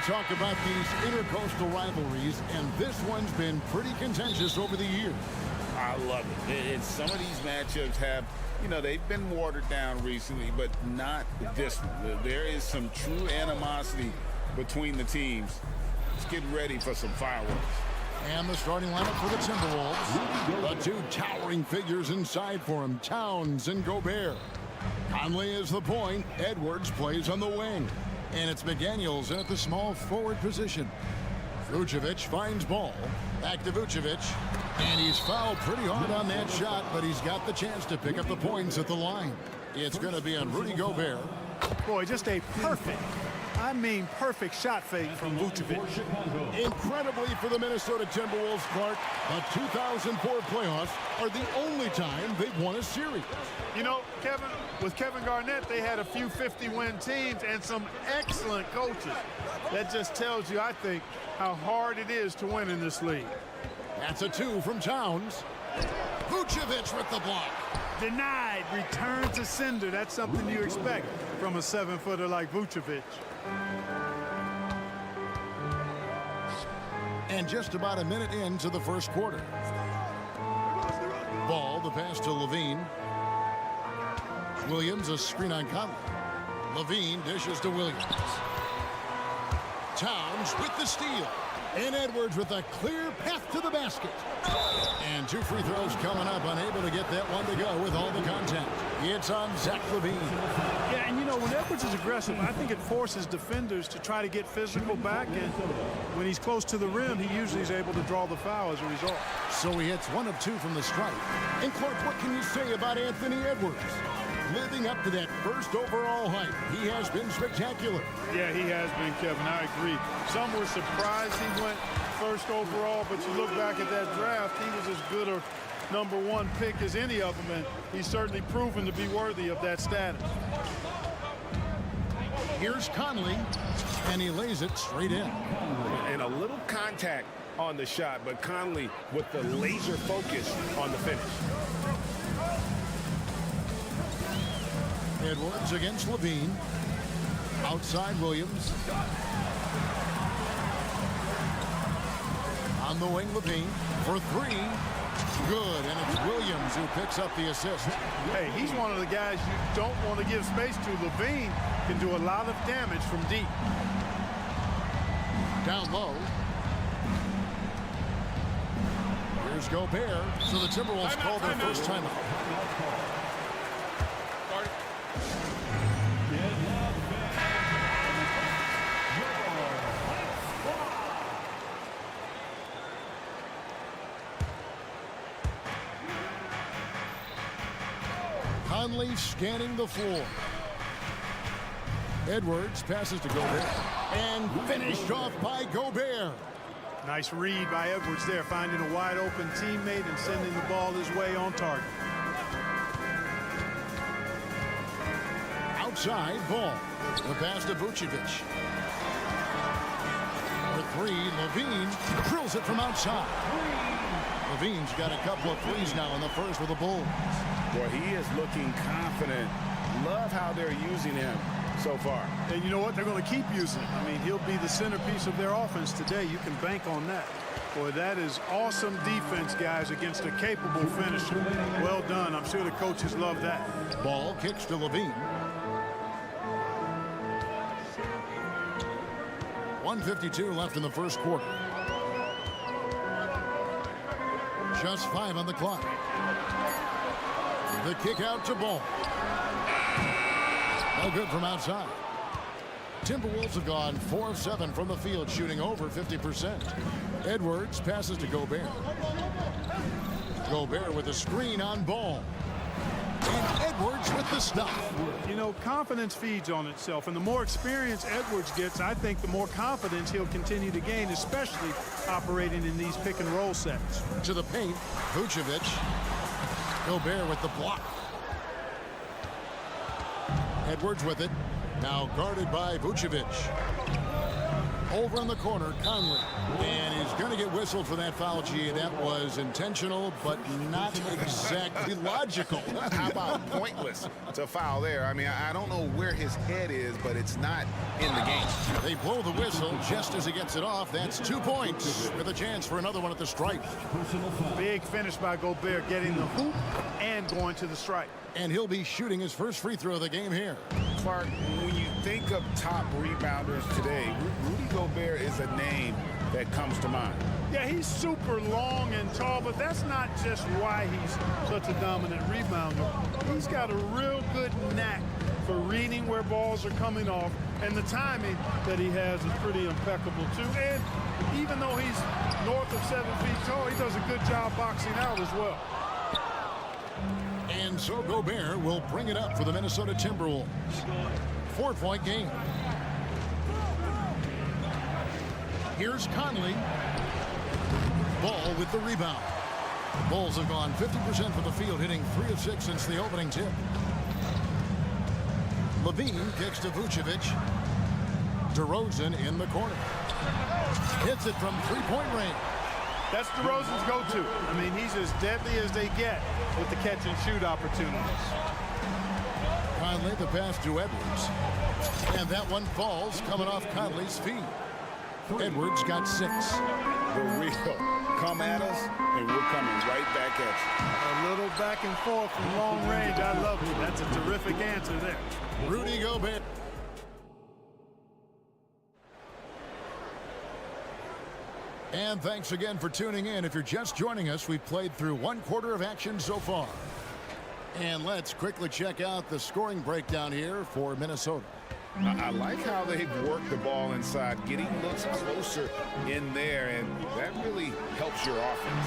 talk about these intercoastal rivalries, and this one's been pretty contentious over the years. I love it. And some of these matchups have, they've been watered down recently, but not this one. There is some true animosity between the teams. Let's get ready for some fireworks. And the starting lineup for the Timberwolves. The two towering figures inside for him, Towns and Gobert. Conley is the point. Edwards plays on the wing. And it's McDaniels in at the small forward position. Vucevic finds ball. Back to Vucevic. And he's fouled pretty hard on that shot, but he's got the chance to pick up the points at the line. It's going to be on Rudy Gobert. Boy, just a perfect shot fake from Vucevic. Incredibly for the Minnesota Timberwolves, Clark, the 2004 playoffs are the only time they've won a series. Kevin, with Kevin Garnett, they had a few 50-win teams and some excellent coaches. That just tells you, I think, how hard it is to win in this league. That's a two from Towns. Vucevic with the block. Denied. Return to sender. That's something you expect from a 7-footer like Vucevic. And just about a minute into the first quarter. Ball, the pass to Levine. Williams, a screen on Conley. Levine dishes to Williams. Towns with the steal. And Edwards with a clear path to the basket. And two free throws coming up, unable to get that one to go with all the contact. It's on Zach LaVine. Yeah, and when Edwards is aggressive, I think it forces defenders to try to get physical back, and when he's close to the rim, he usually is able to draw the foul as a result. So he hits 1 of 2 from the stripe. And Clark, what can you say about Anthony Edwards? Living up to that first overall hype, he has been spectacular. Yeah, he has been, Kevin. I agree. Some were surprised he went first overall, but you look back at that draft, he was as good a #1 pick as any of them, and he's certainly proven to be worthy of that status. Here's Conley, and he lays it straight in. And a little contact on the shot, but Conley with the laser focus on the finish. Edwards against Levine. Outside Williams. On the wing, Levine for 3. Good, and it's Williams who picks up the assist. Hey, he's one of the guys you don't want to give space to. Levine can do a lot of damage from deep. Down low. Here's Gobert. So the Timberwolves call their first timeout. Conley scanning the floor. Edwards passes to Gobert. And finished off by Gobert. Nice read by Edwards there, finding a wide open teammate and sending the ball his way on target. Outside ball. The pass to Vucevic. For 3, Levine drills it from outside. Levine's got a couple of threes now in the first for the Bulls. Boy, he is looking confident. Love how they're using him so far. And you know what? They're going to keep using him. I mean, he'll be the centerpiece of their offense today. You can bank on that. Boy, that is awesome defense, guys, against a capable finisher. Well done. I'm sure the coaches love that. Ball kicks to Levine. 1:52 left in the first quarter. Just 5 on the clock. The kick out to Ball. No good from outside. Timberwolves have gone 4 of 7 from the field, shooting over 50%. Edwards passes to Gobert. Gobert with a screen on Ball. And Edwards with the stuff. Confidence feeds on itself, and the more experience Edwards gets, I think the more confidence he'll continue to gain, especially operating in these pick-and-roll sets. To the paint, Vucevic. Gobert with the block. Edwards with it. Now guarded by Vucevic. Over in the corner, Conley. And he's going to get whistled for that foul, G. That was intentional, but not exactly logical. How about pointless to foul there? I mean, I don't know where his head is, but it's not in the game. They blow the whistle just as he gets it off. That's 2 points with a chance for another one at the stripe. Big finish by Gobert, getting the hoop and going to the stripe. And he'll be shooting his first free throw of the game here. Clark, when you think of top rebounders today, Rudy Gobert is a name that comes to mind. Yeah, he's super long and tall, but that's not just why he's such a dominant rebounder. He's got a real good knack for reading where balls are coming off, and the timing that he has is pretty impeccable too. And even though he's north of 7 feet tall, he does a good job boxing out as well. And so Gobert will bring it up for the Minnesota Timberwolves. 4-point game. Here's Conley. Ball with the rebound. Bulls have gone 50% from the field, hitting 3 of 6 since the opening tip. Levine kicks to Vucevic. DeRozan in the corner. Hits it from 3-point range. That's DeRozan's go-to. I mean, he's as deadly as they get with the catch-and-shoot opportunities. Conley, the pass to Edwards. And that one falls coming off Conley's feet. Edwards got 6. The real come at us, and we're coming right back at A little back and forth from long range. I love it. That's a terrific answer there. Rudy Gobert. And thanks again for tuning in. If you're just joining us, we've played through 1 quarter of action so far. And let's quickly check out the scoring breakdown here for Minnesota. I like how they've worked the ball inside, getting looks closer in there, and that really helps your offense.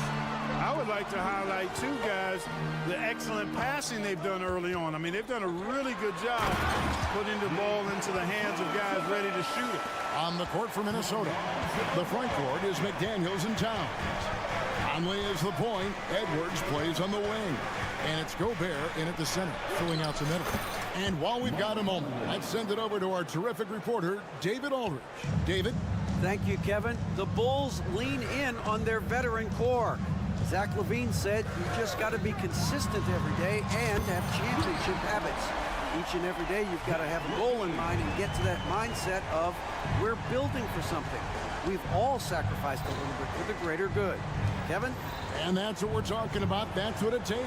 I would like to highlight, too, guys, the excellent passing they've done early on. I mean, they've done a really good job putting the ball into the hands of guys ready to shoot it. On the court for Minnesota, the front court is McDaniels and Towns. Conley is the point. Edwards plays on the wing. And it's Gobert in at the center, filling out the middle. And while we've got a moment, let's send it over to our terrific reporter, David Aldridge. David? Thank you, Kevin. The Bulls lean in on their veteran core. Zach LaVine said you just got to be consistent every day and have championship habits. Each and every day you've got to have a goal in mind and get to that mindset of we're building for something. We've all sacrificed a little bit for the greater good. Kevin? And that's what we're talking about. That's what it takes.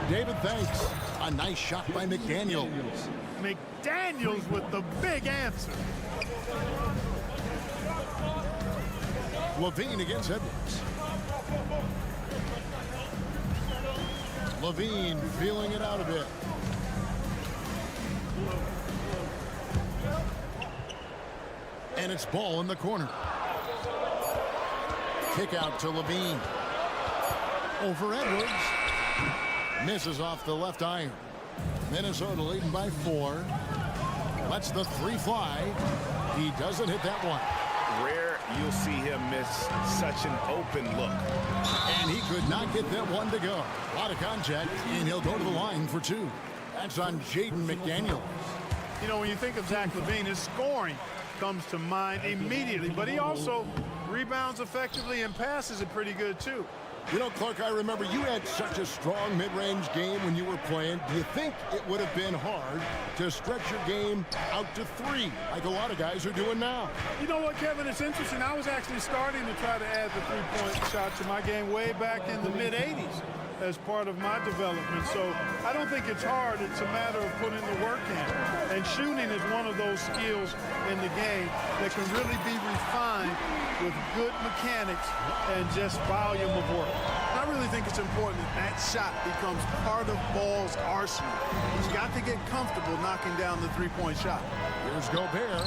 David, thanks. A nice shot by McDaniels. McDaniels with the big answer. Levine against Edwards. Levine feeling it out a bit. And it's ball in the corner. Kick out to Levine. Over Edwards. Misses off the left iron. Minnesota leading by 4. Lets the 3 fly. He doesn't hit that one. Rare you'll see him miss such an open look. And he could not get that one to go. A lot of contact, and he'll go to the line for 2. That's on Jaden McDaniels. You know, when you think of Zach LaVine, his scoring comes to mind immediately, but he also rebounds effectively and passes it pretty good too. You know, Clark, I remember you had such a strong mid-range game when you were playing. Do you think it would have been hard to stretch your game out to 3 like a lot of guys are doing now? You know what, Kevin? It's interesting. I was actually starting to try to add the 3-point shot to my game way back in the mid-'80s as part of my development. So I don't think it's hard. It's a matter of putting the work in. And shooting is one of those skills in the game that can really be refined with good mechanics and just volume of work. I really think it's important that that shot becomes part of Ball's arsenal. He's got to get comfortable knocking down the 3-point shot. Here's Gobert.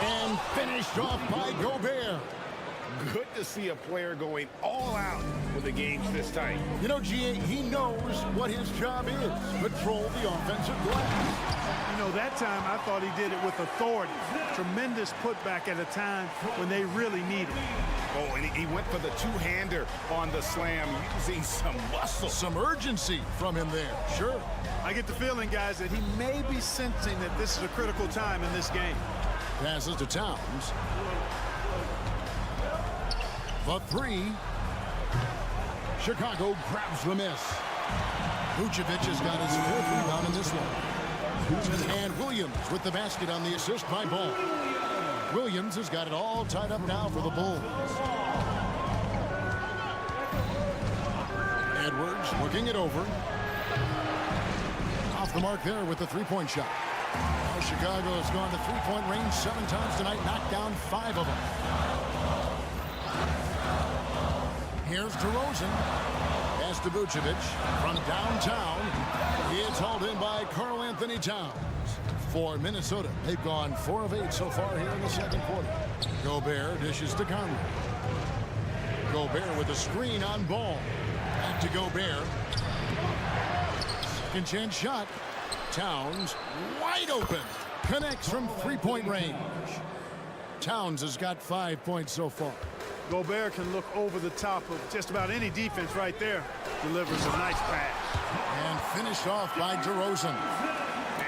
And finished off by Gobert. Good to see a player going all out when the game's this tight. You know, G.A., he knows what his job is. Control the offensive glass. You know, that time I thought he did it with authority. Tremendous putback at a time when they really need it. Oh, and he went for the 2-hander on the slam, using some muscle. Some urgency from him there. Sure. I get the feeling, guys, that he may be sensing that this is a critical time in this game. Passes to Towns. The three. Chicago grabs the miss. Vucevic has got his 4th rebound in this one. And Williams with the basket on the assist by Ball. Williams has got it all tied up now for the Bulls. Edwards looking it over. Off the mark there with the three-point shot. Now Chicago has gone to three-point range 7 times tonight, knocked down 5 of them. Here's DeRozan. Pass to Vucevic from downtown. It's hauled in by Karl Anthony Towns. For Minnesota, they've gone 4 of 8 so far here in the second quarter. Gobert dishes to Conley. Gobert with a screen on Ball. Back to Gobert. Second chance shot. Towns wide open. Connects from three-point range. Towns has got 5 points so far. Gobert can look over the top of just about any defense right there. Delivers a nice pass. And finished off by DeRozan.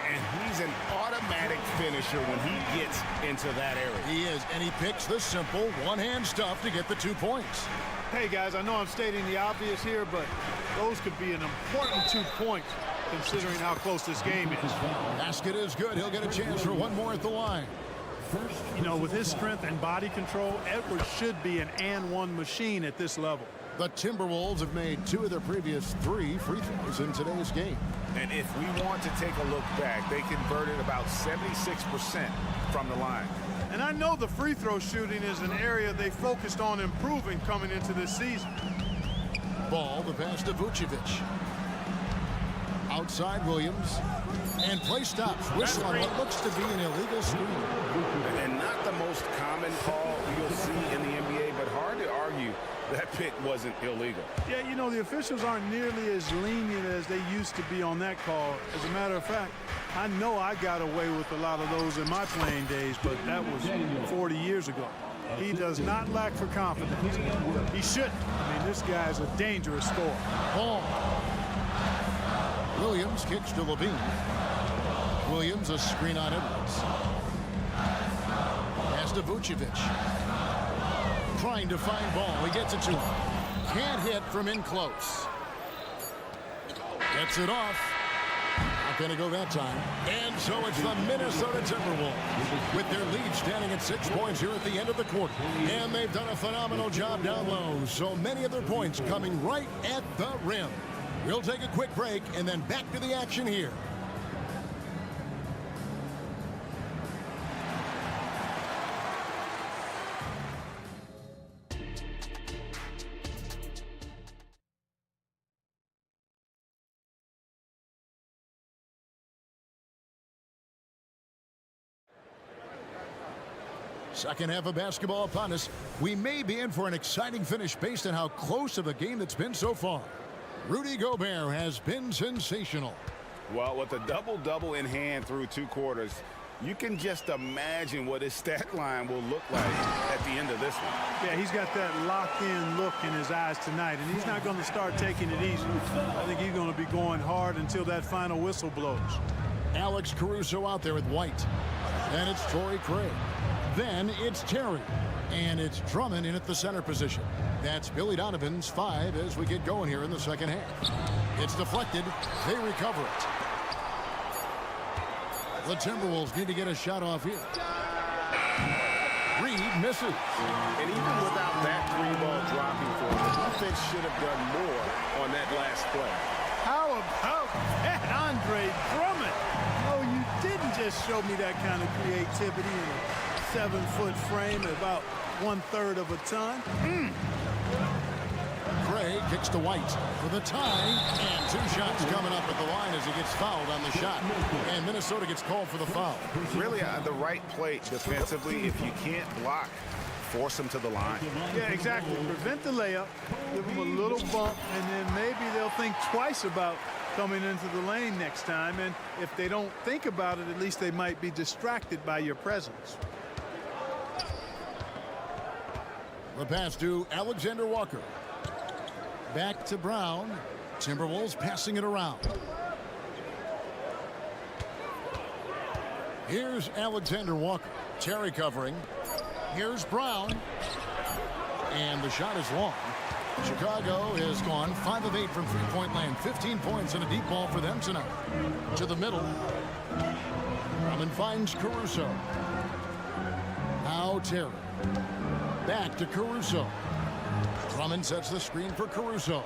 And he's an automatic finisher when he gets into that area. He is, and he picks the simple one-hand stuff to get the 2 points. Hey, guys, I know I'm stating the obvious here, but those could be an important 2 points considering how close this game is. Basket is good. He'll get a chance for one more at the line. You know, with his strength and body control, Edwards should be an and-one machine at this level. The Timberwolves have made 2 of their previous 3 free throws in today's game. And if we want to take a look back, they converted about 76% from the line. And I know the free throw shooting is an area they focused on improving coming into this season. Ball, the pass to Vucevic. Outside Williams. And play stops. Whistle on what looks to be an illegal screen. And not the most common call you'll see in the NBA, but hard to argue that pick wasn't illegal. Yeah, you know, the officials aren't nearly as lenient as they used to be on that call. As a matter of fact, I know I got away with a lot of those in my playing days, but that was 40 years ago. He does not lack for confidence. He shouldn't. I mean, this guy's a dangerous scorer. Ball. Williams kicks to Levine. Williams a screen on Edwards. Pass to Vucevic. Trying to find Ball. He gets it to him. Can't hit from in close. Gets it off. Not going to go that time. And so it's the Minnesota Timberwolves with their lead standing at 6 points here at the end of the quarter. And they've done a phenomenal job down low. So many of their points coming right at the rim. We'll take a quick break and then back to the action here. Second half of basketball upon us. We may be in for an exciting finish based on how close of a game that's been so far. Rudy Gobert has been sensational. Well, with a double-double in hand through 2 quarters, you can just imagine what his stat line will look like at the end of this one. Yeah, he's got that locked-in look in his eyes tonight, and he's not going to start taking it easy. I think he's going to be going hard until that final whistle blows. Alex Caruso out there with White. Then it's Torrey Craig. Then it's Terry. And it's Drummond in at the center position. That's Billy Donovan's 5 as we get going here in the second half. It's deflected. They recover it. The Timberwolves need to get a shot off here. Reed misses. And even without that 3-ball dropping for him, the defense should have done more on that last play. How about that, Andre Drummond? No, you didn't just show me that kind of creativity in a 7-foot frame at about 1/3 of a ton. Craig kicks to White for the tie, and 2 shots coming up at the line as he gets fouled on the shot. And Minnesota gets called for the foul. Really the right play defensively. If you can't block, force him to the line. Yeah, exactly. Prevent the layup, give him a little bump, and then maybe they'll think twice about coming into the lane next time. And if they don't think about it, at least they might be distracted by your presence. The pass to Alexander Walker. Back to Brown. Timberwolves passing it around. Here's Alexander Walker. Terry covering. Here's Brown. And the shot is long. Chicago has gone 5 of 8 from three-point land. 15 points and a deep ball for them tonight. To the middle. Drummond finds Caruso. Now Terry. Back to Caruso. Drummond sets the screen for Caruso.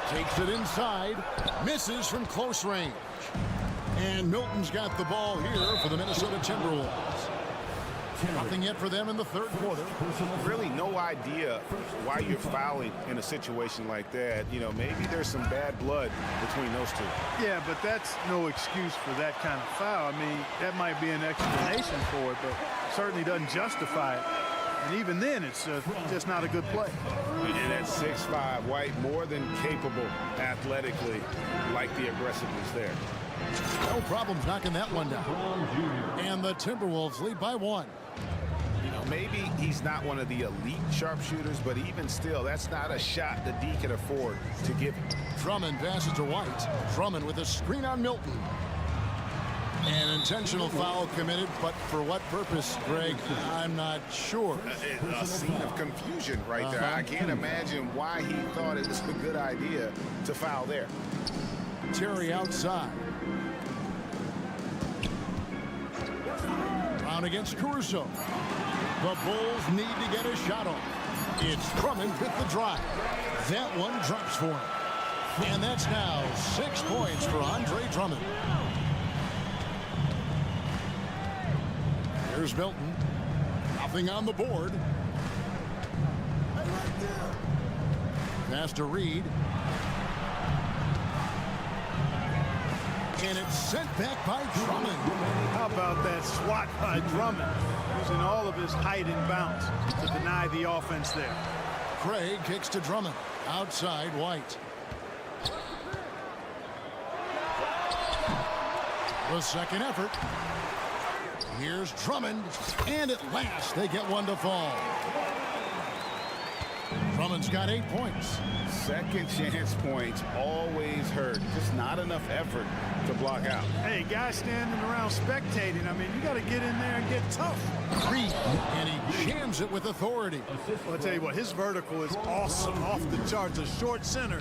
Takes it inside. Misses from close range. And Milton's got the ball here for the Minnesota Timberwolves. Nothing yet for them in the third quarter. Really no idea why you're fouling in a situation like that. You know, maybe there's some bad blood between those two. Yeah, but that's no excuse for that kind of foul. I mean, that might be an explanation for it, but certainly doesn't justify it. And even then, it's just not a good play. And at 6'5", White more than capable athletically, like the aggressiveness there. No problems knocking that one down. And the Timberwolves lead by 1. You know, maybe he's not one of the elite sharpshooters, but even still, that's not a shot that D can afford to give him. Drummond passes to White. Drummond with a screen on Milton. An intentional foul committed, but for what purpose, Greg? I'm not sure. A scene of confusion right there. I can't imagine why he thought it was a good idea to foul there. Terry outside. Brown against Caruso. The Bulls need to get a shot off. It's Drummond with the drive. That one drops for him. And that's now 6 points for Andre Drummond. Here's Milton. Nothing on the board. Pass to Reed. And it's sent back by Drummond. How about that swat by Drummond, using all of his height and bounce to deny the offense there. Craig kicks to Drummond. Outside, White. The second effort. Here's Drummond. And at last, they get one to fall. Drummond's got 8 points. Second chance points always hurt. Just not enough effort to block out. Hey, guys standing around spectating, I mean, you got to get in there and get tough. Reed, and he jams it with authority. Well, I'll tell you what, his vertical is awesome, off the charts. A short center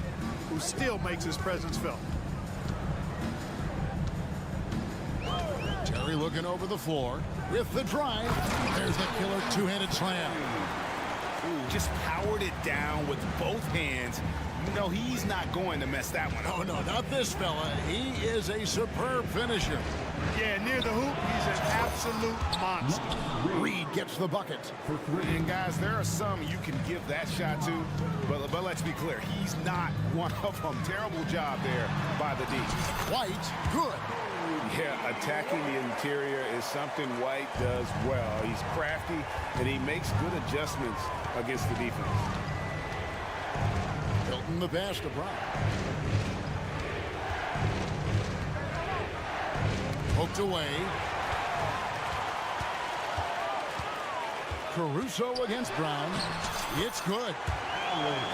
who still makes his presence felt. Terry looking over the floor with the drive. There's the killer two-handed slam. Ooh, just powered it down with both hands. You know, he's not going to mess that one up. Oh, no, not this fella. He is a superb finisher. Yeah, near the hoop, he's an absolute monster. Reed gets the bucket. And guys, there are some you can give that shot to, but let's be clear, he's not one of them. Terrible job there by the D. White, good. Yeah, attacking the interior is something White does well. He's crafty, and he makes good adjustments against the defense. Hilton the pass to Brown. Poked away. Caruso against Brown. It's good.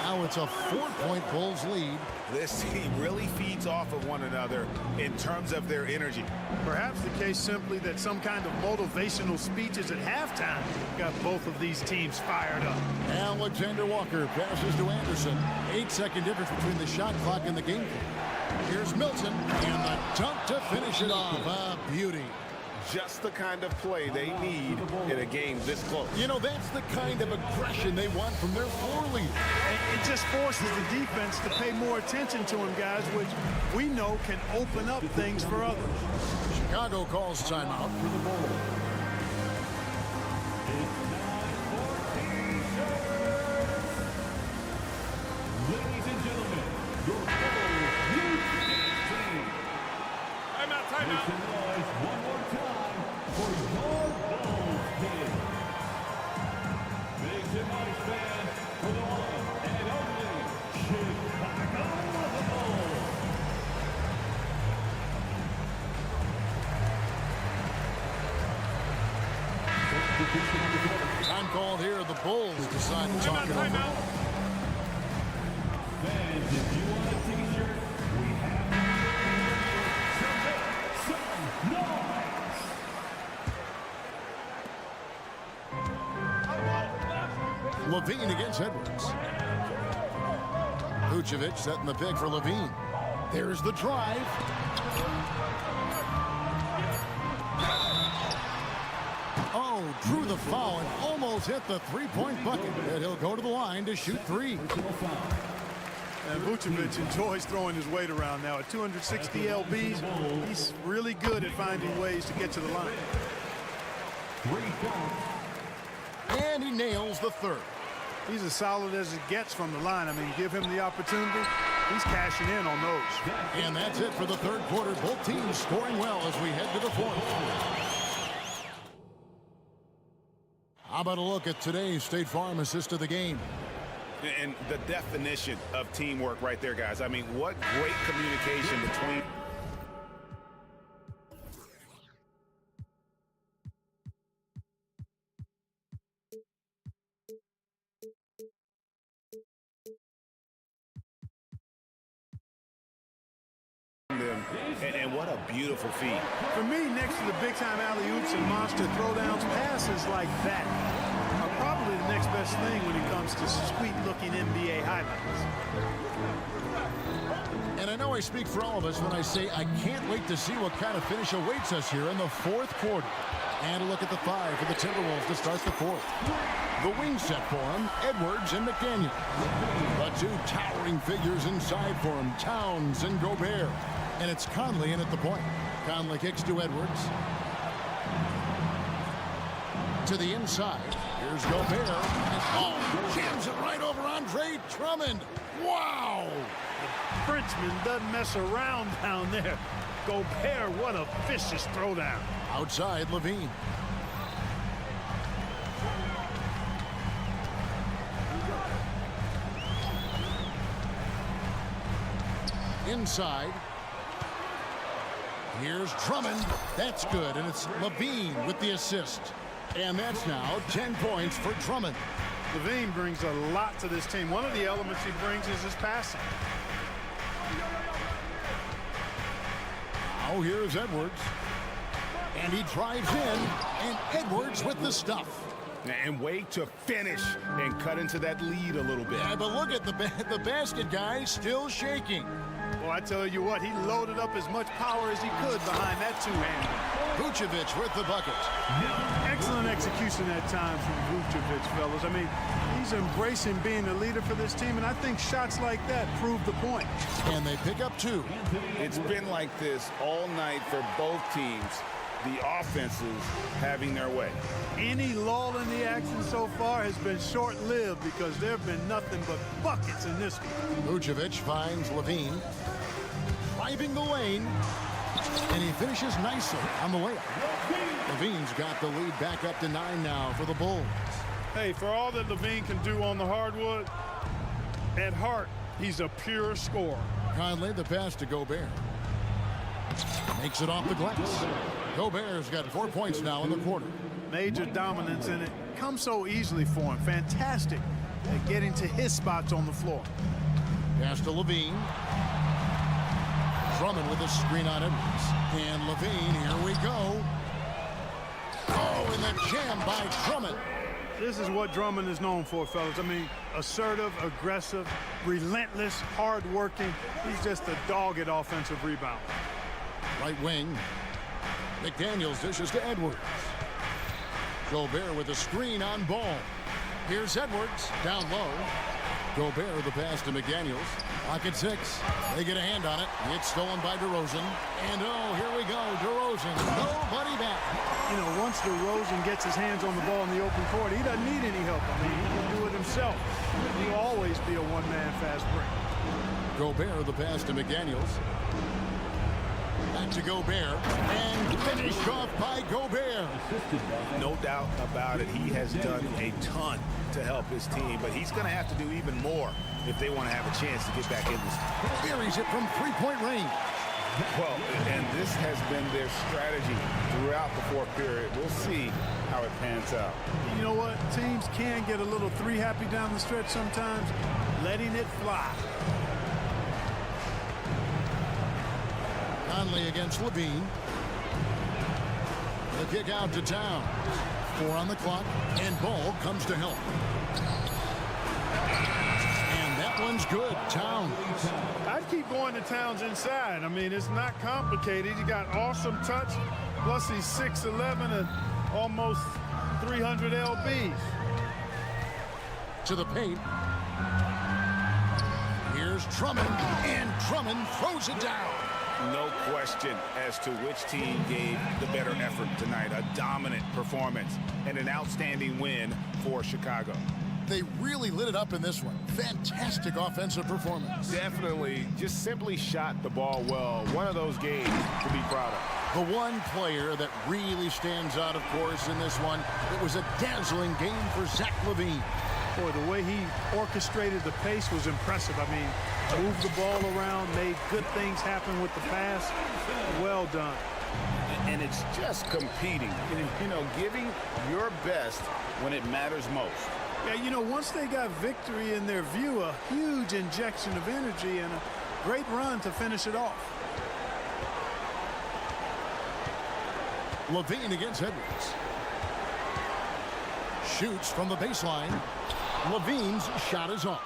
Now it's a 4-point Bulls lead. This team really feeds off of one another in terms of their energy. Perhaps the case simply that some kind of motivational speeches at halftime got both of these teams fired up. Alexander Walker passes to Anderson. 8-second difference between the shot clock and the game clock. Here's Milton, and the dunk to finish it off. A beauty. Just the kind of play they need in a game this close. You know, that's the kind of aggression they want from their floor leader. It just forces the defense to pay more attention to him, guys, which we know can open up things for others. Chicago calls timeout for the Bulls. Ladies and gentlemen, your Bulls team. Timeout. Make some noise one more time for your Bulls team. Make some noise, fans, for the one and only Chicago Bulls. Time called here. The Bulls decide to talk it over. Fans, if you want a t-shirt, we have some noise. Levine against Edwards. Vucevic setting the pick for Levine. There's the drive. Oh, drew the foul and almost hit the three-point bucket. And he'll go to the line to shoot three. And Vucevic enjoys throwing his weight around now. At 260 lbs, he's really good at finding ways to get to the line. And he nails the third. He's as solid as it gets from the line. I mean, give him the opportunity, he's cashing in on those. And that's it for the third quarter. Both teams scoring well as we head to the fourth. How about a look at today's State Farm assist of the game? And the definition of teamwork right there, guys. I mean, what great communication between... them. And what a beautiful feat. For me, next to the big-time alley-oops and monster throwdowns, passes like that are probably the next best thing when it comes to sweet-looking NBA highlights. And I know I speak for all of us when I say I can't wait to see what kind of finish awaits us here in the fourth quarter. And a look at the five for the Timberwolves to start the fourth. The wing set for him, Edwards and McDaniel. The two towering figures inside for him, Towns and Gobert. And it's Conley in at the point. Conley kicks to Edwards. To the inside. Here's Gobert. And oh, jams it right over Andre Drummond. Wow! The Frenchman doesn't mess around down there. Gobert, what a vicious throwdown. Outside, Levine. Inside. Here's Drummond. That's good, and it's Levine with the assist. And that's now 10 points for Drummond. Levine brings a lot to this team. One of the elements he brings is his passing. Now here's Edwards. And he drives in, and Edwards with the stuff. And way to finish and cut into that lead a little bit. Yeah, but look at the basket guy still shaking. Well, I tell you what, he loaded up as much power as he could behind that two-hander. Vucevic with the bucket. Excellent execution at times from Vucevic, fellas. I mean, he's embracing being a leader for this team, and I think shots like that prove the point. And they pick up two. It's been like this all night for both teams. The offenses having their way. Any lull in the action so far has been short-lived because there have been nothing but buckets in this one. Vucevic finds Levine. Driving the lane. And he finishes nicely on the layup. Levine's got the lead back up to 9 now for the Bulls. Hey, for all that Levine can do on the hardwood, at heart, he's a pure scorer. Conley, the pass to Gobert. Makes it off the glass. Gobert's got 4 points now in the quarter. Major dominance in it. Comes so easily for him. Fantastic at getting to his spots on the floor. Pass to Levine. Drummond with a screen on Edwards. And Levine, here we go. Oh, and the jam by Drummond. This is what Drummond is known for, fellas. I mean, assertive, aggressive, relentless, hard-working. He's just a dogged offensive rebound. Right wing. McDaniels dishes to Edwards. Gobert with a screen on ball. Here's Edwards down low. Gobert the pass to McDaniels. Pocket 6. They get a hand on it. It's stolen by DeRozan. And oh, here we go. DeRozan. Nobody back. You know, once DeRozan gets his hands on the ball in the open court, he doesn't need any help. I mean, he can do it himself. He'll always be a one-man fast break. Gobert the pass to McDaniels. Back to Gobert. And finished off by Gobert. No doubt about it. He has done a ton to help his team, but he's going to have to do even more if they want to have a chance to get back in this. Buries it from three-point range. Well, and this has been their strategy throughout the fourth period. We'll see how it pans out. You know what? Teams can get a little three-happy down the stretch sometimes, letting it fly. Conley against Levine. The kick out to Towns. 4 on the clock, and ball comes to help. one's good. Towns. I'd keep going to Towns inside. I mean, it's not complicated. He got awesome touch, plus he's 6'11" and almost 300 lbs. To the paint. Here's Drummond, and Drummond throws it down. No question as to which team gave the better effort tonight. A dominant performance and an outstanding win for Chicago. They really lit it up in this one. Fantastic offensive performance. Definitely just simply shot the ball well. One of those games to be proud of. The one player that really stands out, of course, in this one, it was a dazzling game for Zach LaVine. Boy, the way he orchestrated the pace was impressive. I mean, moved the ball around, made good things happen with the pass. Well done. And it's just competing, you know, giving your best when it matters most. Yeah, you know, once they got victory in their view, a huge injection of energy and a great run to finish it off. LaVine against Edwards. Shoots from the baseline. LaVine's shot is off.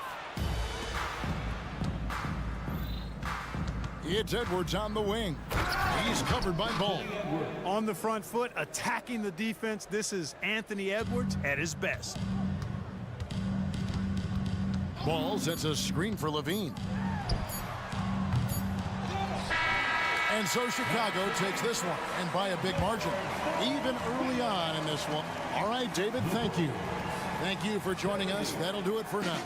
It's Edwards on the wing. He's covered by Ball. On the front foot, attacking the defense. This is Anthony Edwards at his best. Ball sets a screen for LaVine. And so Chicago takes this one, and by a big margin, even early on in this one. All right, David, thank you. Thank you for joining us. That'll do it for now.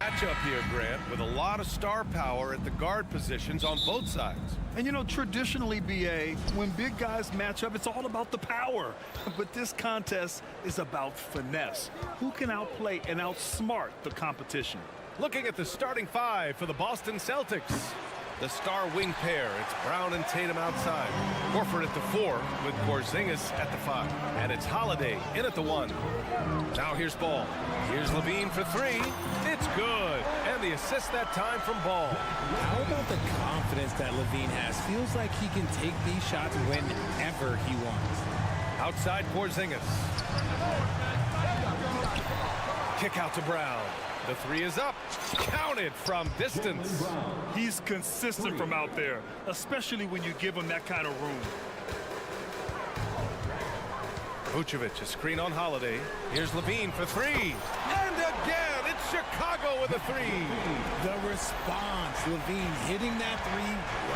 Matchup here, Grant, with a lot of star power at the guard positions on both sides. And you know, traditionally, B.A., when big guys match up, it's all about the power. But this contest is about finesse. Who can outplay and outsmart the competition? Looking at the starting five for the Boston Celtics. The star wing pair, it's Brown and Tatum outside. Horford at the 4 with Porzingis at the 5. And it's Holiday in at the 1. Now here's Ball. Here's Levine for 3. It's good. And the assist that time from Ball. How about the confidence that Levine has? Feels like he can take these shots whenever he wants. Outside Porzingis. Kick out to Brown. The 3 is up. Counted from distance. He's consistent from out there, especially when you give him that kind of room. Vucevic, a screen on Holiday. Here's Levine for 3. And again, it's Chicago with a 3. The response, Levine hitting that 3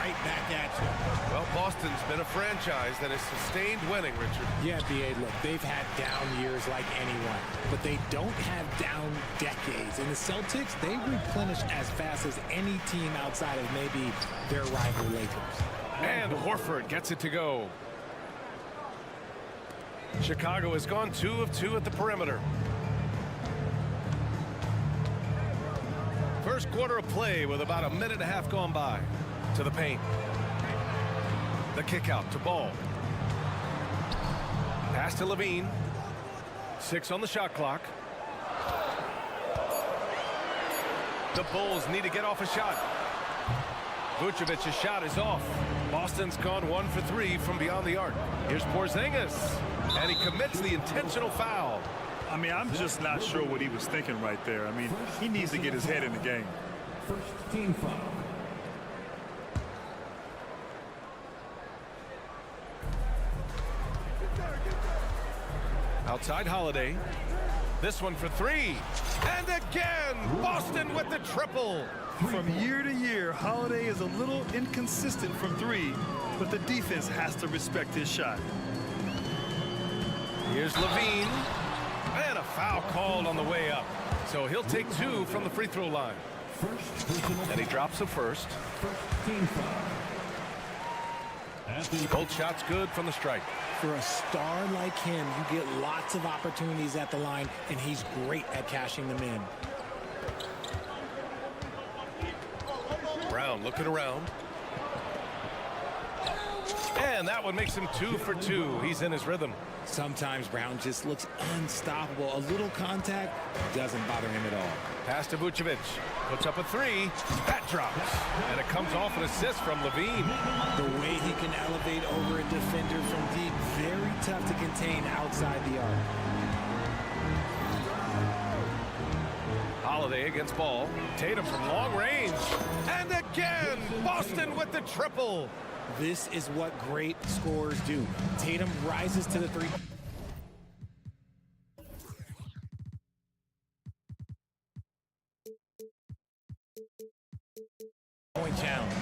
right back at you. Well, Boston's been a franchise that has sustained winning, Richard. Yeah, B.A., look, they've had down years like anyone, but they don't have down decades. And the Celtics, they replenish as fast as any team outside of maybe their rival Lakers. And Horford gets it to go. Chicago has gone 2 of 2 at the perimeter. First quarter of play with about a minute and a half gone by. To the paint. The kick out to Ball. Pass to Levine. 6 on the shot clock. The Bulls need to get off a shot. Vucevic's shot is off. Boston's gone 1 for 3 from beyond the arc. Here's Porzingis. And he commits the intentional foul. I mean, I'm just not sure what he was thinking right there. I mean, he needs to get his head in the game. First team foul. Outside Holiday. This one for 3. And again, Boston with the triple. From year to year, Holiday is a little inconsistent from 3, but the defense has to respect his shot. Here's Levine. And a foul called on the way up. So he'll take 2 from the free throw line. And he drops the first. First team foul. Both shots good from the stripe. For a star like him, you get lots of opportunities at the line, and he's great at cashing them in. Brown looking around. And that one makes him 2 for 2. He's in his rhythm. Sometimes Brown just looks unstoppable. A little contact doesn't bother him at all. Pass to Vucevic. Puts up a 3. That drops. And it comes off an assist from Levine. The way he can elevate over a defender from deep, very tough to contain outside the arc. Holiday against Ball. Tatum from long range. And again, Boston with the triple. This is what great scorers do. Tatum rises to the 3. Point challenge.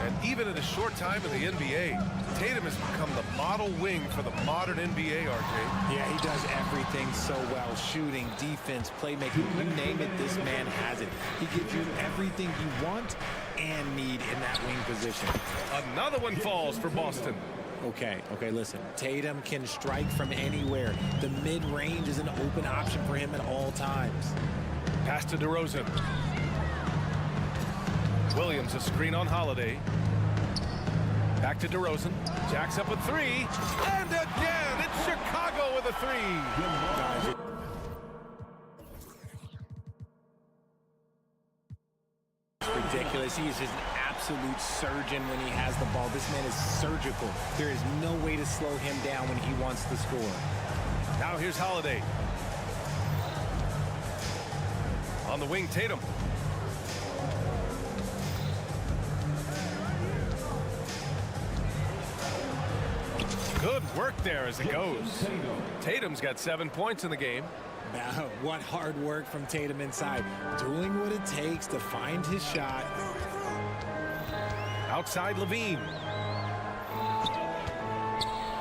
And even in a short time in the NBA, Tatum has become the model wing for the modern NBA, RJ. Yeah, he does everything so well. Shooting, defense, playmaking, you name it, this man has it. He gives you everything you want and need in that wing position. Another one falls for Boston. Okay, listen. Tatum can strike from anywhere. The mid-range is an open option for him at all times. Pass to DeRozan. Williams, a screen on Holiday. Back to DeRozan. Jacks up a 3. And again, it's Chicago with a 3. Ridiculous. He is just an absolute surgeon when he has the ball. This man is surgical. There is no way to slow him down when he wants to score. Now here's Holiday. On the wing, Tatum. Good work there as it goes. Tatum's got 7 points in the game. What hard work from Tatum inside. Doing what it takes to find his shot. Outside Levine.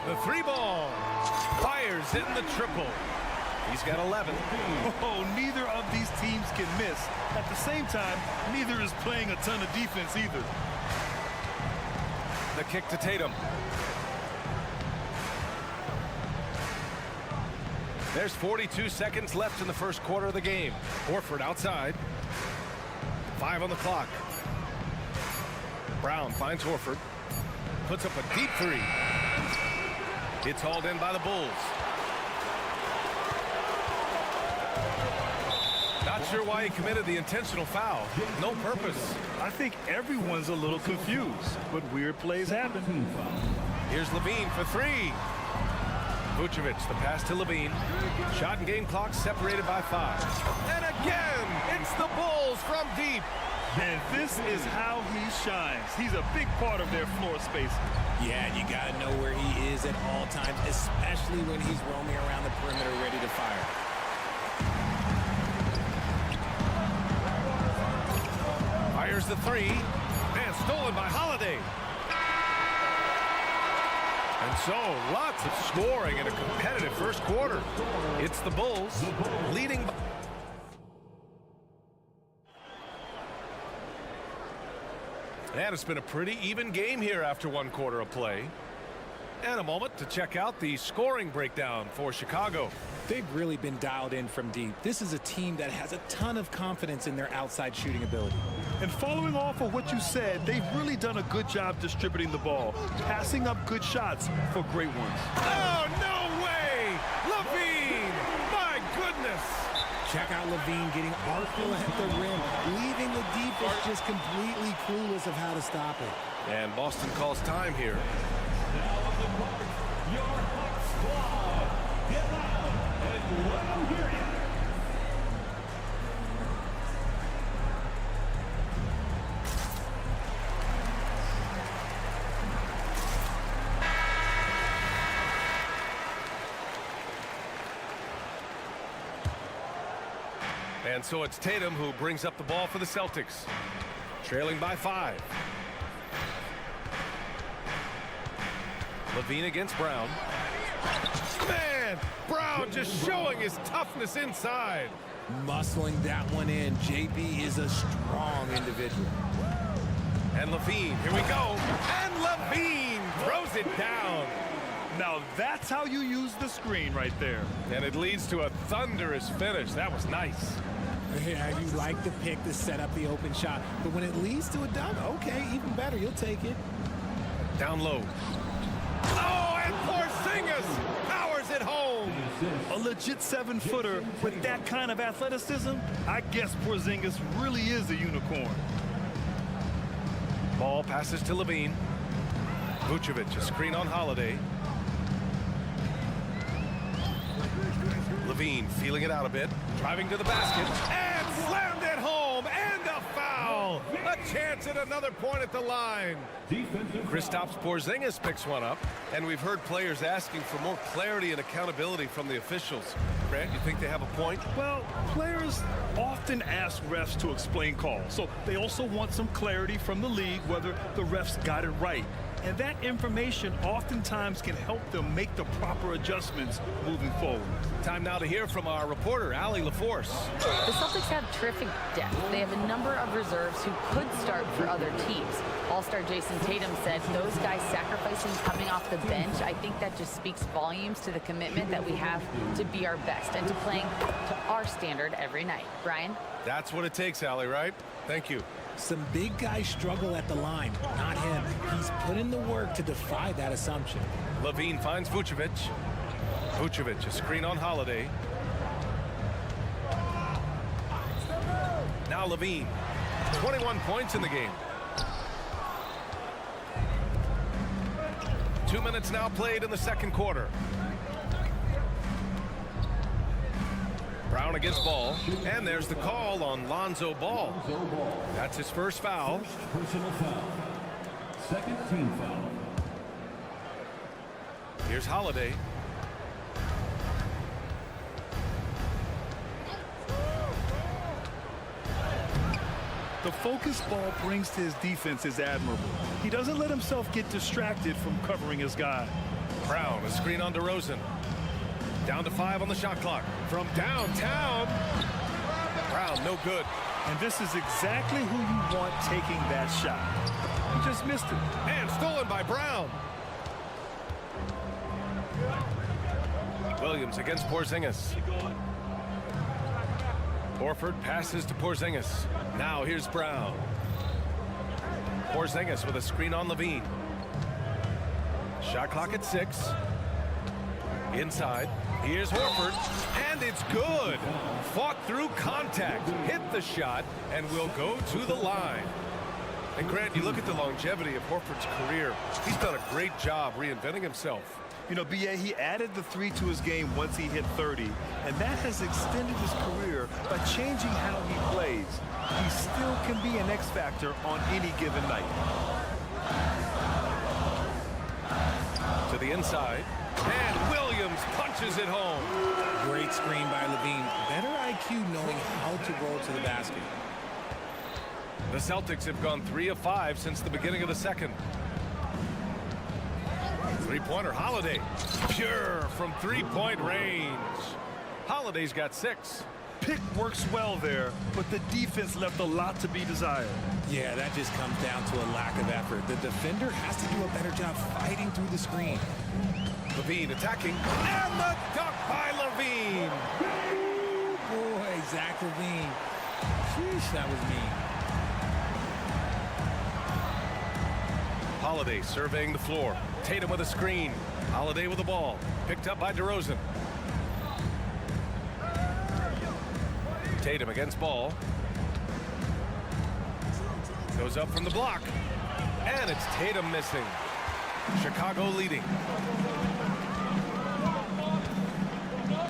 The 3-ball. Fires in the triple. He's got 11. Oh, neither of these teams can miss. At the same time, neither is playing a ton of defense either. The kick to Tatum. There's 42 seconds left in the first quarter of the game. Horford outside. 5 on the clock. Brown finds Horford. Puts up a deep 3. It's hauled in by the Bulls. Not sure why he committed the intentional foul. No purpose. I think everyone's a little confused, but weird plays happen. Here's Levine for 3. Vucevic, the pass to Levine. Shot and game clock separated by 5. And again, it's the Bulls from deep. And this is how he shines. He's a big part of their floor space. Yeah, you got to know where he is at all times, especially when he's roaming around the perimeter ready to fire. Fires the 3. And stolen by Holiday. And so, lots of scoring in a competitive first quarter. It's the Bulls leading. And it's been a pretty even game here after 1 quarter of play. And a moment to check out the scoring breakdown for Chicago. They've really been dialed in from deep. This is a team that has a ton of confidence in their outside shooting ability. And following off of what you said, they've really done a good job distributing the ball, passing up good shots for great ones. Oh, no way! Levine! My goodness! Check out Levine getting artful at the rim, leaving the defense just completely clueless of how to stop it. And Boston calls time here. Now on the mark, your hot squad. Get loud and let them hear you. And so it's Tatum who brings up the ball for the Celtics. Trailing by 5. Levine against Brown. Man, Brown just showing his toughness inside. Muscling that one in. JB is a strong individual. And Levine, here we go. And Levine throws it down. Now that's how you use the screen right there. And it leads to a thunderous finish. That was nice. Yeah, you like the pick to set up the open shot, but when it leads to a dunk, okay, even better, you'll take it. Down low. Oh, and Porzingis powers it home. A legit 7-footer with that kind of athleticism, I guess Porzingis really is a unicorn. Ball passes to Levine. Vucevic, a screen on Holiday. Levine feeling it out a bit, driving to the basket, and slammed it home, and a foul! A chance at another point at the line. Kristaps Porzingis picks one up, and we've heard players asking for more clarity and accountability from the officials. Grant, you think they have a point? Well, players often ask refs to explain calls, so they also want some clarity from the league whether the refs got it right. And that information oftentimes can help them make the proper adjustments moving forward. Time now to hear from our reporter, Allie LaForce. The Celtics have terrific depth. They have a number of reserves who could start for other teams. All-star Jason Tatum said those guys sacrificing coming off the bench, I think that just speaks volumes to the commitment that we have to be our best and to playing to our standard every night. Brian? That's what it takes, Allie, right? Thank you. Some big guys struggle at the line, not him. He's put in the work to defy that assumption. Levine finds Vucevic. Vucevic, a screen on Holiday. Now Levine, 21 points in the game. 2 minutes now played in the second quarter. Brown against Ball, and there's the call on Lonzo Ball. That's his first foul. Personal foul. Second team foul. Here's Holiday. The focus ball brings to his defense is admirable. He doesn't let himself get distracted from covering his guy. Brown, a screen on DeRozan. Down to 5 on the shot clock. From downtown. Brown, no good. And this is exactly who you want taking that shot. He just missed it. And stolen by Brown. Williams against Porzingis. Horford passes to Porzingis. Now here's Brown. Porzingis with a screen on Levine. Shot clock at 6. Inside. Here's Horford. And it's good. Fought through contact. Hit the shot and will go to the line. And Grant, you look at the longevity of Horford's career. He's done a great job reinventing himself. You know, B.A., he added the 3 to his game once he hit 30, and that has extended his career by changing how he plays. He still can be an X factor on any given night. To the inside, and Williams punches it home. Great screen by Levine. Better IQ knowing how to roll to the basket. The Celtics have gone 3 of 5 since the beginning of the second. Three-pointer, Holiday. Pure from three-point range. Holiday's got 6. Pick works well there, but the defense left a lot to be desired. Yeah, that just comes down to a lack of effort. The defender has to do a better job fighting through the screen. Levine attacking, and the dunk by Levine. Boy, Zach Levine. Sheesh, that was mean. Holiday surveying the floor. Tatum with a screen. Holiday with the ball. Picked up by DeRozan. Tatum against ball. Goes up from the block. And it's Tatum missing. Chicago leading.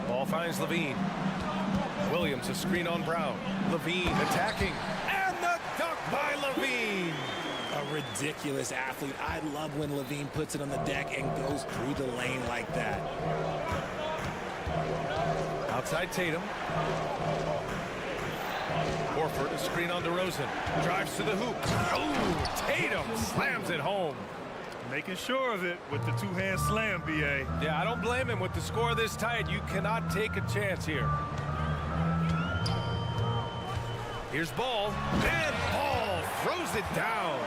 Ball finds Levine. Williams a screen on Brown. Levine attacking. And the dunk by Levine. A ridiculous athlete. I love when Levine puts it on the deck and goes through the lane like that. Outside Tatum. Horford a screen on DeRozan. Drives to the hoop. Oh, Tatum slams it home. Making sure of it with the two-hand slam, B.A. Yeah, I don't blame him. With the score this tight, you cannot take a chance here. Here's Ball. And Ball throws it down.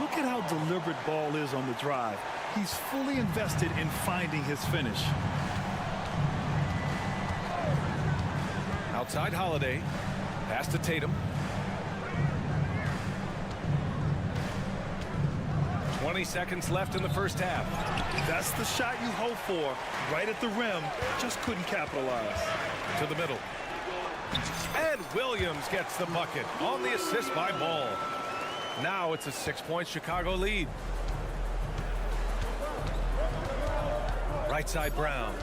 Look at how deliberate Ball is on the drive. He's fully invested in finding his finish. Outside Holiday. Pass to Tatum. 20 seconds left in the first half. That's the shot you hope for. Right at the rim. Just couldn't capitalize. To the middle. And Williams gets the bucket on the assist by Ball. Now it's a 6-point Chicago lead. Right side Brown.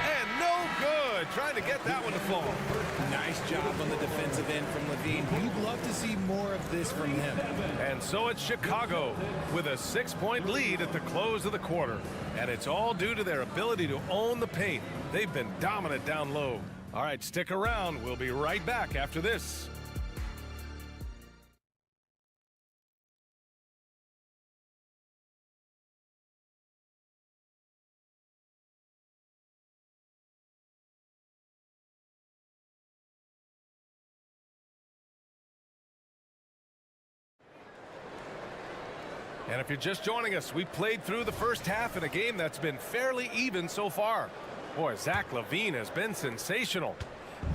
And no good. Trying to get that one to fall. Nice job on the defensive end from Levine. We'd love to see more of this from him. And so it's Chicago with a 6-point lead at the close of the quarter. And it's all due to their ability to own the paint. They've been dominant down low. All right, stick around. We'll be right back after this. And if you're just joining us, we played through the first half in a game that's been fairly even so far. Boy, Zach Levine has been sensational.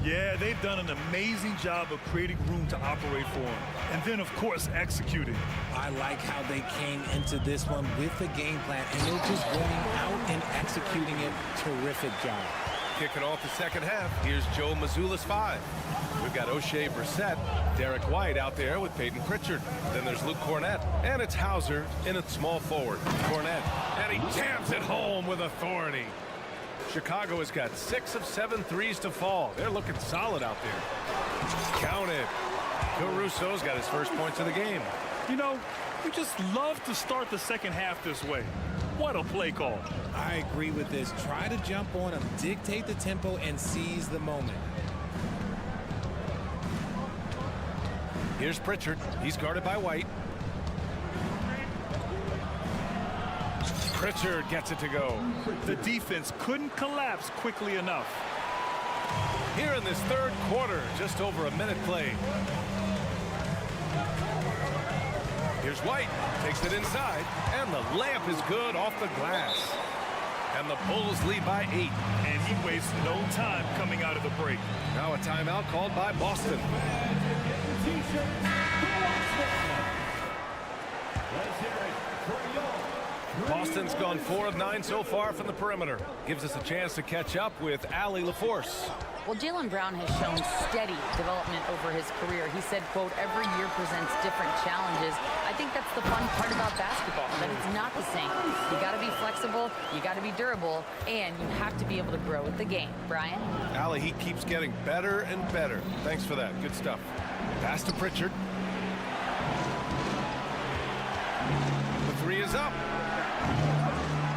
Yeah, they've done an amazing job of creating room to operate for him. And then, of course, executing. I like how they came into this one with the game plan, and they're just going out and executing it. Terrific job. Kicking off the second half, here's Joe Mazzulla's 5. We've got O'Shea Brissett, Derek White out there with Peyton Pritchard. Then there's Luke Cornett, and it's Hauser in at small forward. Cornett, and he jams it home with authority. Chicago has got 6 of 7 threes to fall. They're looking solid out there. Count it. Caruso's got his first points of the game. You know, you just love to start the second half this way. What a play call. I agree with this. Try to jump on him, dictate the tempo, and seize the moment. Here's Pritchard. He's guarded by White. Pritchard gets it to go. The defense couldn't collapse quickly enough. Here in this third quarter, just over a minute played. Here's White, takes it inside, and the layup is good off the glass. And the Bulls lead by 8. And he wastes no time coming out of the break. Now a timeout called by Boston. Boston's gone 4 of 9 so far from the perimeter. Gives us a chance to catch up with Allie LaForce. Well, Jaylen Brown has shown steady development over his career. He said, quote, every year presents different challenges. I think that's the fun part about basketball, that it's not the same. You got to be flexible, you got to be durable, and you have to be able to grow with the game. Brian? Allie, he keeps getting better and better. Thanks for that. Good stuff. Pass to Pritchard. The three is up.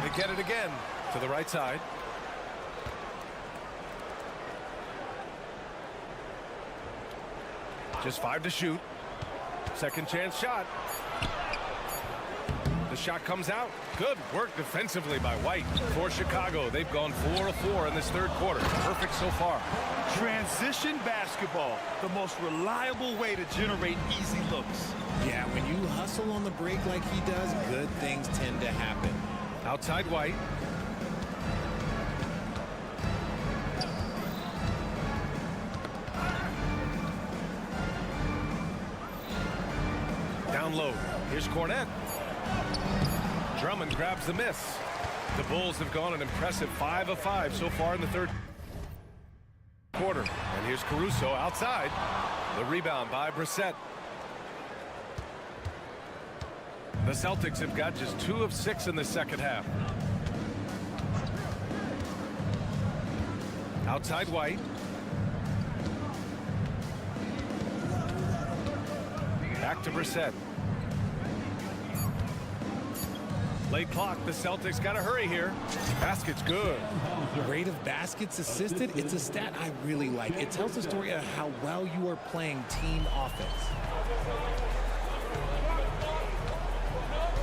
They get it again to the right side. Just 5 to shoot. Second chance shot. The shot comes out. Good work defensively by White. For Chicago, they've gone 4 of 4 in this third quarter. Perfect so far. Transition basketball, the most reliable way to generate easy looks. Yeah, when you hustle on the break like he does, good things tend to happen. Outside White. Down low. Here's Cornette. Drummond grabs the miss. The Bulls have gone an impressive 5 of 5 so far in the third quarter. And here's Caruso outside. The rebound by Brissett. The Celtics have got just 2 of 6 in the second half. Outside White. Back to Brissett. Late clock. The Celtics got to hurry here. Basket's good. Rate of baskets assisted, it's a stat I really like. It tells the story of how well you are playing team offense.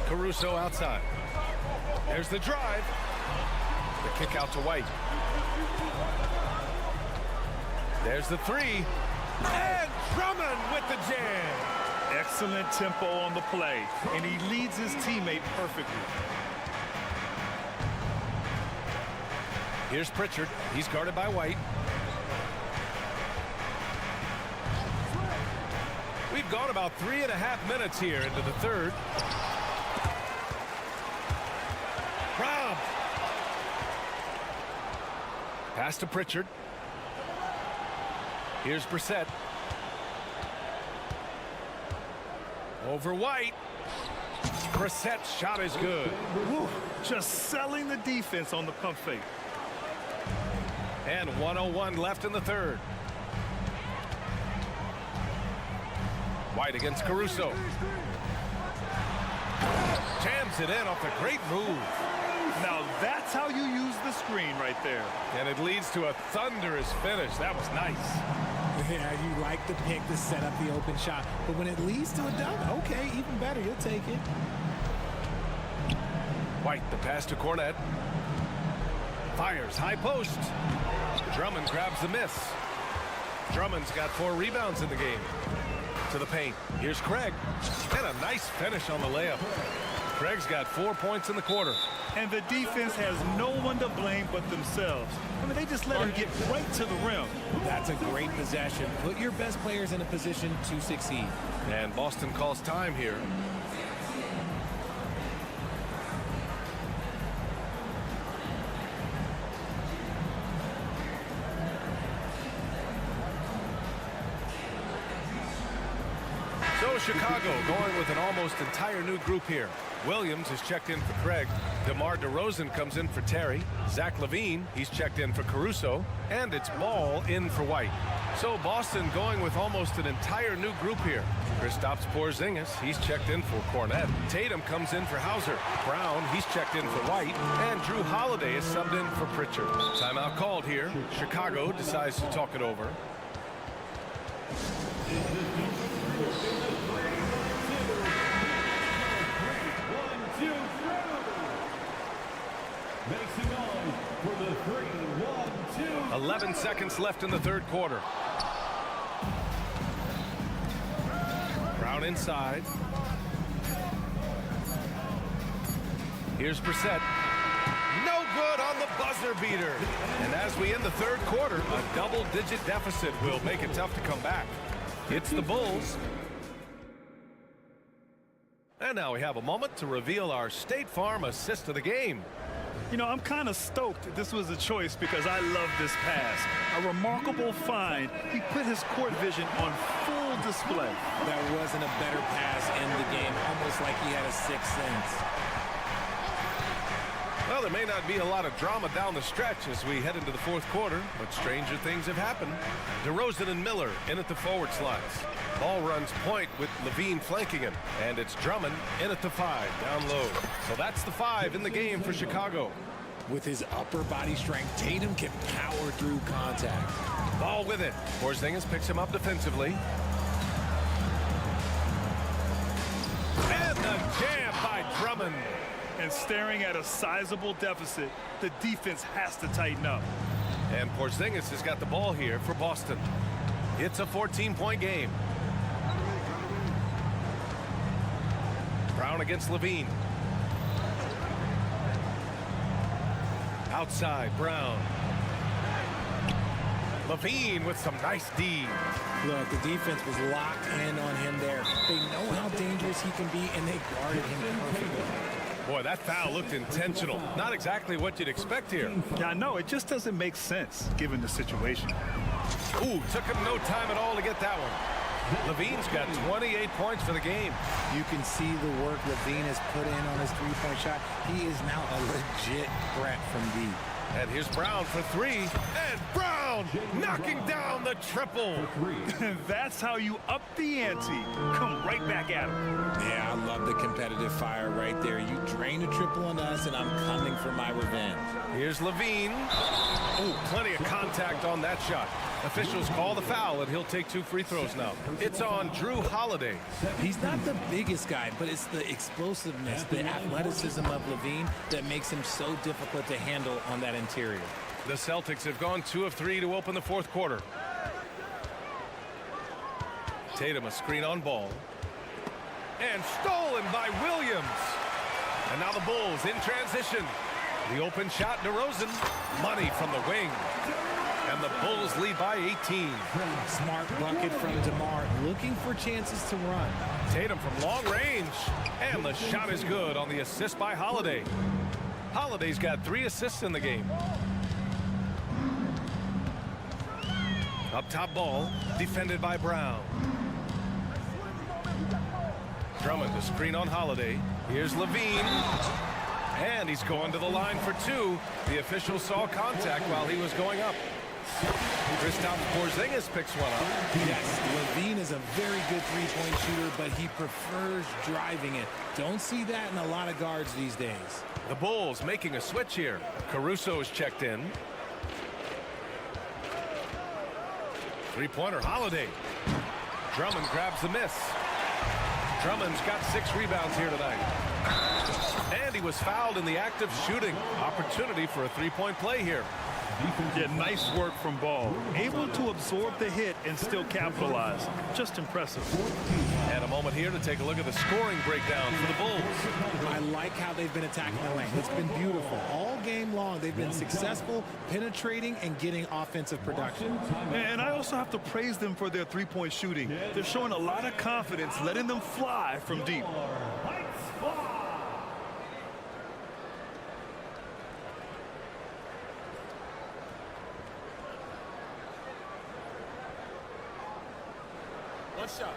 Caruso outside. There's the drive. The kick out to White. There's the three. And Drummond with the jam. Excellent tempo on the play, and he leads his teammate perfectly. Here's Pritchard. He's guarded by White. We've gone about 3.5 minutes here into the third. Rob. Pass to Pritchard. Here's Brissett. Over White. Brissett's shot is good. Woo, just selling the defense on the pump fake. And 1:01 left in the third. White against Caruso. Jams it in off a great move. Now that's how you use the screen right there. And it leads to a thunderous finish. That was nice. Yeah, you like the pick to set up the open shot, but when it leads to a dunk, okay, even better, you'll take it. White, the pass to Cornette. Fires, high post. Drummond grabs the miss. Drummond's got 4 rebounds in the game. To the paint. Here's Craig. And a nice finish on the layup. Craig's got 4 points in the quarter. And the defense has no one to blame but themselves. I mean, they just let him get right to the rim. That's a great possession. Put your best players in a position to succeed. And Boston calls time here. So Chicago going with an almost entire new group here. Williams is checked in for Craig. DeMar DeRozan comes in for Terry. Zach LaVine, he's checked in for Caruso. And it's Ball in for White. So Boston going with almost an entire new group here. Kristaps Porzingis, he's checked in for Cornette. Tatum comes in for Hauser. Brown, he's checked in for White. And Drew Holiday is subbed in for Pritchard. Timeout called here. Chicago decides to talk it over. 11 seconds left in the third quarter. Brown inside. Here's Brissett. No good on the buzzer beater. And as we end the third quarter, a double-digit deficit will make it tough to come back. It's the Bulls. And now we have a moment to reveal our State Farm assist of the game. You know, I'm kind of stoked this was a choice because I love this pass. A remarkable find. He put his court vision on full display. That wasn't a better pass in the game, almost like he had a sixth sense. Well, there may not be a lot of drama down the stretch as we head into the fourth quarter, but stranger things have happened. DeRozan and Miller in at the forward slots. Ball runs point with Levine flanking him, and it's Drummond in at the 5, down low. So that's the 5 in the game for Chicago. With his upper body strength, Tatum can power through contact. Ball with it. Porzingis picks him up defensively. And the jam by Drummond. And staring at a sizable deficit, the defense has to tighten up. And Porzingis has got the ball here for Boston. It's a 14-point game. Brown against Levine. Outside, Brown. Levine with some nice D. Look, the defense was locked in on him there. They know how dangerous he can be, and they guarded him perfectly. Boy, that foul looked intentional. Not exactly what you'd expect here. Yeah, I know. It just doesn't make sense given the situation. Ooh, took him no time at all to get that one. Levine's got 28 points for the game. You can see the work Levine has put in on his three-point shot. He is now a legit threat from deep. And here's Brown for 3. And Brown knocking down the triple. That's how you up the ante. Come right back at him. Yeah, I love the competitive fire right there. You drain a triple on us, and I'm coming for my revenge. Here's Levine. Oh, plenty of contact on that shot. Officials call the foul, and he'll take 2 free throws now. It's on Drew Holiday. He's not the biggest guy, but it's the explosiveness, the athleticism of Levine that makes him so difficult to handle on that interior. The Celtics have gone 2 of 3 to open the fourth quarter. Tatum a screen on ball. And stolen by Williams. And now the Bulls in transition. The open shot, DeRozan. Money from the wing. And the Bulls lead by 18. Smart bucket from DeMar, looking for chances to run. Tatum from long range. And the shot is good on the assist by Holiday. Holiday's got 3 assists in the game. Up top ball, defended by Brown. Drummond to screen on Holiday. Here's Levine. And he's going to the line for 2. The official saw contact while he was going up. Kristaps Porzingis picks one up. Yes, Levine is a very good three-point shooter, but he prefers driving it. Don't see that in a lot of guards these days. The Bulls making a switch here. Caruso is checked in. Three-pointer, Holiday. Drummond grabs the miss. Drummond's got 6 rebounds here tonight. And he was fouled in the act of shooting. Opportunity for a 3-point play here. Yeah, nice work from Ball. Able to absorb the hit and still capitalize. Just impressive. And a moment here to take a look at the scoring breakdown for the Bulls. I like how they've been attacking the lane. It's been beautiful. All game long, they've been successful, penetrating and getting offensive production. And I also have to praise them for their three-point shooting. They're showing a lot of confidence, letting them fly from deep. One shot.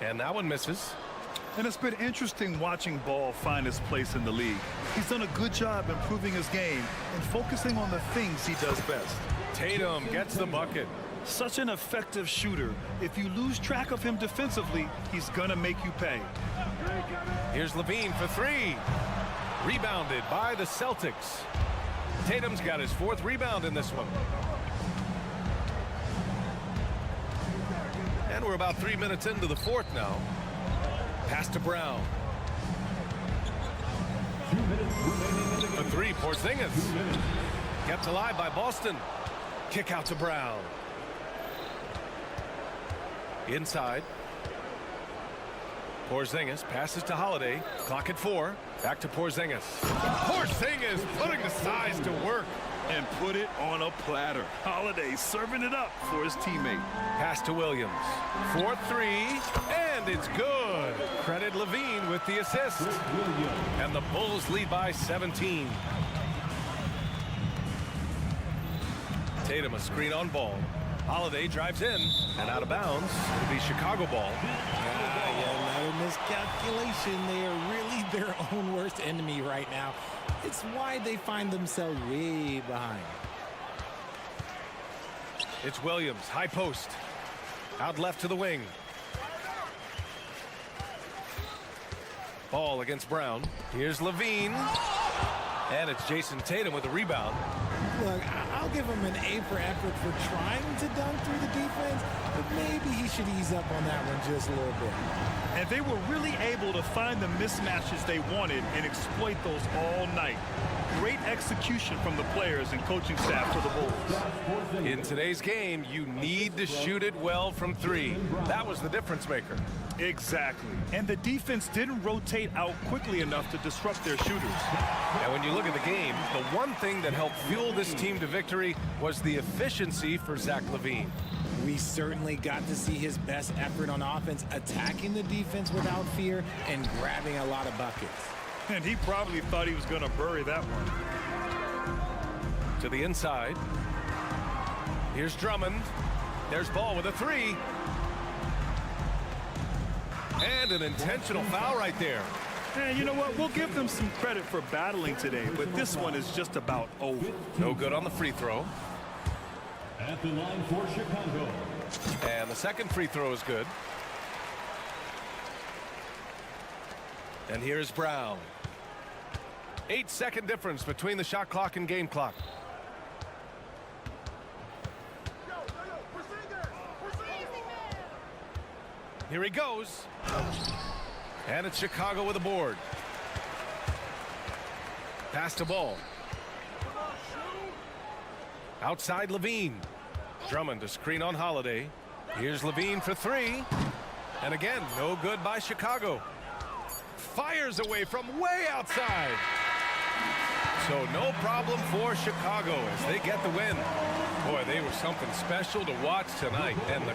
And that one misses. And it's been interesting watching Ball find his place in the league. He's done a good job improving his game and focusing on the things he does best. Tatum gets the bucket. Such an effective shooter. If you lose track of him defensively, he's gonna make you pay. Here's Levine for 3. Rebounded by the Celtics. Tatum's got his 4th rebound in this one. And we're about 3 minutes into the 4th now. Pass to Brown. 2 minutes remaining in the For game. three, Porzingis. 2 minutes. Kept alive by Boston. Kick out to Brown. Inside. Porzingis passes to Holiday. Clock at 4. Back to Porzingis. Porzingis putting the size to work. And put it on a platter. Holiday serving it up for his teammate. Pass to Williams. 4-3, and it's good. Credit Levine with the assist. And the Bulls lead by 17. Tatum a screen on Ball. Holiday drives in and out of bounds. It'll be Chicago ball. Another miscalculation. They are really their own worst enemy right now. It's why they find themselves way behind. It's Williams, high post. Out left to the wing. Ball against Brown. Here's Levine. And it's Jason Tatum with a rebound. Look, I'll give him an A for effort for trying to dunk through the defense, but maybe he should ease up on that one just a little bit. And they were really able to find the mismatches they wanted and exploit those all night. Great execution from the players and coaching staff for the Bulls. In today's game, you need to shoot it well from three. That was the difference maker. Exactly. And the defense didn't rotate out quickly enough to disrupt their shooters. And when you look at the game, the one thing that helped fuel this team to victory was the efficiency for Zach LaVine. We certainly got to see his best effort on offense, attacking the defense without fear and grabbing a lot of buckets. And he probably thought he was going to bury that one. To the inside. Here's Drummond. There's Ball with a three. And an intentional foul right there. And you know what? We'll give them some credit for battling today, but this one is just about over. No good on the free throw. At the line for Chicago. And the second free throw is good. And here's Brown. 8-second difference between the shot clock and game clock. Here he goes. And it's Chicago with a board. Pass to Ball. Outside Levine. Drummond to screen on Holiday. Here's Levine for three. And again, no good by Chicago. Fires away from way outside. So no problem for Chicago as they get the win. Boy, they were something special to watch tonight. And the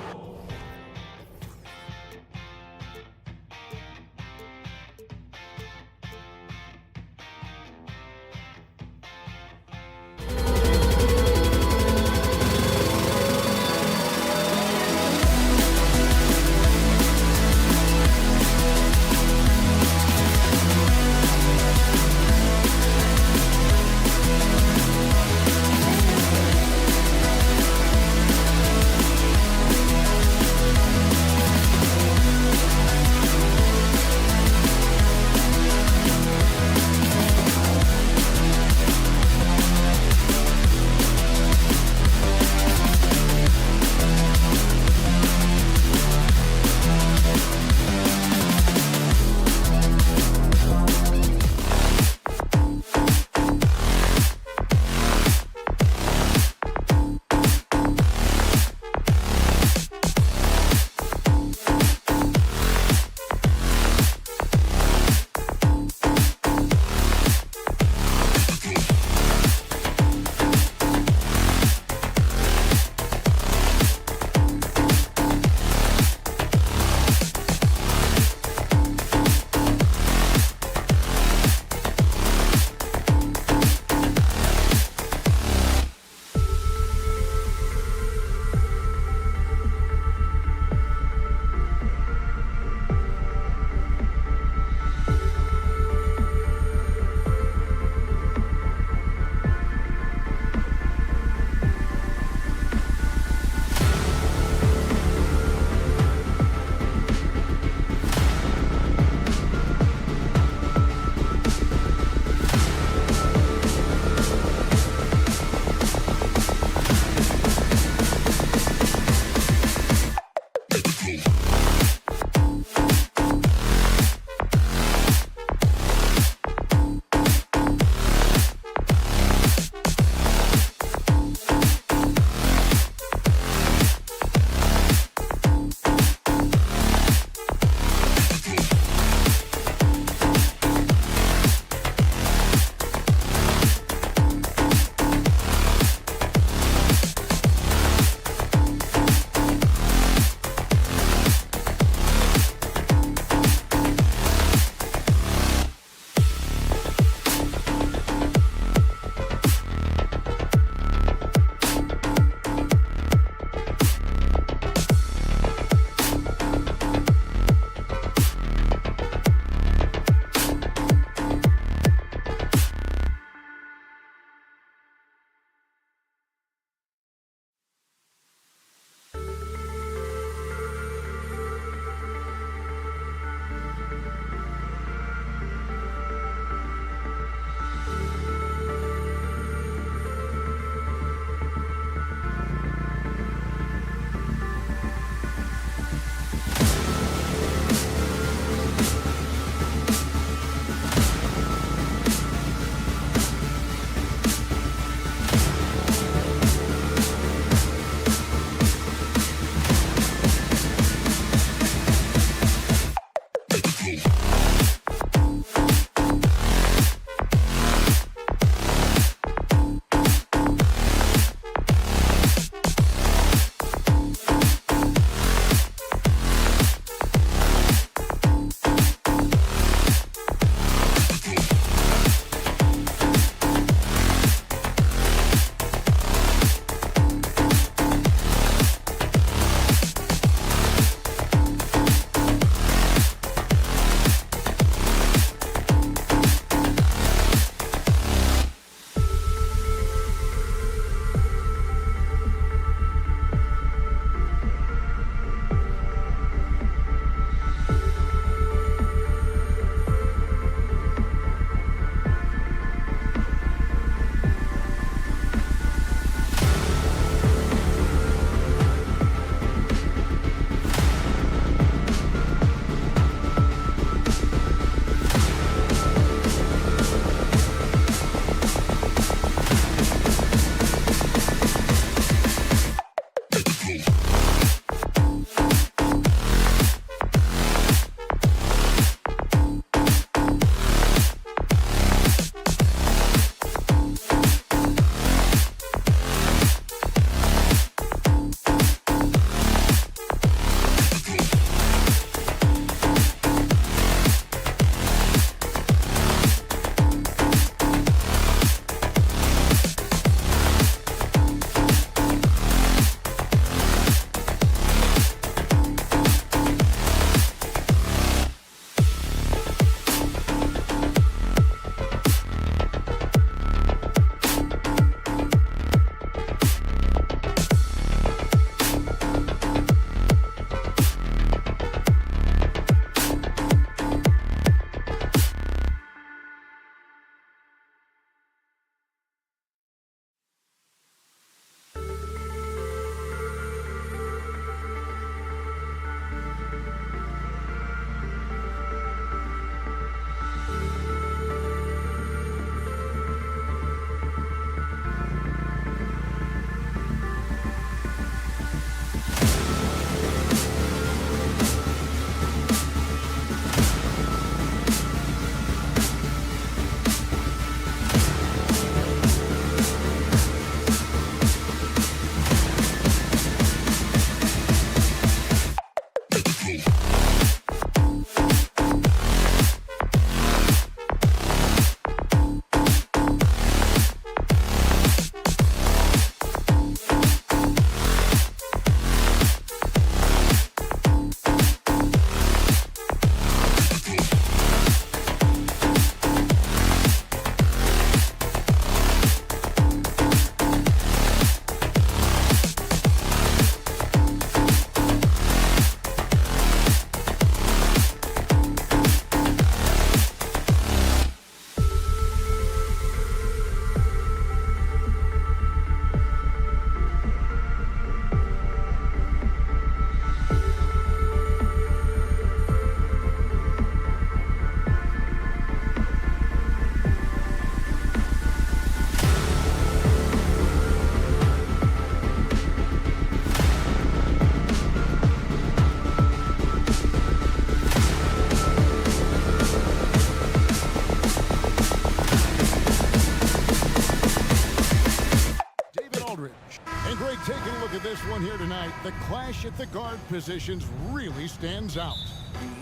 one here tonight. The clash at the guard positions really stands out.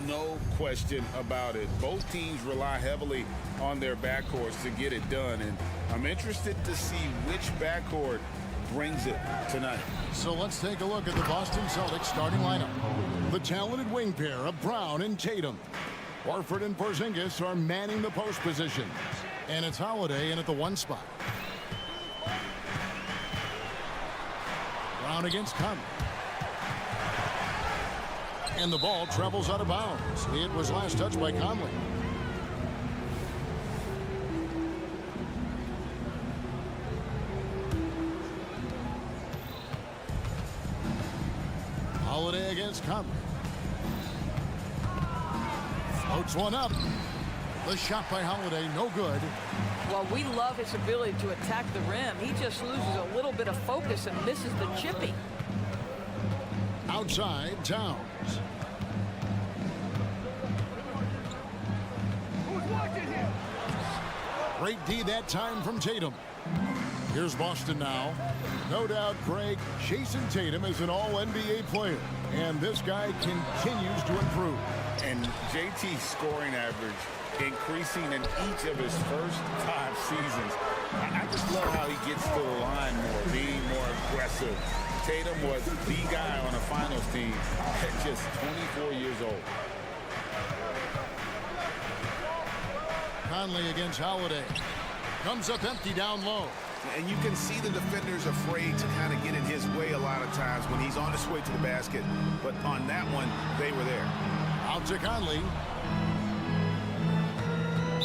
No question about it. Both teams rely heavily on their backcourts to get it done, and I'm interested to see which backcourt brings it tonight. So let's take a look at the Boston Celtics starting lineup. The talented wing pair of Brown and Tatum. Horford and Porzingis are manning the post positions. And it's Holiday in at the 1 spot. Brown against Conley. And the ball travels out of bounds. It was last touched by Conley. Holiday against Conley. Floats one up. The shot by Holiday, no good. Well, we love his ability to attack the rim. He just loses a little bit of focus and misses the chipping. Outside, Towns. Great D that time from Tatum. Here's Boston now. No doubt, Greg, Jason Tatum is an all-NBA player, and this guy continues to improve. And JT's scoring average increasing in each of his first 5 seasons. I just love how he gets to the line more, being more aggressive. Tatum was the guy on a finals team at just 24 years old. Conley against Holiday. Comes up empty down low. And you can see the defenders afraid to kind of get in his way a lot of times when he's on his way to the basket. But on that one, they were there. Out to Conley.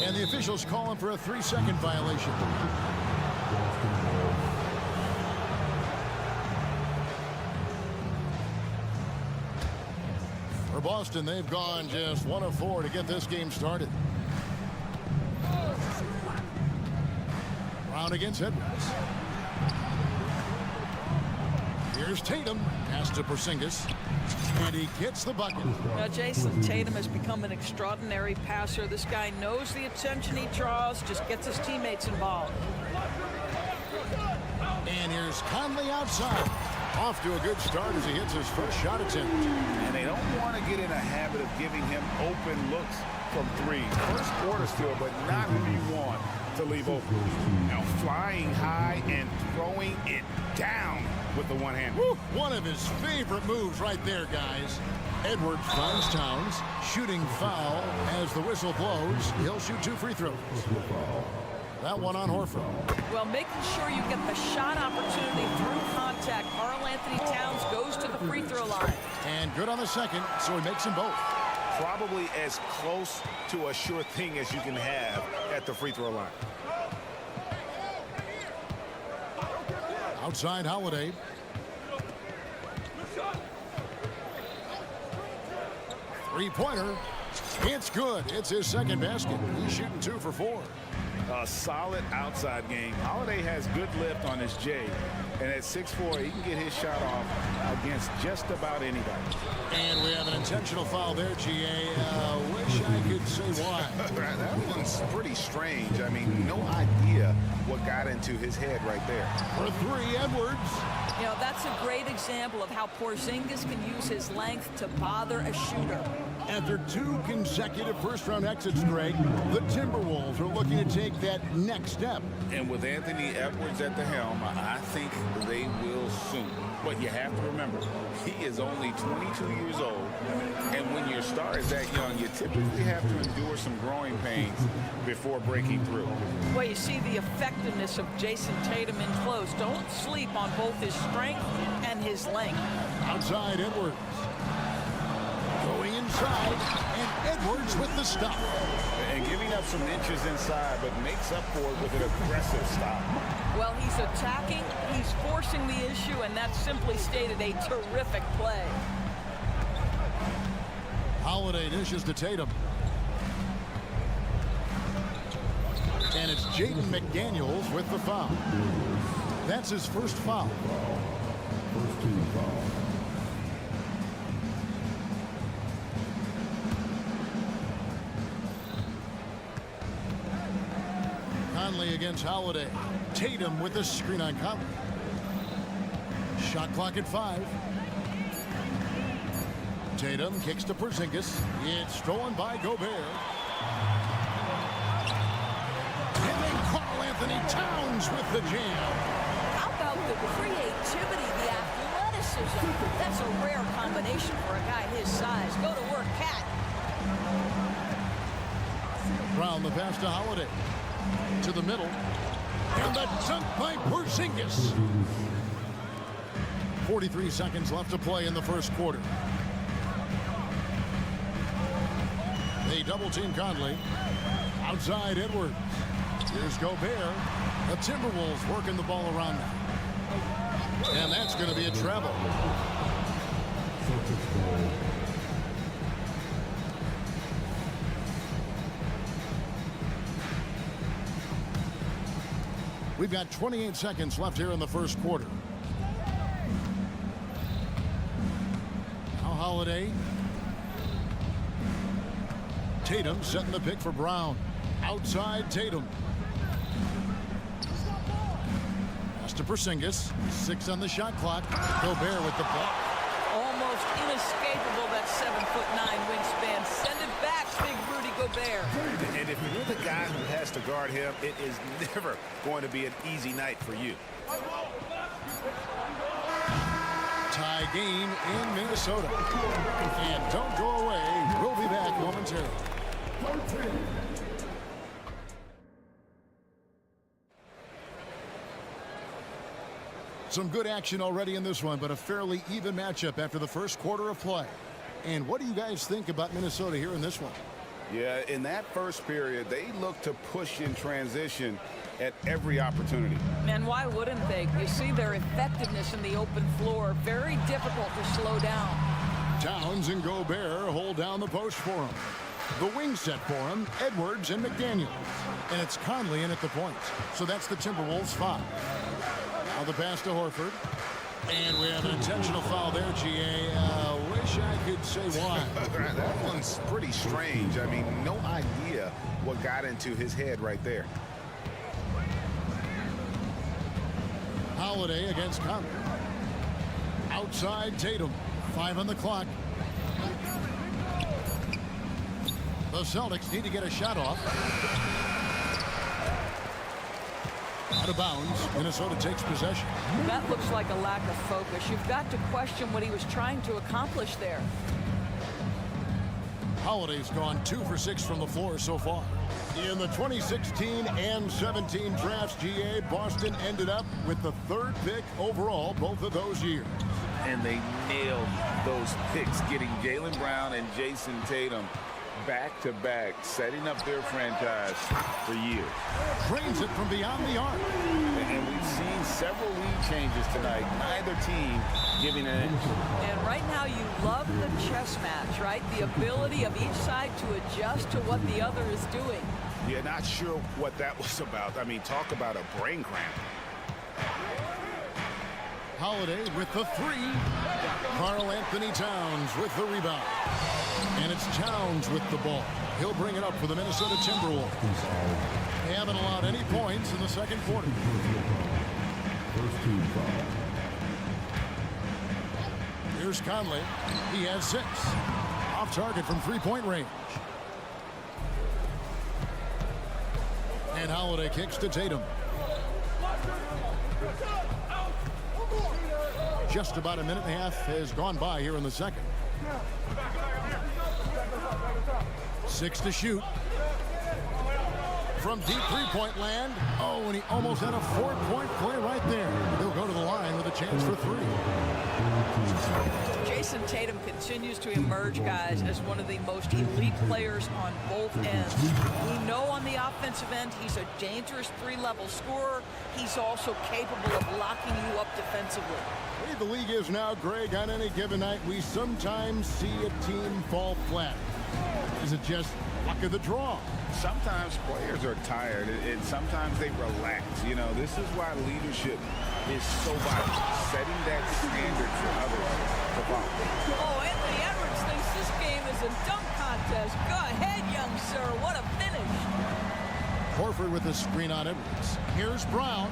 And the officials calling for a 3-second violation. For Boston, they've gone just 1 of 4 to get this game started. Brown against Edwards. Here's Tatum. Pass to Porzingis. And he gets the bucket. Now, Jason Tatum has become an extraordinary passer. This guy knows the attention he draws, just gets his teammates involved. And here's Conley outside. Off to a good start as he hits his first shot attempt. And they don't want to get in a habit of giving him open looks from 3. First quarter still, but not who you want to leave open. Now flying high and throwing it down with the one hand. Woo, one of his favorite moves right there, guys. Edwards finds Towns. Shooting foul as the whistle blows. He'll shoot 2 free throws. That one on Horford. Well, making sure you get the shot opportunity through contact. Karl Anthony Towns goes to the free throw line. And good on the second, so he makes them both. Probably as close to a sure thing as you can have at the free throw line. Outside Holiday. Three-pointer. It's good. It's his second basket. He's shooting 2 for 4. A solid outside game. Holiday has good lift on his J. And at 6'4", he can get his shot off against just about anybody. And we have an intentional foul there, GA. Wish I could say why. That one's pretty strange. I mean, no idea what got into his head right there. For 3, Edwards. You know, that's a great example of how Porzingis can use his length to bother a shooter. After 2 consecutive first-round exits, Greg, the Timberwolves are looking to take that next step. And with Anthony Edwards at the helm, I think they will soon. But you have to remember, he is only 22 years old. And when your star is that young, you typically have to endure some growing pains before breaking through. Well, you see the effectiveness of Jason Tatum in close. Don't sleep on both his strength and his length. Outside Edwards. Going inside, and Edwards with the stop. And giving up some inches inside, but makes up for it with an aggressive stop. Well, he's attacking, he's forcing the issue, and that's simply stated a terrific play. Holiday dishes to Tatum. And it's Jaden McDaniels with the foul. That's his first foul. First team foul. Conley against Holiday. Tatum with the screen on Conley. Shot clock at 5. Tatum kicks to Porzingis. It's stolen by Gobert. And then Karl Anthony Towns with the jam. How about the creativity, the athleticism? That's a rare combination for a guy his size. Go to work, Cat. Brown the pass to Holiday. To the middle. And the dunk by Porzingis. 43 seconds left to play in the first quarter. They double-team Conley. Outside Edwards. Here's Gobert. The Timberwolves working the ball around now. And that's going to be a travel. We've got 28 seconds left here in the first quarter. Now Holiday. Tatum setting the pick for Brown. Outside Tatum. Pass to Porzingis. 6 on the shot clock. Gobert with the block. Almost inescapable, that 7'9" wingspan. Send it back, big Rudy Gobert. And if you're the guy who has to guard him, it is never going to be an easy night for you. Tie game in Minnesota. And don't go away. We'll be back momentarily. Some good action already in this one, but a fairly even matchup after the first quarter of play. And what do you guys think about Minnesota here in this one? Yeah, in that first period, they look to push in transition at every opportunity. And why wouldn't they? You see their effectiveness in the open floor. Very difficult to slow down. Towns and Gobert hold down the post for him. The wing set for him, Edwards and McDaniels. And it's Conley in at the point. So that's the Timberwolves' foul. Now the pass to Horford. And we have an intentional foul there, GA. Wish I could say why. That one's pretty strange. I mean, no idea what got into his head right there. Holiday against Conley. Outside Tatum. 5 on the clock. The Celtics need to get a shot off. Out of bounds. Minnesota takes possession. That looks like a lack of focus. You've got to question what he was trying to accomplish there. Holiday's gone 2 for 6 from the floor so far. In the 2016 and 17 drafts, GA, Boston ended up with the 3rd pick overall both of those years. And they nailed those picks, getting Jaylen Brown and Jason Tatum back-to-back, setting up their franchise for years. Trains it from beyond the arc. And we've seen several lead changes tonight. Neither team giving an inch. And right now you love the chess match, right? The ability of each side to adjust to what the other is doing. Yeah, not sure what that was about. I mean, talk about a brain cramp. Holiday with the 3. Karl Anthony Towns with the rebound. And it's Towns with the ball. He'll bring it up for the Minnesota Timberwolves. They haven't allowed any points in the second quarter. Here's Conley. He has 6. Off target from 3-point range. And Holiday kicks to Tatum. Just about a minute and a half has gone by here in the second. 6 to shoot. From deep 3-point land. Oh, and he almost had a 4-point play right there. He'll go to the line with a chance for 3. Jason Tatum continues to emerge, guys, as one of the most elite players on both ends. We know on the offensive end he's a dangerous 3-level scorer. He's also capable of locking you up defensively. The way the league is now, Greg, on any given night, we sometimes see a team fall flat. Is it just luck of the draw? Sometimes players are tired, and sometimes they relax. You know, this is why leadership is so vital, setting that standard for others to follow. Oh, Anthony Edwards thinks this game is a dunk contest. Go ahead, young sir. What a finish. Horford with the screen on Edwards. Here's Brown,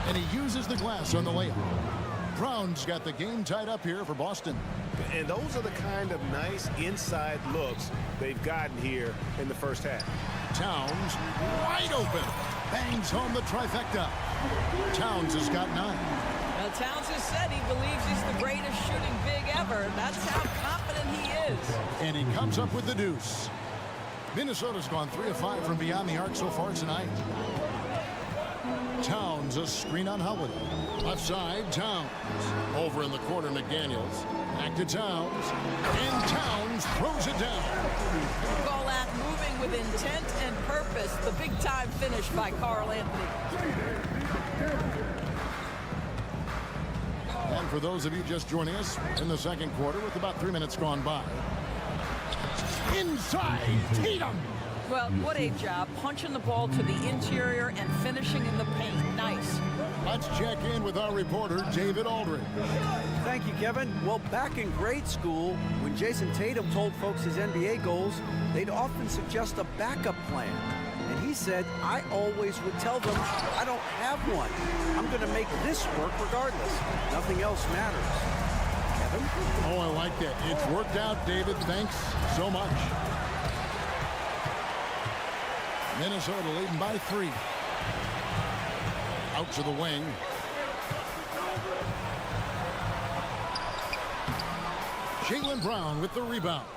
and he uses the glass on the layup. Brown's got the game tied up here for Boston. And those are the kind of nice inside looks they've gotten here in the first half. Towns wide open. Bangs home the trifecta. Towns has got 9. Now, Towns has said he believes he's the greatest shooting big ever. That's how confident he is. And he comes up with the deuce. Minnesota's gone 3 of 5 from beyond the arc so far tonight. Towns, a screen on Holiday. Left side, Towns. Over in the corner, McDaniels. Back to Towns. And Towns throws it down. We call that moving with intent and purpose. The big-time finish by Carl Anthony. And for those of you just joining us in the second quarter with about 3 minutes gone by. Inside, Tatum. Well, what a job punching the ball to the interior and finishing in the paint. Nice. Let's check in with our reporter, David Aldridge. Thank you, Kevin. Well, back in grade school, when Jason Tatum told folks his NBA goals, they'd often suggest a backup plan. And he said, I always would tell them, I don't have one. I'm going to make this work regardless. Nothing else matters. Kevin? Oh, I like that. It's worked out, David. Thanks so much. Minnesota leading by 3. Out to the wing. Jaylen Brown with the rebound.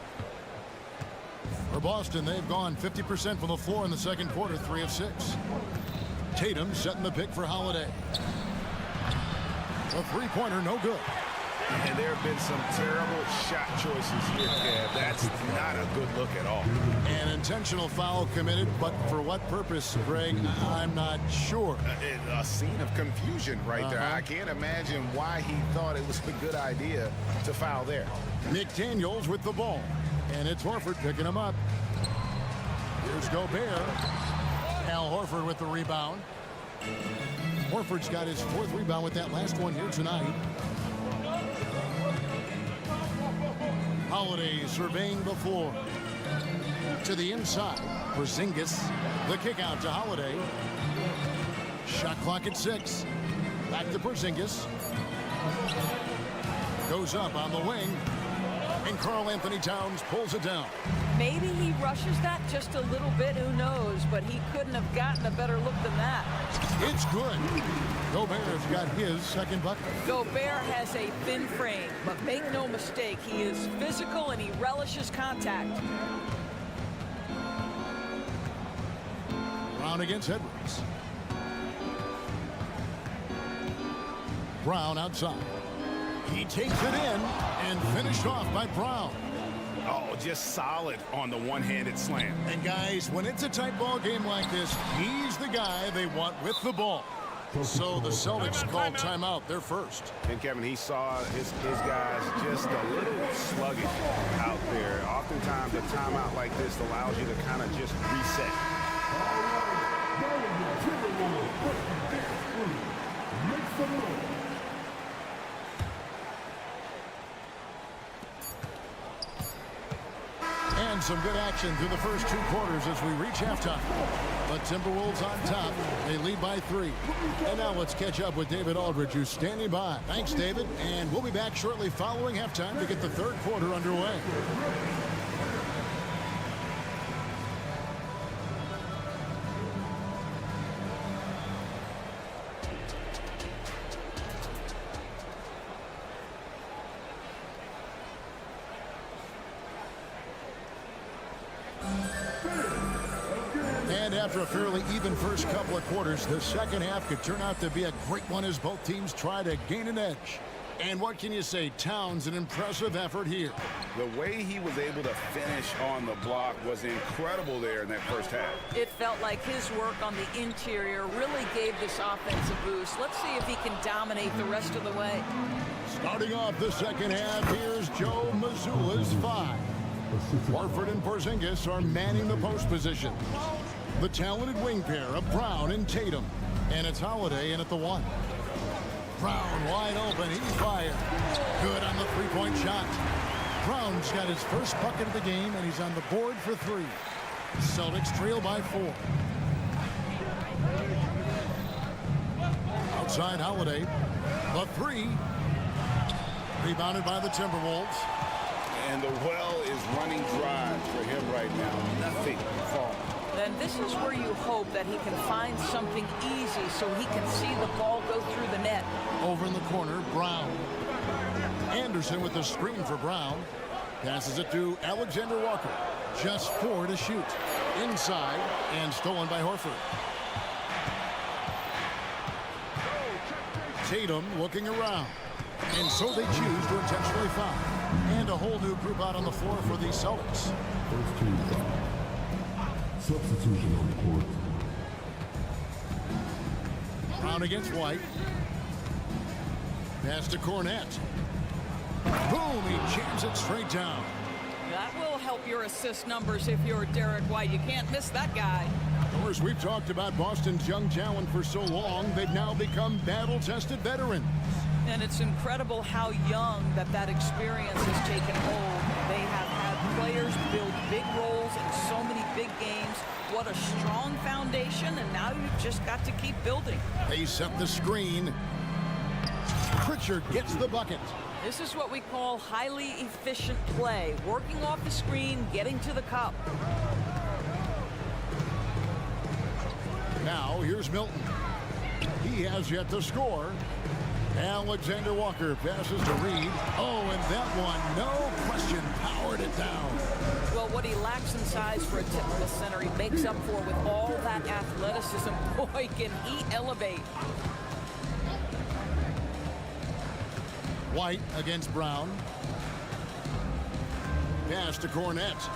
For Boston, they've gone 50% from the floor in the second quarter, 3 of 6. Tatum setting the pick for Holiday. The three-pointer, no good. And there have been some terrible shot choices here, Kev. That's not a good look at all. An intentional foul committed, but for what purpose, Greg? I'm not sure. A scene of confusion right there. I can't imagine why he thought it was a good idea to foul there. McDaniels with the ball. And it's Horford picking him up. Here's Gobert. Al Horford with the rebound. Horford's got his 4th rebound with that last one here tonight. Holiday surveying the floor. To the inside. Porzingis. The kick out to Holiday. Shot clock at 6. Back to Porzingis. Goes up on the wing. And Karl Anthony Towns pulls it down. Maybe he rushes that just a little bit, who knows, but he couldn't have gotten a better look than that. It's good. Gobert's got his second bucket. Gobert has a thin frame, but make no mistake, he is physical and he relishes contact. Brown against Edwards. Brown outside. He takes it in and finished off by Brown. Oh, just solid on the one-handed slam. And guys, when it's a tight ball game like this, he's the guy they want with the ball. So the Celtics call timeout. They're first. And Kevin, he saw his guys just a little sluggish out there. Oftentimes a timeout like this allows you to kind of just reset. And some good action through the first 2 quarters as we reach halftime. The Timberwolves on top. They lead by 3. And now let's catch up with David Aldridge, who's standing by. Thanks, David. And we'll be back shortly following halftime to get the third quarter underway. And after a fairly even first couple of quarters, the second half could turn out to be a great one as both teams try to gain an edge. And what can you say? Towns, an impressive effort here. The way he was able to finish on the block was incredible there in that first half. It felt like his work on the interior really gave this offense a boost. Let's see if he can dominate the rest of the way. Starting off the second half, here's Joe Mazzulla's 5. Horford and Porzingis are manning the post position. The talented wing pair of Brown and Tatum. And it's Holiday in at the 1. Brown wide open. He fired. Good on the three-point shot. Brown's got his first bucket of the game, and he's on the board for 3. Celtics trail by 4. Outside Holiday. The 3. Rebounded by the Timberwolves. And the well is running dry for him right now. Nothing falling. Then this is where you hope that he can find something easy so he can see the ball go through the net. Over in the corner, Brown. Anderson with the screen for Brown. Passes it to Alexander Walker. Just 4 to shoot. Inside and stolen by Horford. Tatum looking around. And so they choose to intentionally foul. And a whole new group out on the floor for the Celtics. First team foul. Substitution on the court. Brown against White. Pass to Cornette. Boom, he jams it straight down. That will help your assist numbers if you're Derek White. You can't miss that guy. Of course, we've talked about Boston's young talent for so long, they've now become battle-tested veterans. And it's incredible how young that experience has taken hold. They have had players build big roles in so many big games. What a strong foundation, and now you've just got to keep building. They set the screen. Pritchard gets the bucket. This is what we call highly efficient play. Working off the screen, getting to the cup. Now, here's Milton. He has yet to score. Alexander Walker passes to Reed. Oh, and that one, no question, powered it down. Well, what he lacks in size for a typical center, he makes up for with all that athleticism. Boy, can he elevate. White against Brown. Pass to Cornette.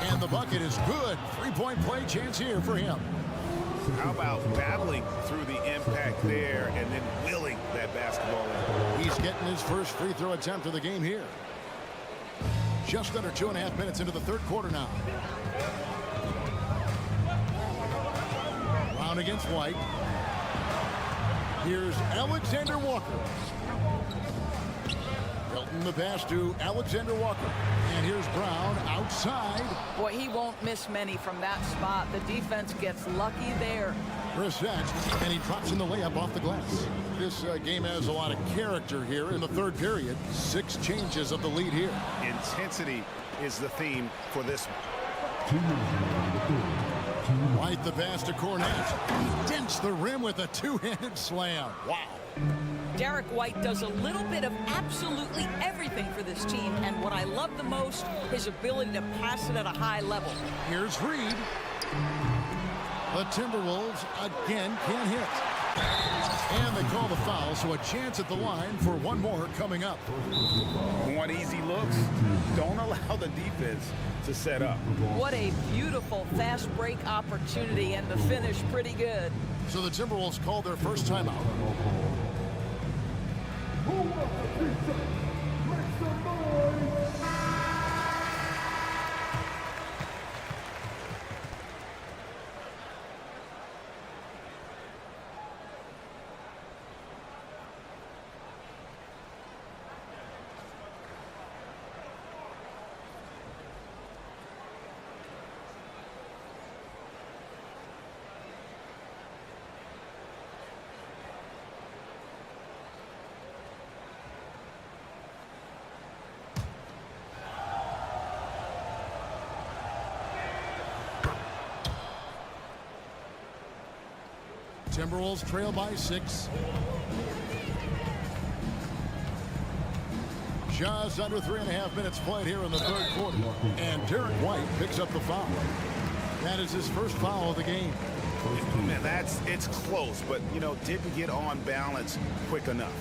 And the bucket is good. Three-point play chance here for him. How about battling through the impact there and then willing that basketball in? He's getting his first free throw attempt of the game here. Just under 2.5 minutes into the third quarter now. Brown against White. Here's Alexander Walker. Milton the pass to Alexander Walker. And here's Brown outside. Boy, he won't miss many from that spot. The defense gets lucky there. Reset, and he drops in the layup off the glass. This game has a lot of character here in the third period. 6 changes of the lead here. Intensity is the theme for this one. White the pass to Cornette. He dents the rim with a two-handed slam. Wow. Derek White does a little bit of absolutely everything for this team, and what I love the most, his ability to pass it at a high level. Here's Reed. The Timberwolves again can't hit. And they call the foul, so a chance at the line for one more coming up. Want easy looks? Don't allow the defense to set up. What a beautiful fast break opportunity, and the finish pretty good. So the Timberwolves called their first timeout. Timberwolves trail by 6. Just under 3.5 minutes played here in the third quarter. And Derek White picks up the foul. That is his first foul of the game. Man, it's close, but, you know, didn't get on balance quick enough.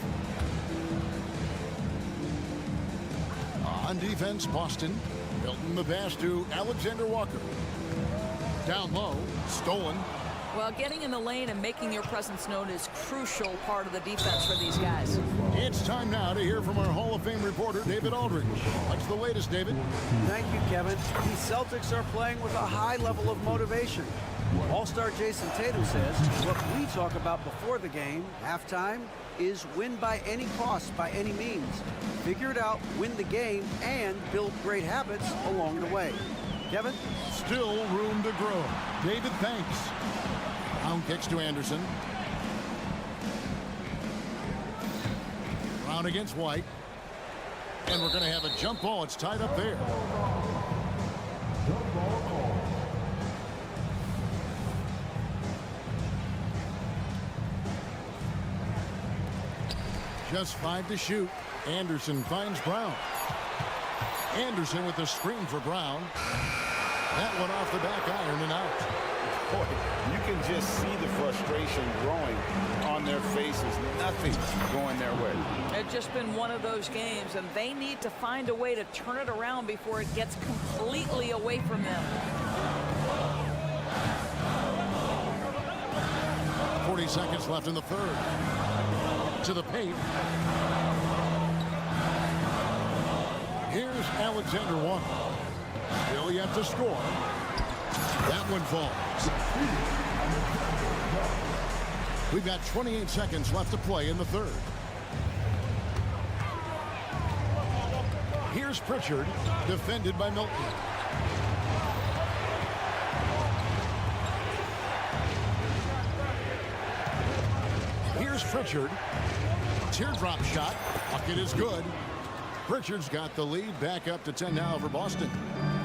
On defense, Boston. Milton the pass to Alexander Walker. Down low, stolen. Well, getting in the lane and making your presence known is crucial part of the defense for these guys. It's time now to hear from our Hall of Fame reporter, David Aldridge. What's the latest, David? Thank you, Kevin. The Celtics are playing with a high level of motivation. All-star Jason Tatum says what we talk about before the game, halftime, is win by any cost, by any means. Figure it out, win the game, and build great habits along the way. Kevin? Still room to grow. David, thanks. Brown kicks to Anderson. Brown against White. And we're going to have a jump ball. It's tied up there. Just 5 to shoot. Anderson finds Brown. Anderson with the screen for Brown. That one off the back iron and out. Boy, you can just see the frustration growing on their faces. Nothing's going their way. It's just been one of those games, and they need to find a way to turn it around before it gets completely away from them. 40 seconds left in the third. To the paint. Here's Alexander one. Still yet to score. That one falls. We've got 28 seconds left to play in the third. Here's Pritchard, defended by Milton. Here's Pritchard. Teardrop shot. Bucket is good. Pritchard's got the lead back up to 10 now for Boston.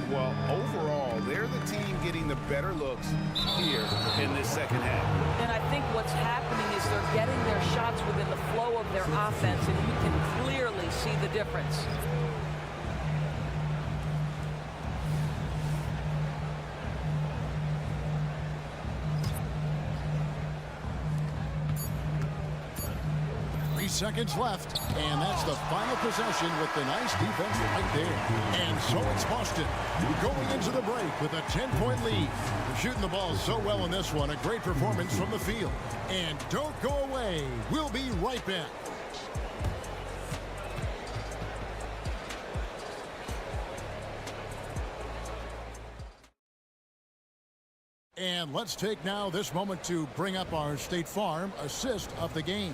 Well, overall, they're the team getting the better looks here in this second half. And I think what's happening is they're getting their shots within the flow of their offense, and you can clearly see the difference. Seconds left, and that's the final possession with the nice defense right there. And so it's Boston going into the break with a 10-point lead. They're shooting the ball so well in this one. A great performance from the field. And don't go away. We'll be right back. And let's take now this moment to bring up our State Farm assist of the game.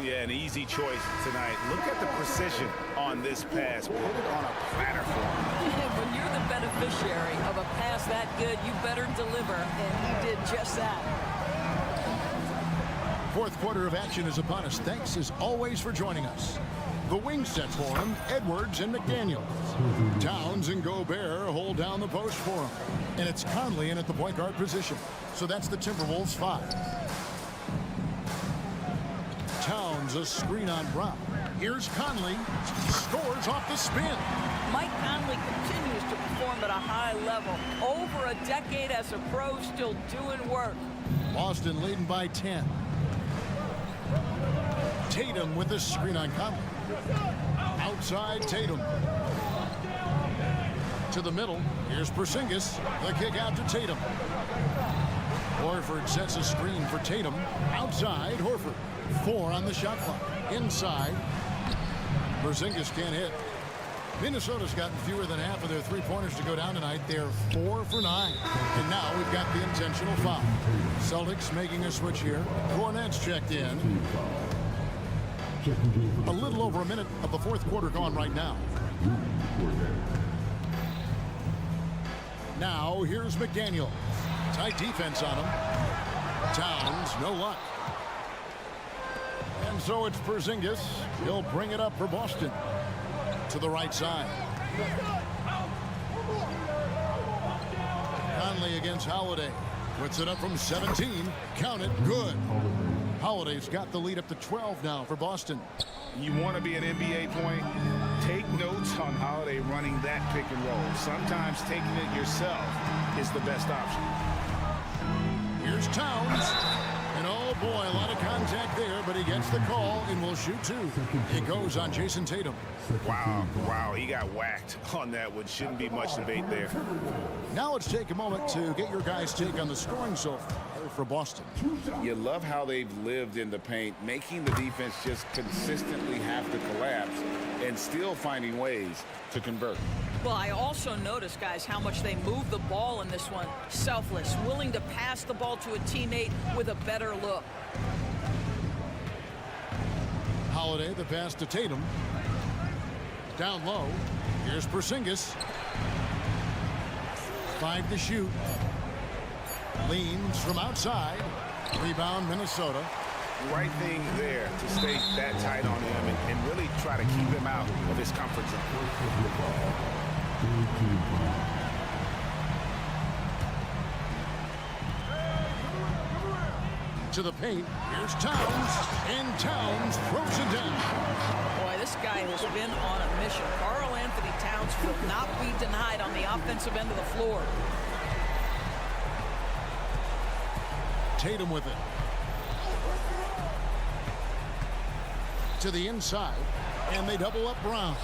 Yeah, an easy choice tonight. Look at the precision on this pass. Put it on a platter for him. When you're the beneficiary of a pass that good, you better deliver, and he did just that. Fourth quarter of action is upon us. Thanks as always for joining us. The wing sets for him, Edwards and McDaniel. Towns and Gobert hold down the post for him. And it's Conley in at the point guard position. So that's the Timberwolves 5. Towns a screen on Brown. Here's Conley. Scores off the spin. Mike Conley continues to perform at a high level. Over a decade as a pro, still doing work. Boston leading by 10. Tatum with the screen on Conley. Outside Tatum. To the middle. Here's Porzingis. The kick out to Tatum. Horford sets a screen for Tatum. Outside Horford. 4 on the shot clock. Inside. Porzingis can't hit. Minnesota's gotten fewer than half of their three-pointers to go down tonight. They're 4 for 9. And now we've got the intentional foul. Celtics making a switch here. Cornette's checked in. A little over a minute of the fourth quarter gone right now. Now here's McDaniel. Tight defense on him. Towns, no luck. And so it's Porzingis. He'll bring it up for Boston. To the right side. Conley against Holiday. Puts it up from 17. Count it. Good. Holiday's got the lead up to 12 now for Boston. You want to be an NBA point? Take notes on Holiday running that pick and roll. Sometimes taking it yourself is the best option. Here's Towns. And oh boy, a lot of contact there, but he gets the call and will shoot 2. It goes on Jason Tatum. Wow, he got whacked on that one. Shouldn't be much debate there. Now let's take a moment to get your guys' take on the scoring so far for Boston. You love how they've lived in the paint, making the defense just consistently have to collapse and still finding ways to convert. Well, I also noticed, guys, how much they move the ball in this one. Selfless, willing to pass the ball to a teammate with a better look. Holiday, the pass to Tatum. Down low. Here's Porzingis. 5 to shoot. Leans from outside. Rebound, Minnesota. Right thing there to stay that tight on him and really try to keep him out of his comfort zone. To the paint, here's Towns, and Towns throws it down. Boy, this guy has been on a mission. Karl Anthony Towns will not be denied on the offensive end of the floor. Tatum with it. To the inside, and they double up Brown.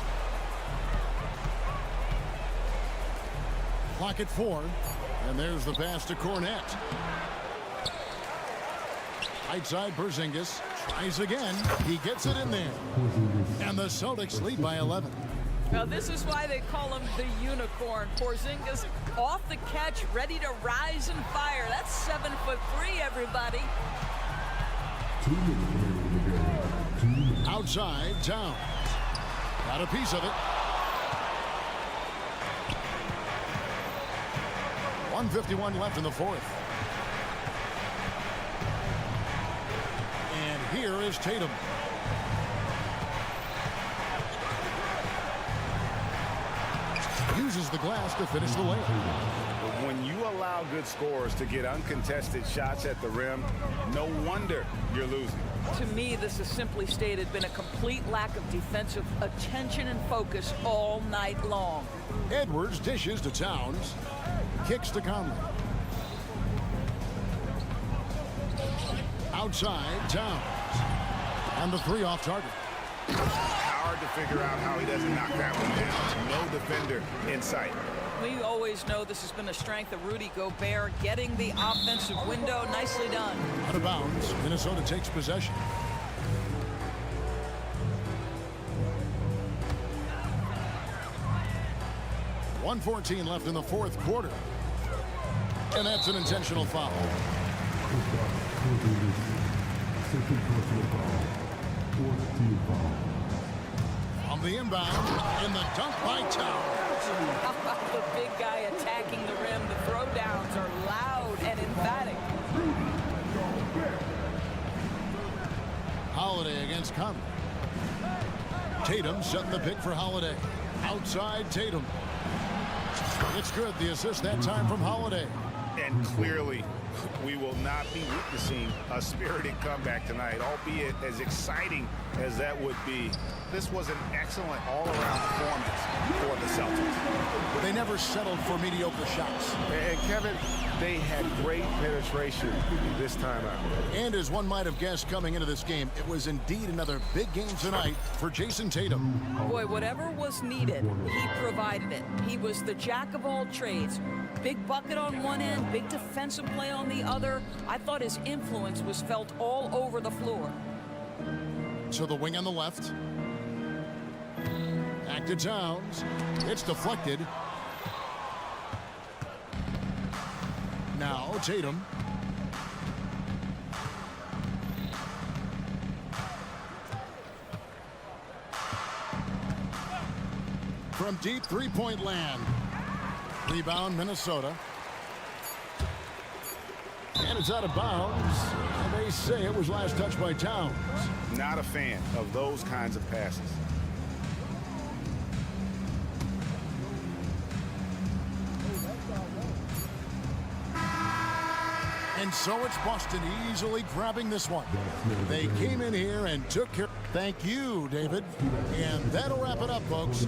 Clock at 4, and there's the pass to Cornette. Right side, Porzingis tries again. He gets it in there. And the Celtics lead by 11. Now, this is why they call him the unicorn. Porzingis off the catch, ready to rise and fire. That's 7'3", everybody. Outside, Towns. Got a piece of it. 1:51 left in the fourth. And here is Tatum. Uses the glass to finish the layup. When you allow good scorers to get uncontested shots at the rim, no wonder you're losing. To me, this is simply stated been a complete lack of defensive attention and focus all night long. Edwards dishes to Towns. Kicks to Conley. Outside, Towns. And the three off target. Hard to figure out how he doesn't knock that one down. No defender in sight. We always know this has been a strength of Rudy Gobert, getting the offensive window. Nicely done. Out of bounds. Minnesota takes possession. .114 left in the fourth quarter. And that's an intentional foul. On the inbound, in the dunk by Towns. How about the big guy attacking the rim? The throwdowns are loud and emphatic. Holiday against Conley. Tatum setting the pick for Holiday. Outside Tatum. It's good. The assist that time from Holiday. And clearly, we will not be witnessing a spirited comeback tonight, albeit as exciting as that would be. This was an excellent all-around performance for the Celtics. They never settled for mediocre shots. And Kevin, they had great penetration this time out. And as one might have guessed coming into this game, it was indeed another big game tonight for Jason Tatum. Boy, whatever was needed, he provided it. He was the jack of all trades. Big bucket on one end, big defensive play on the other. I thought his influence was felt all over the floor. So the wing on the left. Back to Towns. It's deflected. Now Tatum. From deep three-point land. Rebound Minnesota. And it's out of bounds. And they say it was last touched by Towns. Not a fan of those kinds of passes. And so it's Boston easily grabbing this one. They came in here and took care. Thank you, David. And that'll wrap it up, folks.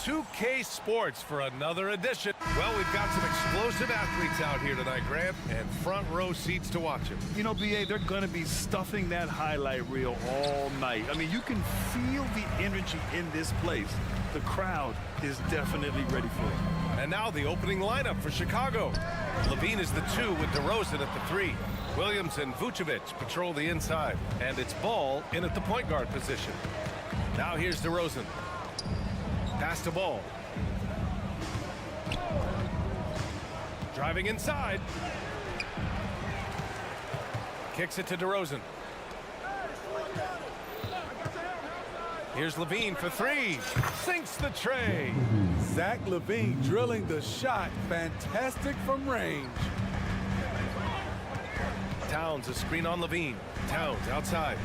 2K Sports for another edition. Well, we've got some explosive athletes out here tonight, Grant, and front row seats to watch them. You know, B.A., they're going to be stuffing that highlight reel all night. I mean, you can feel the energy in this place. The crowd is definitely ready for it. And now the opening lineup for Chicago. Levine is the 2 with DeRozan at the 3. Williams and Vucevic patrol the inside. And it's Ball in at the point guard position. Now here's DeRozan. Pass to Ball. Driving inside. Kicks it to DeRozan. Here's Levine for 3. Sinks the tray. Zach LaVine drilling the shot. Fantastic from range. Towns a screen on Levine. Towns outside.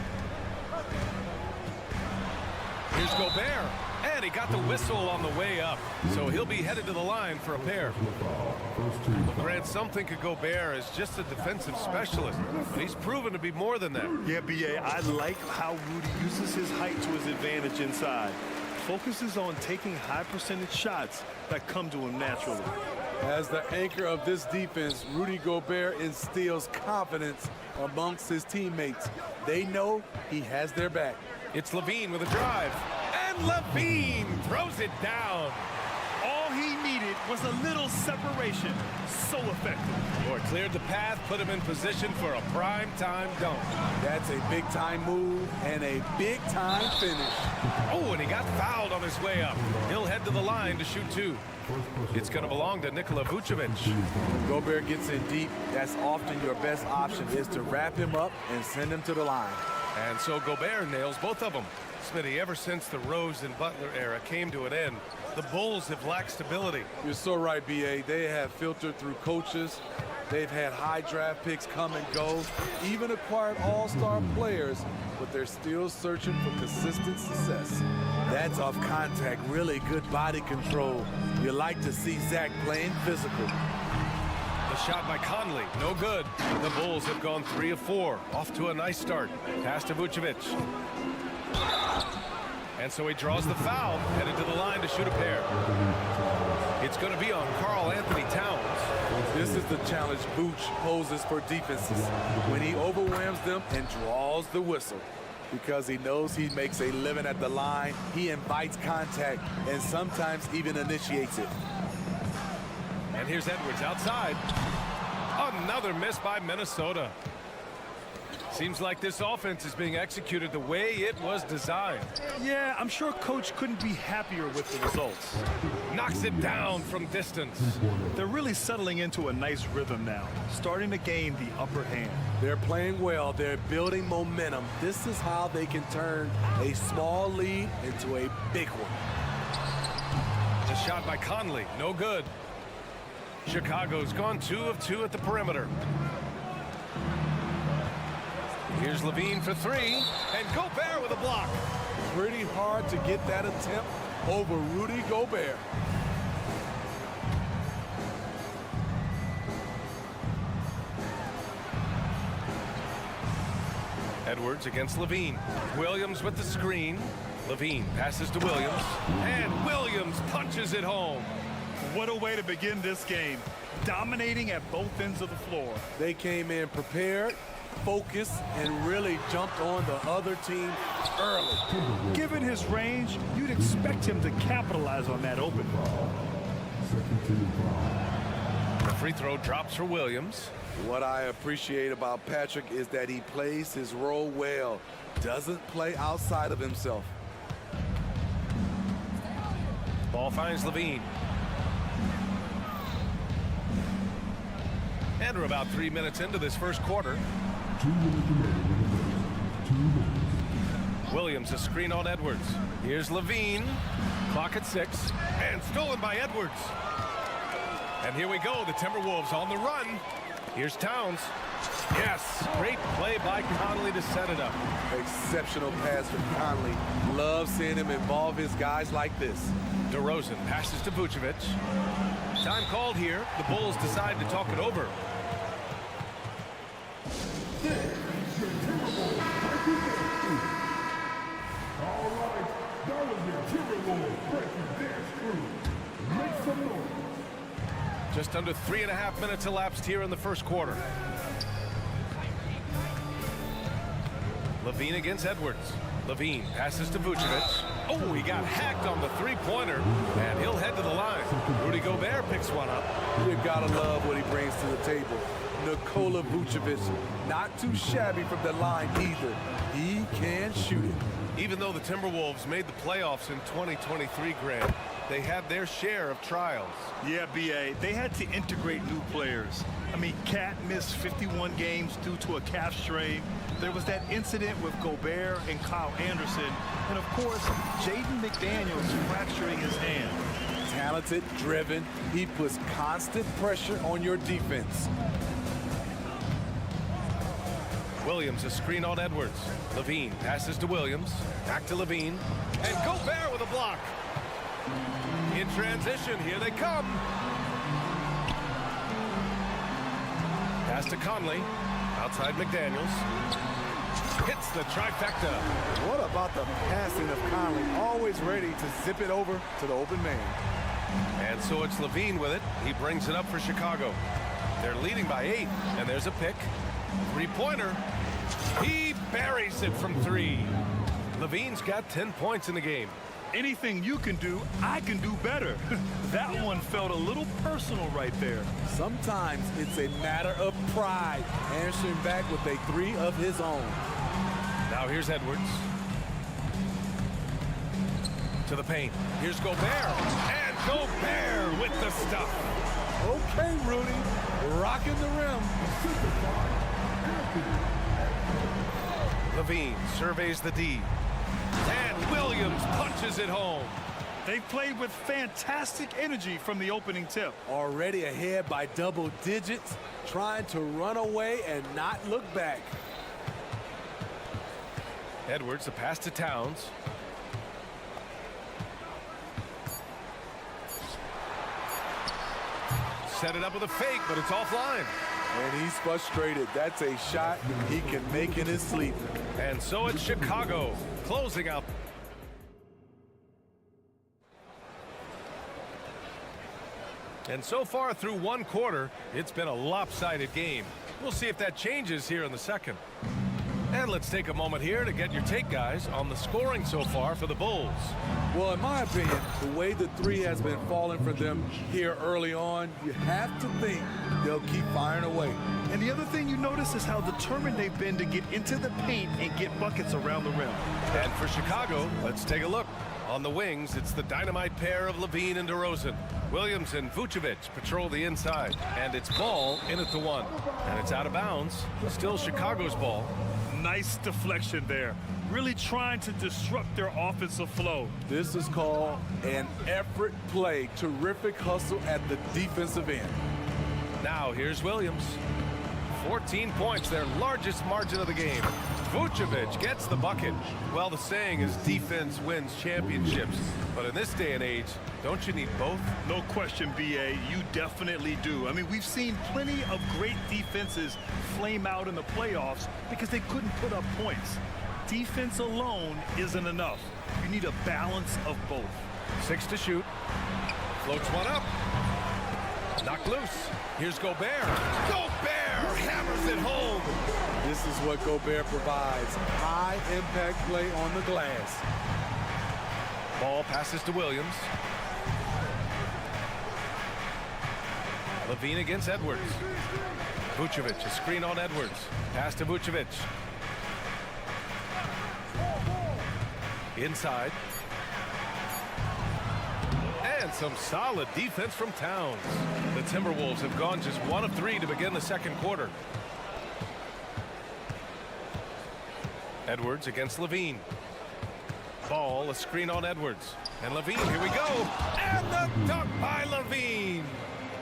Here's Gobert. And he got the whistle on the way up. So he'll be headed to the line for a pair. Well, Grant, some think of Gobert as just a defensive specialist. But he's proven to be more than that. Yeah, B.A., I like how Rudy uses his height to his advantage inside. Focuses on taking high percentage shots that come to him naturally. As the anchor of this defense, Rudy Gobert instills confidence amongst his teammates. They know he has their back. It's Levine with a drive. And Levine throws it down. All he needed was a little separation. So effective. Or cleared the path, put him in position for a prime-time dunk. That's a big-time move and a big-time finish. Oh, and he got fouled on his way up. He'll head to the line to shoot 2. It's going to belong to Nikola Vucevic. When Gobert gets in deep, that's often your best option, is to wrap him up and send him to the line. And so Gobert nails both of them. Smitty, ever since the Rose and Butler era came to an end, the Bulls have lacked stability. You're so right, B.A. They have filtered through coaches. They've had high draft picks come and go, even acquired all-star players, but they're still searching for consistent success. That's off contact, really good body control. You like to see Zach playing physical. The shot by Conley, no good. The Bulls have gone 3 of 4, off to a nice start. Pass to Vucevic. And so he draws the foul, headed to the line to shoot a pair. It's going to be on Karl Anthony Towns. This is the challenge Vooch poses for defenses. When he overwhelms them and draws the whistle. Because he knows he makes a living at the line, he invites contact and sometimes even initiates it. And here's Edwards outside. Another miss by Minnesota. Seems like this offense is being executed the way it was designed. Yeah, I'm sure Coach couldn't be happier with the results. Knocks it down from distance. They're really settling into a nice rhythm now, starting to gain the upper hand. They're playing well. They're building momentum. This is how they can turn a small lead into a big one. The shot by Conley, no good. Chicago's gone 2 of 2 at the perimeter. Here's Levine for 3, and Gobert with a block. Pretty hard to get that attempt over Rudy Gobert. Edwards against Levine. Williams with the screen. Levine passes to Williams, and Williams punches it home. What a way to begin this game. Dominating at both ends of the floor. They came in prepared, focused, and really jumped on the other team early. Given his range, you'd expect him to capitalize on that open. The free throw drops for Williams. What I appreciate about Patrick is that he plays his role well, doesn't play outside of himself. Ball finds Levine. And we're about 3 minutes into this first quarter. Williams a screen on Edwards. Here's Levine. Clock at 6. And stolen by Edwards. And here we go. The Timberwolves on the run. Here's Towns. Yes. Great play by Conley to set it up. Exceptional pass from Conley. Love seeing him involve his guys like this. DeRozan passes to Vucevic. Time called here. The Bulls decide to talk it over. All right, that was your Timberwolves breaking their screw. Just under 3.5 minutes elapsed here in the first quarter. Levine against Edwards. Levine passes to Vucevic. Oh, he got hacked on the three-pointer, and he'll head to the line. Rudy Gobert picks one up. You gotta love what he brings to the table. Nikola Vucevic, not too shabby from the line either. He can shoot it. Even though the Timberwolves made the playoffs in 2023, Grant, they had their share of trials. Yeah, B.A., they had to integrate new players. I mean, Cat missed 51 games due to a calf strain. There was that incident with Gobert and Kyle Anderson. And, of course, Jaden McDaniels fracturing his hand. Talented, driven, he puts constant pressure on your defense. Williams, a screen on Edwards. Levine passes to Williams. Back to Levine. And Gobert with a block. In transition, here they come. Pass to Conley. Outside McDaniels. Hits the trifecta. What about the passing of Conley? Always ready to zip it over to the open man. And so it's Levine with it. He brings it up for Chicago. They're leading by 8, and there's a pick. Three-pointer. He buries it from 3. Levine's got 10 points in the game. Anything you can do, I can do better. That one felt a little personal right there. Sometimes it's a matter of pride, answering back with a 3 of his own. Now here's Edwards. To the paint. Here's Gobert. And Gobert with the stuff. Okay, Rudy. Rocking the rim. Levine surveys the D. And Williams punches it home. They played with fantastic energy from the opening tip. Already ahead by double digits, trying to run away and not look back. Edwards, the pass to Towns. Set it up with a fake, but it's offline. And he's frustrated. That's a shot he can make in his sleep. And so it's Chicago closing out. And so far through one quarter, it's been a lopsided game. We'll see if that changes here in the second. And let's take a moment here to get your take, guys, on the scoring so far for the Bulls. Well, in my opinion, the way the 3 has been falling for them here early on, you have to think they'll keep firing away. And the other thing you notice is how determined they've been to get into the paint and get buckets around the rim. And for Chicago, let's take a look. On the wings, it's the dynamite pair of Levine and DeRozan. Williams and Vucevic patrol the inside. And it's Ball in at the 1. And it's out of bounds. Still Chicago's ball. Nice deflection there. Really trying to disrupt their offensive flow. This is called an effort play. Terrific hustle at the defensive end. Now here's Williams. 14 points, their largest margin of the game. Vucevic gets the bucket. Well, the saying is defense wins championships. But in this day and age, don't you need both? No question, B.A., you definitely do. I mean, we've seen plenty of great defenses flame out in the playoffs because they couldn't put up points. Defense alone isn't enough. You need a balance of both. 6 to shoot. Floats one up. Knocked loose. Here's Gobert. Gobert hammers it home. This is what Gobert provides. High impact play on the glass. Ball passes to Williams. Levine against Edwards. Vucevic, a screen on Edwards. Pass to Vucevic. Inside. And some solid defense from Towns. The Timberwolves have gone just 1 of 3 to begin the second quarter. Edwards against Levine. Ball, a screen on Edwards. And Levine, here we go. And the dunk by Levine.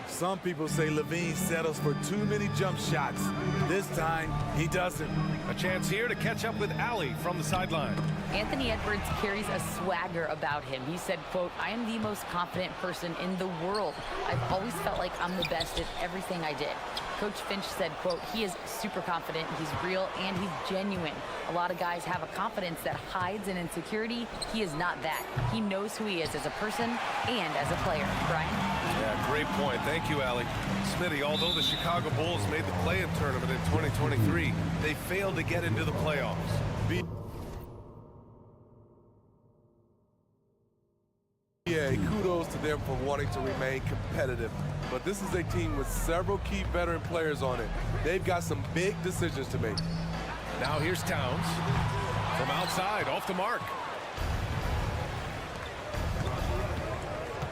Some people say Levine settles for too many jump shots. This time, he doesn't. A chance here to catch up with Allie from the sideline. Anthony Edwards carries a swagger about him. He said, quote, "I am the most confident person in the world. I've always felt like I'm the best at everything I did." Coach Finch said, quote, "He is super confident, he's real, and he's genuine. A lot of guys have a confidence that hides an insecurity. He is not that. He knows who he is as a person and as a player." Brian? Yeah, great point. Thank you, Allie. Smitty, although the Chicago Bulls made the play-in tournament in 2023, they failed to get into the playoffs. Yeah, kudos to them for wanting to remain competitive. But this is a team with several key veteran players on it. They've got some big decisions to make. Now here's Towns. From outside, off the mark.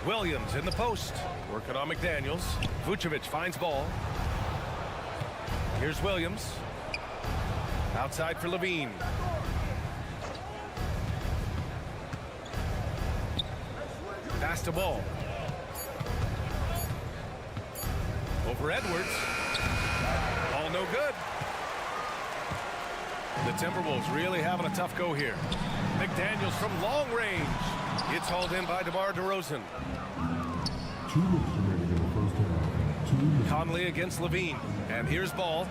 Williams in the post. Working on McDaniels. Vucevic finds ball. Here's Williams. Outside for Levine. Pass the ball. Over Edwards. All no good. The Timberwolves really having a tough go here. McDaniels from long range. It's hauled in by DeMar DeRozan. Conley against Levine. And here's ball.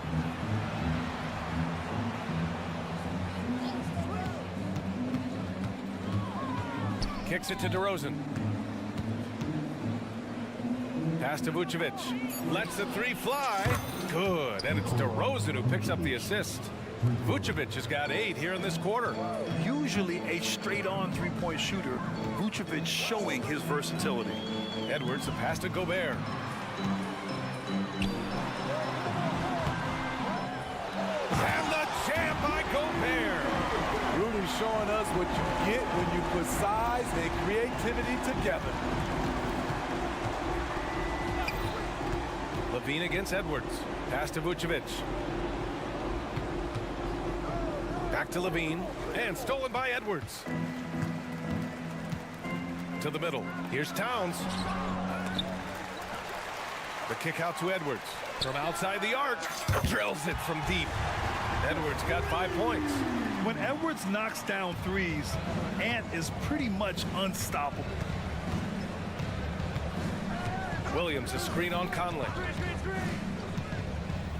Kicks it to DeRozan. Pass to Vucevic. Lets the three fly. Good. And it's DeRozan who picks up the assist. Vucevic has got 8 here in this quarter. Usually a straight-on three-point shooter, Vucevic showing his versatility. Edwards, a pass to Gobert. And the jam by Gobert. Rudy showing us what you get when you put size and creativity together. Levine against Edwards. Pass to Vucevic. Back to Levine. And stolen by Edwards. To the middle. Here's Towns. The kick out to Edwards. From outside the arc. Drills it from deep. Edwards got 5 points. When Edwards knocks down threes, Ant is pretty much unstoppable. Williams, a screen on Conley.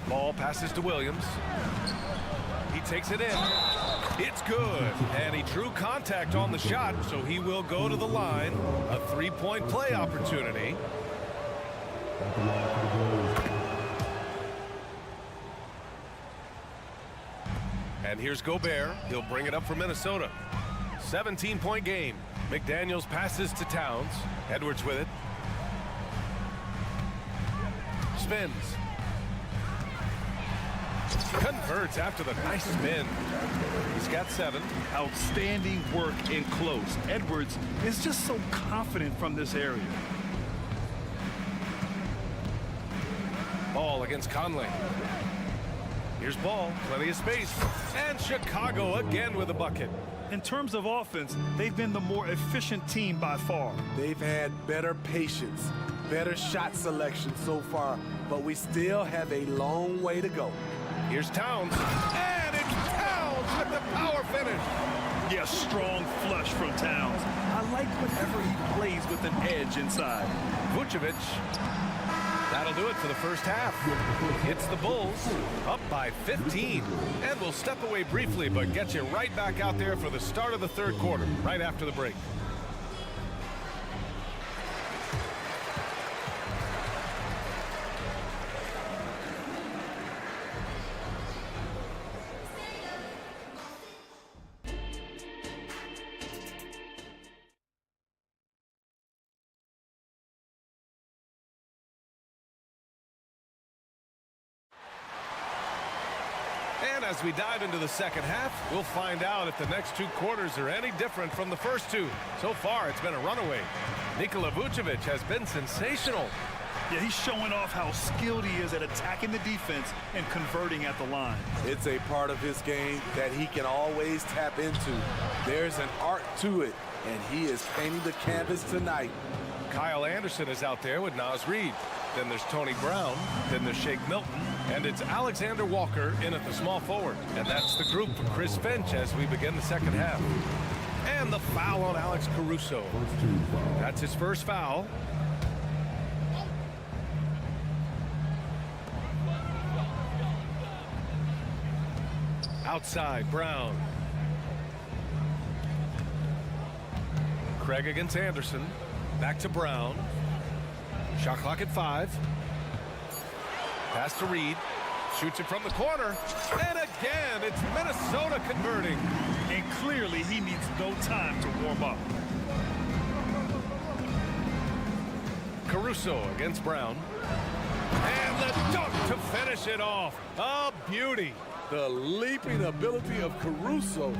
Ball passes to Williams. He takes it in. It's good. And he drew contact on the shot, so he will go to the line. A 3-point play opportunity. And here's Gobert. He'll bring it up for Minnesota. 17-point game. McDaniels passes to Towns. Edwards with it. Spins. Converts after the nice spin. He's got 7. Outstanding work in close. Edwards is just so confident from this area. Ball against Conley. Here's Ball, plenty of space. And Chicago again with a bucket. In terms of offense, they've been the more efficient team by far. They've had better patience, better shot selection so far, but we still have a long way to go. Here's Towns. And it's Towns with the power finish. Yeah, strong flush from Towns. I like whenever he plays with an edge inside. Vucevic. That'll do it for the first half. It's the Bulls up by 15. And we'll step away briefly, but get you right back out there for the start of the third quarter, right after the break. And as we dive into the second half, we'll find out if the next 2 quarters are any different from the first 2. So far, it's been a runaway. Nikola Vucevic has been sensational. Yeah, he's showing off how skilled he is at attacking the defense and converting at the line. It's a part of his game that he can always tap into. There's an art to it, and he is painting the canvas tonight. Kyle Anderson is out there with Naz Reid. Then there's Tony Brown. Then there's Shake Milton. And it's Alexander Walker in at the small forward. And that's the group for Chris Finch as we begin the second half. And the foul on Alex Caruso. That's his first foul. Outside, Brown. Craig against Anderson. Back to Brown. Shot clock at 5. Pass to Reed. Shoots it from the corner. And again, it's Minnesota converting. And clearly he needs no time to warm up. Caruso against Brown. And the dunk to finish it off. A beauty. The leaping ability of Caruso.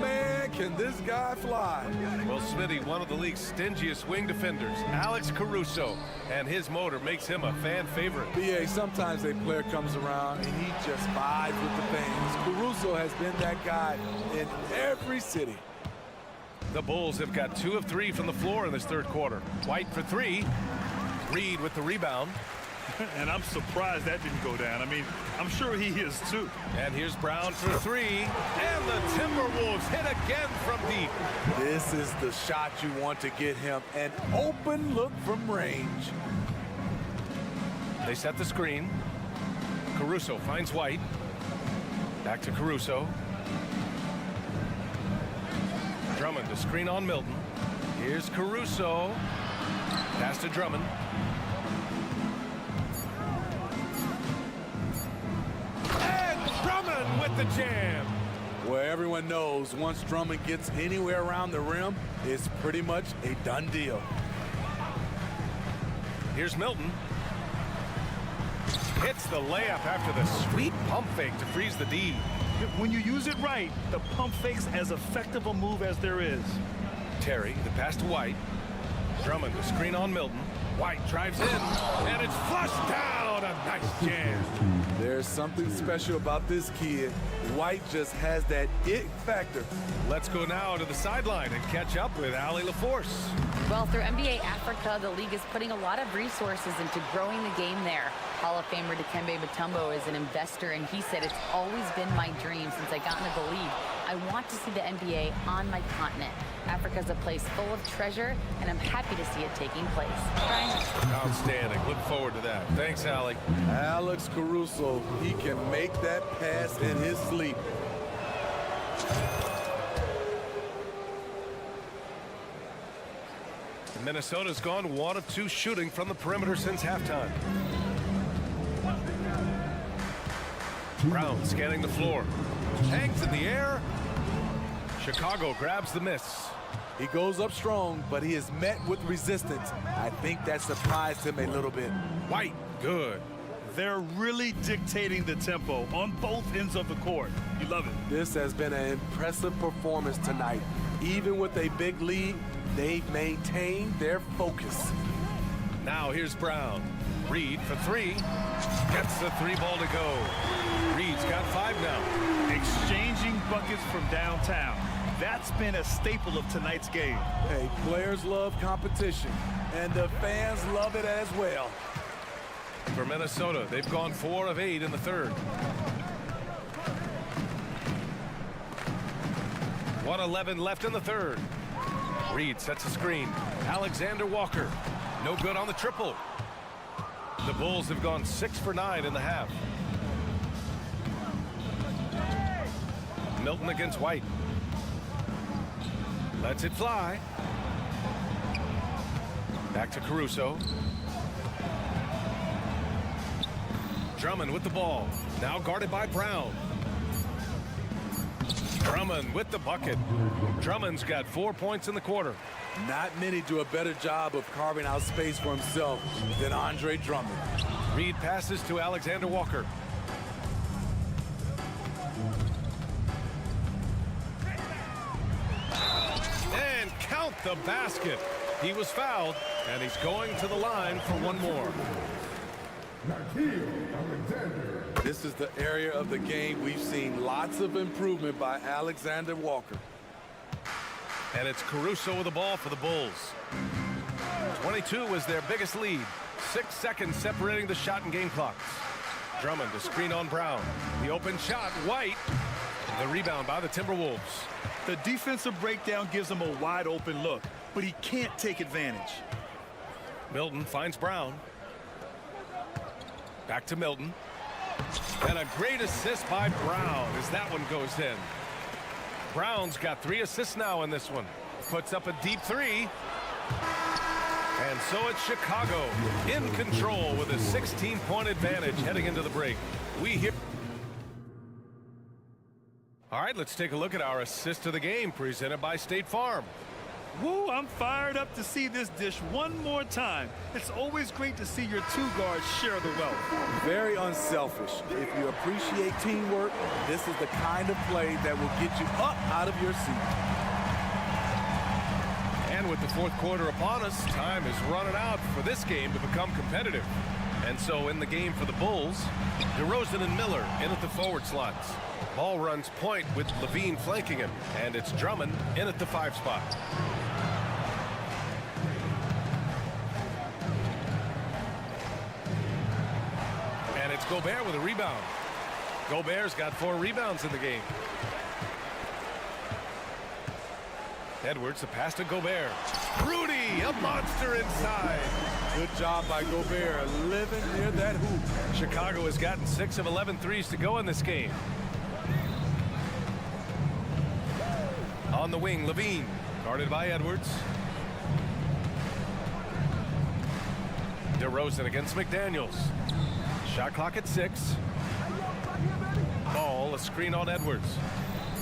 Man, can this guy fly. Well, Smitty, one of the league's stingiest wing defenders, Alex Caruso, and his motor makes him a fan favorite. B.A., sometimes a player comes around and he just vibes with the fans. Caruso has been that guy in every city. The Bulls have got 2 of 3 from the floor in this third quarter. White for 3. Reed with the rebound. And I'm surprised that didn't go down. I mean, I'm sure he is too. And here's Brown for 3. And the Timberwolves hit again from deep. This is the shot you want to get him. An open look from range. They set the screen. Caruso finds White. Back to Caruso. Drummond to screen on Milton. Here's Caruso. Pass to Drummond. Drummond with the jam. Well, everyone knows once Drummond gets anywhere around the rim, it's pretty much a done deal. Here's Milton. Hits the layup after the sweet pump fake to freeze the D. When you use it right, the pump fake's as effective a move as there is. Terry, the pass to White. Drummond, the screen on Milton. White drives in, and it's flushed down. A nice jam. There's something special about this kid. White just has that it factor. Let's go now to the sideline and catch up with Allie LaForce. Well, through NBA Africa, the league is putting a lot of resources into growing the game there. Hall of Famer Dikembe Mutombo is an investor, and he said, it's always been my dream since I got into the league. I want to see the NBA on my continent. Africa's a place full of treasure, and I'm happy to see it taking place. Brian? Outstanding. Look forward to that. Thanks, Allie. Alex Caruso, he can make that pass in his sleep. Minnesota's gone 1 of 2 shooting from the perimeter since halftime. Brown scanning the floor. Hangs in the air. Chicago grabs the miss. He goes up strong, but he is met with resistance. I think that surprised him a little bit. White, good. They're really dictating the tempo on both ends of the court. You love it. This has been an impressive performance tonight. Even with a big lead, they've maintained their focus. Now here's Brown. Reed for 3. Gets the 3 ball to go. Reed's got 5 now. Exchanging buckets from downtown. That's been a staple of tonight's game. Hey, players love competition, and the fans love it as well. For Minnesota, they've gone 4 of 8 in the third. 1:11 left in the third. Reed sets a screen. Alexander Walker. No good on the triple. The Bulls have gone 6 for 9 in the half. Milton against White. Lets it fly. Back to Caruso. Drummond with the ball. Now guarded by Brown. Drummond with the bucket. Drummond's got 4 points in the quarter. Not many do a better job of carving out space for himself than Andre Drummond. Reed passes to Alexander Walker. And count the basket. He was fouled, and he's going to the line for 1 more. This is the area of the game we've seen lots of improvement by Alexander Walker. And it's Caruso with the ball for the Bulls. 22 was their biggest lead. 6 seconds separating the shot and game clocks. Drummond to screen on Brown. The open shot, White. The rebound by the Timberwolves. The defensive breakdown gives him a wide open look, but he can't take advantage. Milton finds Brown. Back to Milton. And a great assist by Brown as that one goes in. Brown's got 3 assists now in this one. Puts up a deep 3. And so it's Chicago in control with a 16-point advantage heading into the break. All right, let's take a look at our assist of the game presented by State Farm. Woo, I'm fired up to see this dish one more time. It's always great to see your two guards share the wealth. Very unselfish. If you appreciate teamwork, this is the kind of play that will get you up out of your seat. And with the fourth quarter upon us, time is running out for this game to become competitive. And so in the game for the Bulls, DeRozan and Miller in at the forward slots. Ball runs point with Levine flanking him, and it's Drummond in at the 5 spot. And it's Gobert with a rebound. Gobert's got 4 rebounds in the game. Edwards, a pass to Gobert. Rudy, a monster inside. Good job by Gobert, living near that hoop. Chicago has gotten 6 of 11 threes to go in this game. On the wing, Levine, guarded by Edwards. DeRozan against McDaniels. Shot clock at 6. Ball, a screen on Edwards.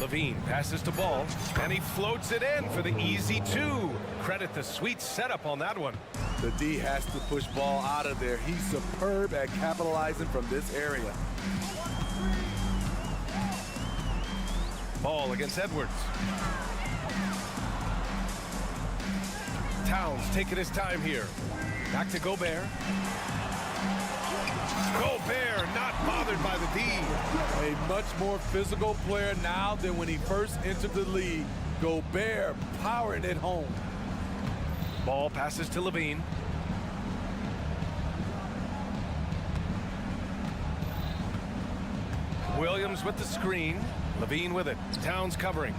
Levine passes to Ball, and he floats it in for the easy 2. Credit the sweet setup on that one. The D has to push Ball out of there. He's superb at capitalizing from this area. Ball against Edwards. Towns taking his time here. Back to Gobert. Gobert not bothered by the D. A much more physical player now than when he first entered the league. Gobert powering it home. Ball passes to Levine. Williams with the screen. Levine with it. Towns covering.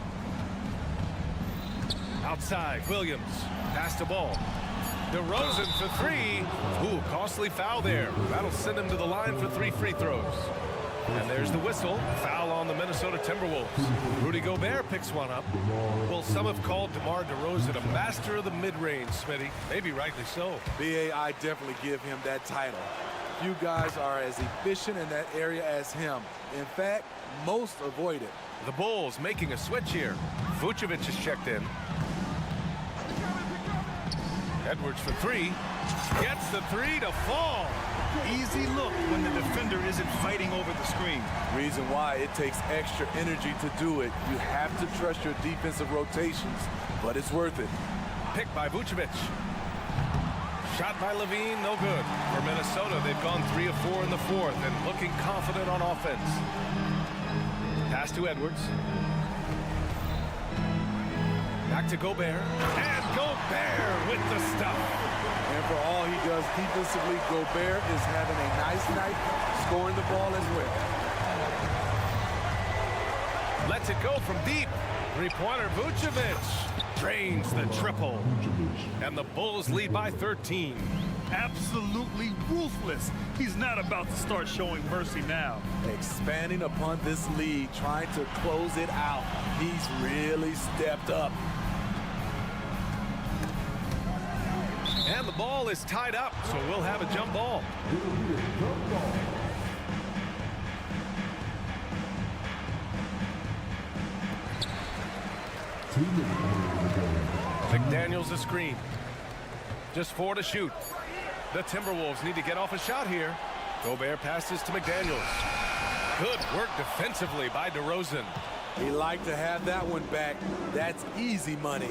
Outside, Williams. Pass to Ball. DeRozan for 3. Ooh, costly foul there. That'll send him to the line for 3 free throws. And there's the whistle. Foul on the Minnesota Timberwolves. Rudy Gobert picks one up. Well, some have called DeMar DeRozan a master of the mid-range, Smitty. Maybe rightly so. I definitely give him that title. Few guys are as efficient in that area as him. In fact, most avoid it. The Bulls making a switch here. Vucevic is checked in. Edwards for 3. Gets the 3 to fall. Easy look when the defender isn't fighting over the screen. Reason why it takes extra energy to do it. You have to trust your defensive rotations, but it's worth it. Picked by Vucevic. Shot by Levine, no good. For Minnesota, they've gone 3 of 4 in the fourth and looking confident on offense. Pass to Edwards. Back to Gobert. And Gobert with the stuff. And for all he does defensively, Gobert is having a nice night scoring the ball as well. Lets it go from deep. 3-pointer Vucevic drains the triple. And the Bulls lead by 13. Absolutely ruthless. He's not about to start showing mercy now. Expanding upon this lead, trying to close it out. He's really stepped up. And the ball is tied up, so we'll have a jump ball. McDaniels a screen. Just 4 to shoot. The Timberwolves need to get off a shot here. Gobert passes to McDaniels. Good work defensively by DeRozan. He liked to have that one back. That's easy money.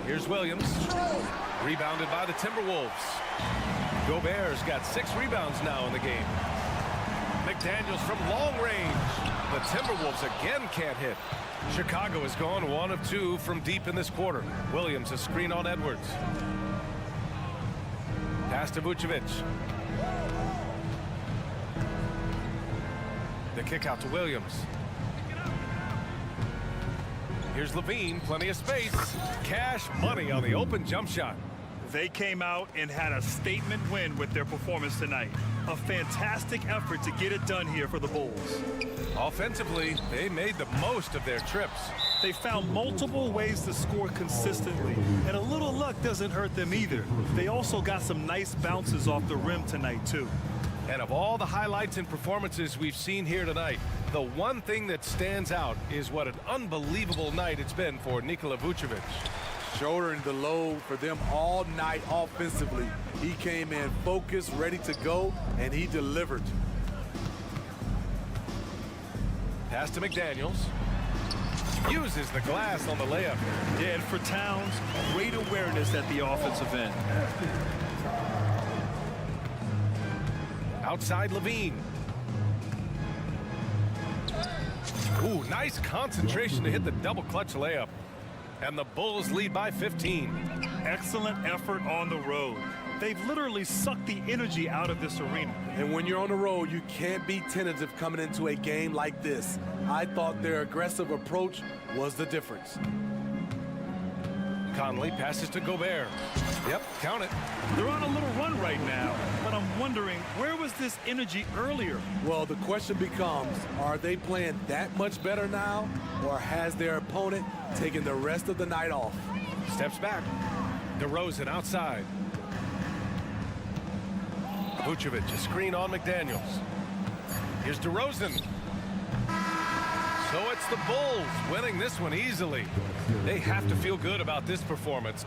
Here's Williams. Rebounded by the Timberwolves. Gobert's got 6 rebounds now in the game. McDaniels from long range. The Timberwolves again can't hit. Chicago has gone 1 of 2 from deep in this quarter. Williams a screen on Edwards. Pass to Vucevic. The kick out to Williams. Here's Levine, plenty of space. Cash money on the open jump shot. They came out and had a statement win with their performance tonight. A fantastic effort to get it done here for the Bulls. Offensively, they made the most of their trips. They found multiple ways to score consistently, and a little luck doesn't hurt them either. They also got some nice bounces off the rim tonight, too. And of all the highlights and performances we've seen here tonight, the one thing that stands out is what an unbelievable night it's been for Nikola Vucevic. Shouldering the load for them all night offensively. He came in focused, ready to go, and he delivered. Pass to McDaniels. Uses the glass on the layup. Yeah, and for Towns, great awareness at the offensive end. Outside Levine. Ooh, nice concentration to hit the double clutch layup. And the Bulls lead by 15. Excellent effort on the road. They've literally sucked the energy out of this arena. And when you're on the road, you can't be tentative coming into a game like this. I thought their aggressive approach was the difference. Conley passes to Gobert. Yep, count it. They're on a little run right now, but I'm wondering, where was this energy earlier? Well, the question becomes, are they playing that much better now, or has their opponent taken the rest of the night off? Steps back. DeRozan outside. Vucevic, a screen on McDaniels. Here's DeRozan. So it's the Bulls winning this one easily. They have to feel good about this performance.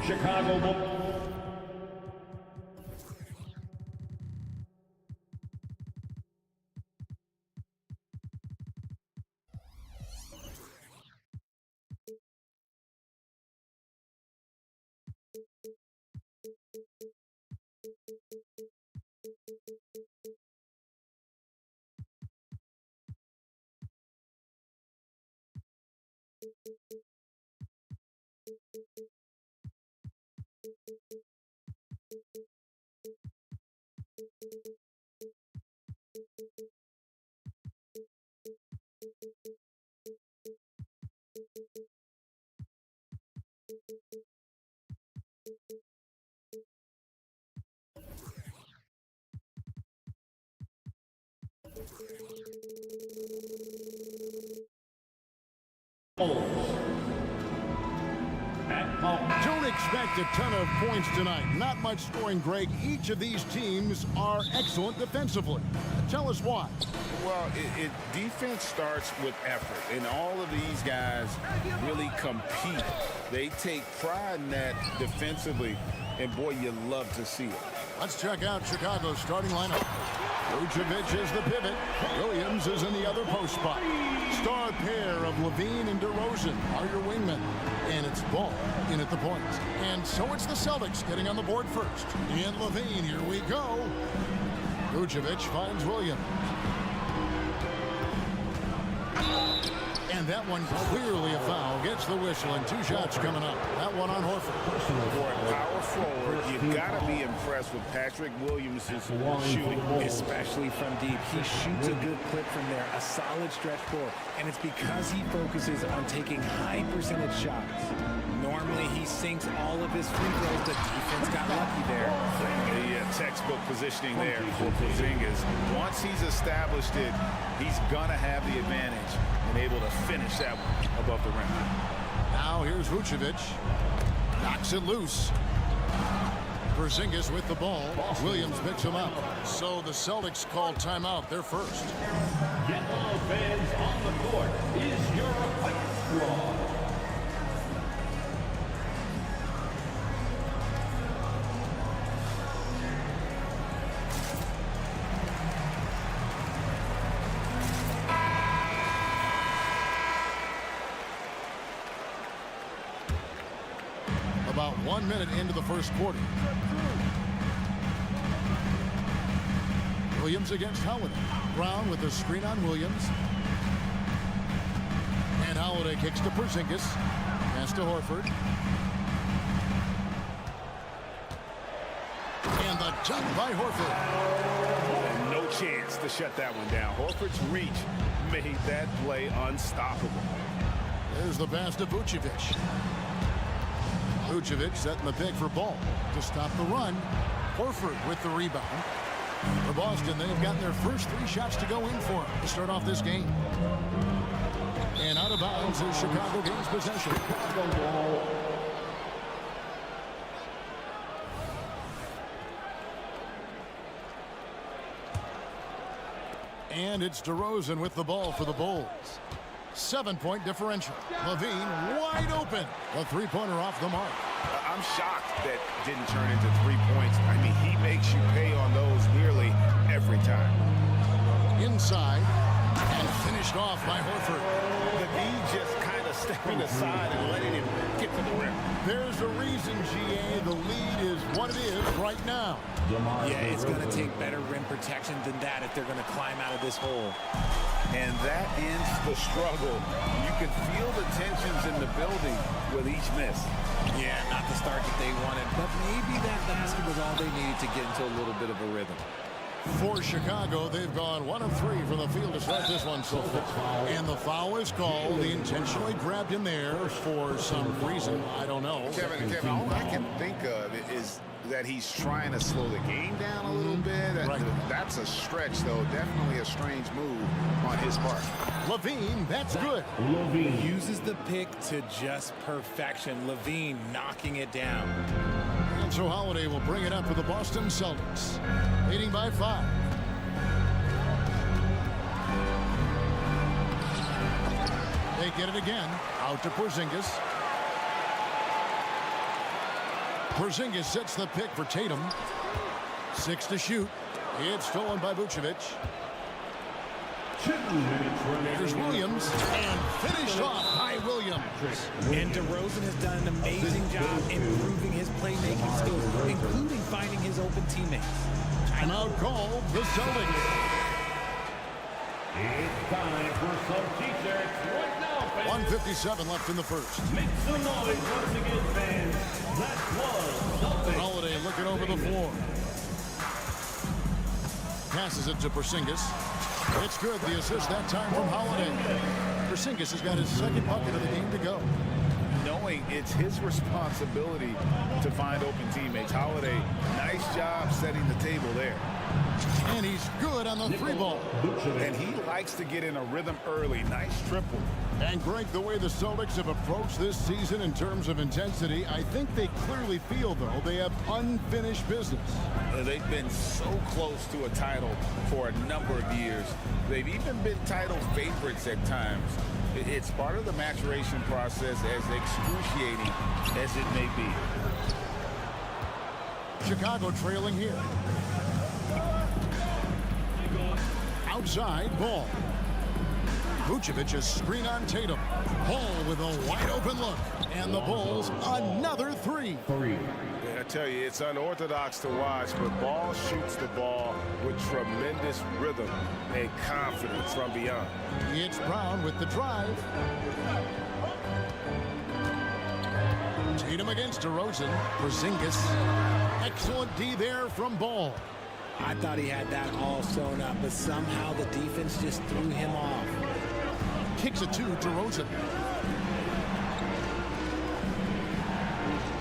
Chicago Bulls. Don't expect a ton of points tonight. Not much scoring, Greg. Each of these teams are excellent defensively. Tell us why. Well, defense starts with effort, and all of these guys really compete. They take pride in that defensively, and boy, you love to see it. Let's check out Chicago's starting lineup. Vucevic is the pivot. Williams is in the other post spot. Star pair of Levine and DeRozan are your wingmen. And it's Ball in at the point. And so it's the Celtics getting on the board first. And Levine, here we go. Vucevic finds Williams. And that one clearly a foul. Gets the whistle, and 2 shots coming up. That one on Horford. For a power forward, you've got to be impressed with Patrick Williams' shooting. Especially from deep. He shoots a good clip from there, a solid stretch floor. And it's because he focuses on taking high percentage shots. Normally, he sinks all of his free throws. The defense got lucky there. The textbook positioning there for Porzingis. Once he's established it, he's going to have the advantage and able to finish that one above the rim. Now here's Vucevic. Knocks it loose. Porzingis with the ball. Williams picks him up. So the Celtics call timeout. They're first. Yellow fans on the court is your white squad. About 1 minute into the first quarter. Williams against Holiday. Brown with the screen on Williams. And Holiday kicks to Porzingis. Pass to Horford. And the jump by Horford. And no chance to shut that one down. Horford's reach made that play unstoppable. There's the pass to Vucevic. Vucevic setting the pick for Ball to stop the run. Horford with the rebound. For Boston, they've gotten their first 3 shots to go in for him to start off this game. And out of bounds is Chicago gains possession. And it's DeRozan with the ball for the Bulls. 7-point differential. Levine wide open. A 3-pointer off the mark. I'm shocked that didn't turn into 3 points. I mean, he makes you pay on those nearly every time. Inside and finished off by Horford. Levine just kind of stepping aside and letting him get to the rim. There's a reason, GA, the lead is what it is right now. Yeah, it's going to take better rim protection than that if they're going to climb out of this hole. And that ends the struggle. You can feel the tensions in the building with each miss. Yeah, not the start that they wanted, but maybe that basket was all they needed to get into a little bit of a rhythm. For Chicago, they've gone 1 of 3 from the field to start this one so far. And the foul is called. They intentionally grabbed him there for some reason. I don't know. Kevin, all I can think of is that he's trying to slow the game down a little bit. Right. That's a stretch, though. Definitely a strange move on his part. Levine, that's good. Levine uses the pick to just perfection. Levine knocking it down. And so Holiday will bring it up for the Boston Celtics. Leading by 5. They get it again. Out to Porzingis. Porzingis sets the pick for Tatum. 6 to shoot. It's stolen by Vucevic. Here's Williams, and finished off by Williams. And DeRozan has done an amazing job improving his playmaking skills, including finding his open teammates. Timeout called the Celtics. It's time for some t-shirts right now, fans. 1:57 left in the first. Make some noise once again, fans. That was Celtics. Holiday looking over the floor. Passes it to Porzingis. It's good. The assist that time from Holiday. Porzingis has got his second bucket of the game to go. Knowing it's his responsibility to find open teammates. Holiday, nice job setting the table there. And he's good on the 3 ball. And he likes to get in a rhythm early. Nice triple. And Greg, the way the Celtics have approached this season in terms of intensity, I think they clearly feel, though, they have unfinished business. They've been so close to a title for a number of years. They've even been title favorites at times. It's part of the maturation process, as excruciating as it may be. Chicago trailing here. Outside ball. Vucevic's screen on Tatum. Ball with a wide open look. And the Bulls another 3. I tell you, it's unorthodox to watch, but Ball shoots the ball with tremendous rhythm and confidence from beyond. It's Brown with the drive. Tatum against DeRozan. Porzingis. Excellent D there from Ball. I thought he had that all sewn up, but somehow the defense just threw him off. Kicks it to DeRozan.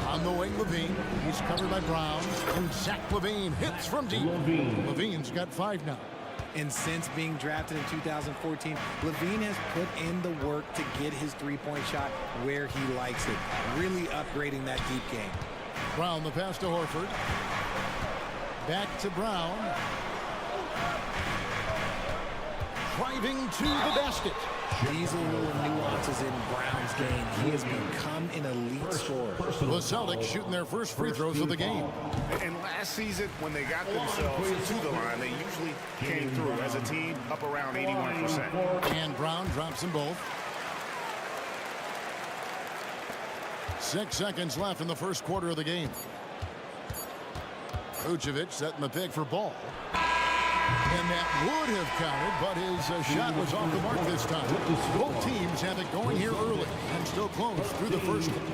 On the wing, Levine. He's covered by Brown. And Zach LaVine hits from deep. Levine's got 5 now. And since being drafted in 2014, LaVine has put in the work to get his three-point shot where he likes it, really upgrading that deep game. Brown the pass to Horford. Back to Brown. Driving to the basket. These are little nuances in Brown's game. He has become an elite scorer. The Celtics shooting their first free throws of the game. And last season, when they got themselves to the line, they usually came through as a team up around 81%. And Brown drops them both. 6 seconds left in the first quarter of the game. Vucevic setting the pick for Ball. And that would have counted, but his shot was off the mark this time. Both teams have it going here early and still close through the first one.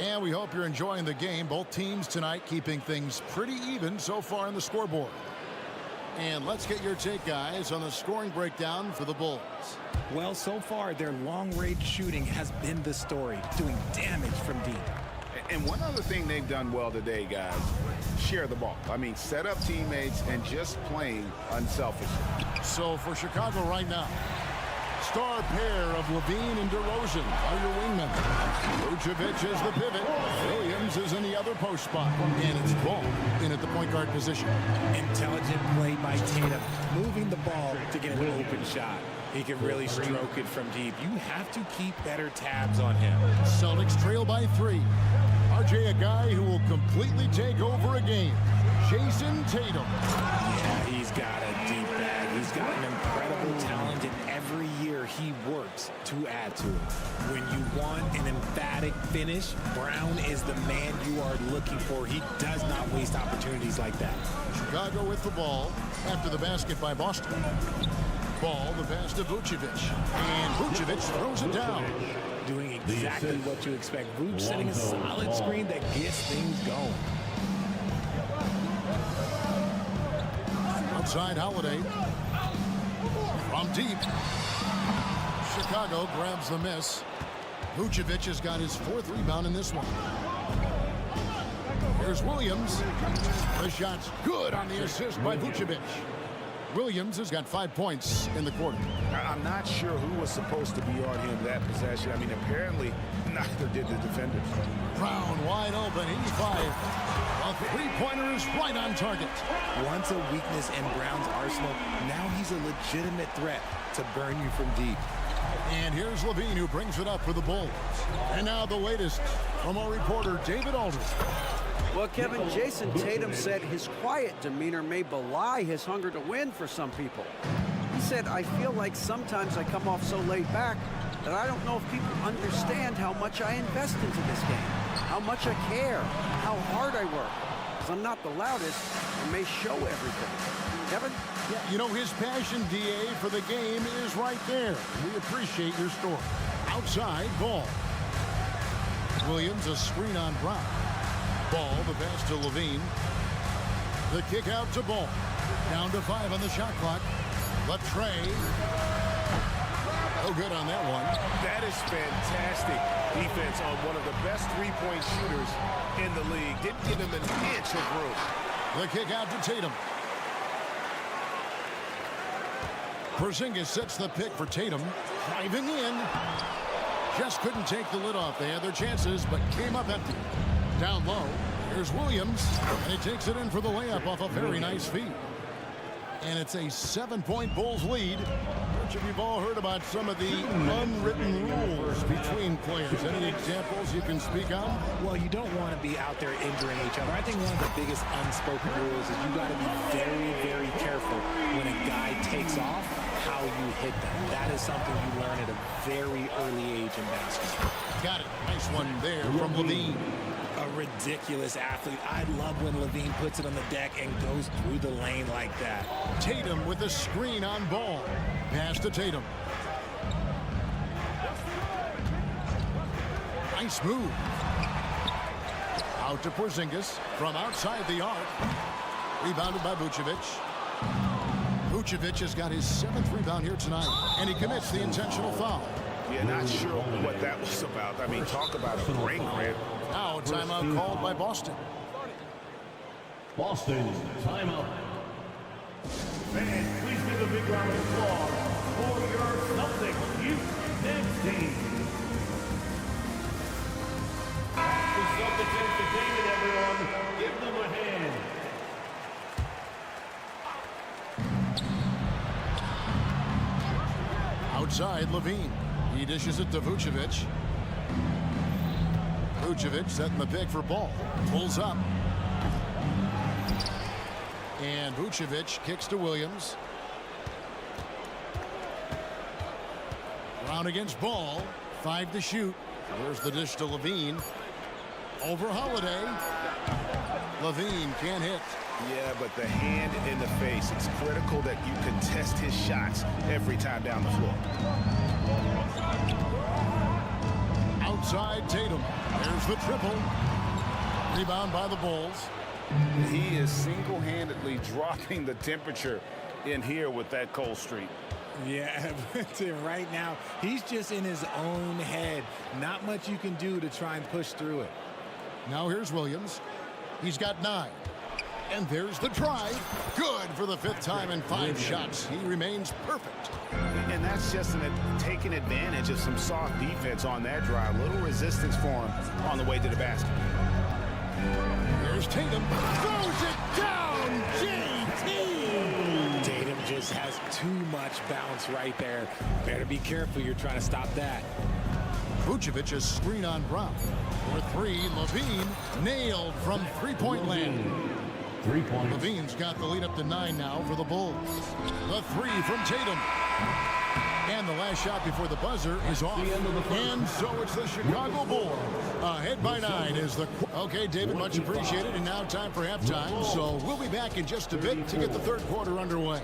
And we hope you're enjoying the game. Both teams tonight keeping things pretty even so far on the scoreboard. And let's get your take, guys, on the scoring breakdown for the Bulls. Well, so far, their long-range shooting has been the story, doing damage from deep. And one other thing they've done well today, guys, share the ball. I mean, set up teammates and just playing unselfishly. So for Chicago right now, star pair of Levine and DeRozan are your wingmen. Vucevic is the pivot. Williams is in the other post spot. And it's Ball in at the point guard position. Intelligent play by Tatum, moving the ball to get an open shot. He can really stroke it from deep. You have to keep better tabs on him. Celtics trail by 3. RJ, a guy who will completely take over a game. Jason Tatum. Yeah, he's got a deep bag. He's got an incredible talent, and every year he works to add to it. When you want an emphatic finish, Brown is the man you are looking for. He does not waste opportunities like that. Chicago with the ball after the basket by Boston. Ball, the pass to Vucevic. And Vucevic throws it down. Doing exactly what you expect. Vuce setting a solid screen that gets things going. Outside Holiday. From deep. Chicago grabs the miss. Vucevic has got his 4th rebound in this one. Here's Williams. The shot's good on the assist by Vucevic. Williams has got 5 points in the quarter. I'm not sure who was supposed to be on him that possession. I mean, apparently neither did the defenders. Brown wide open, 85. A three-pointer is right on target. Once a weakness in Brown's arsenal, now he's a legitimate threat to burn you from deep. And here's Levine, who brings it up for the Bulls. And now the latest from our reporter, David Aldridge. Well, Kevin, Jason Tatum said his quiet demeanor may belie his hunger to win for some people. He said, I feel like sometimes I come off so laid back that I don't know if people understand how much I invest into this game, how much I care, how hard I work. Because I'm not the loudest and may show everything. Kevin? Yeah, you know, his passion, DA, for the game is right there. We appreciate your story. Outside, Ball. Williams, a screen on Brown. Ball, the pass to Levine. The kick out to Ball. Down to 5 on the shot clock. Latrey. No good on that one. That is fantastic defense on one of the best three-point shooters in the league. Didn't give him an inch of room. The kick out to Tatum. Porzingis sets the pick for Tatum. Driving in. Just couldn't take the lid off. They had their chances, but came up empty. Down low. Here's Williams. And he takes it in for the layup off a very nice feed. And it's a 7-point Bulls lead. Which, you've all heard about some of the unwritten rules between players. Any examples you can speak on? Well, you don't want to be out there injuring each other. I think one of the biggest unspoken rules is you got to be very, very careful when a guy takes off, how you hit them. That is something you learn at a very early age in basketball. Got it. Nice one there from Levine. A ridiculous athlete. I love when Levine puts it on the deck and goes through the lane like that. Tatum with a screen on Ball. Pass to Tatum. Nice move. Out to Porzingis from outside the arc. Rebounded by Vucevic. Vucevic has got his 7th rebound here tonight, and he commits the intentional foul. Yeah, not sure what that was about. I mean, talk about a brain cramp. Now a timeout called by Boston. Boston, timeout. Fans, please give a big round of applause for your Celtics youth next team. The Celtics entertainment, everyone. Give them a hand. Outside, Levine. He dishes it to Vucevic. Vucevic setting the pick for Ball. Pulls up. And Vucevic kicks to Williams. Brown against Ball. 5 to shoot. There's the dish to Levine. Over Holiday. Levine can't hit. Yeah, but the hand in the face. It's critical that you contest his shots every time down the floor. Outside Tatum. There's the triple. Rebound by the Bulls. He is single-handedly dropping the temperature in here with that cold streak. Yeah, right now, he's just in his own head. Not much you can do to try and push through it. Now here's Williams. He's got 9. And there's the drive. Good for the 5th time in 5 shots. He remains perfect. And that's just taking advantage of some soft defense on that drive. Little resistance for him on the way to the basket. Here's Tatum. Throws it down. JT. Tatum just has too much bounce right there. Better be careful. You're trying to stop that. Vucevic's screen on Brown. For 3, Levine nailed from 3-point land. 3 points. Levine's got the lead up to 9 now for the Bulls. The 3 from Tatum. And the last shot before the buzzer is off. And so it's the Chicago Bulls. Ahead by 9 is the... Okay, David, much appreciated. And now time for halftime. So we'll be back in just a bit to get the 3rd quarter underway.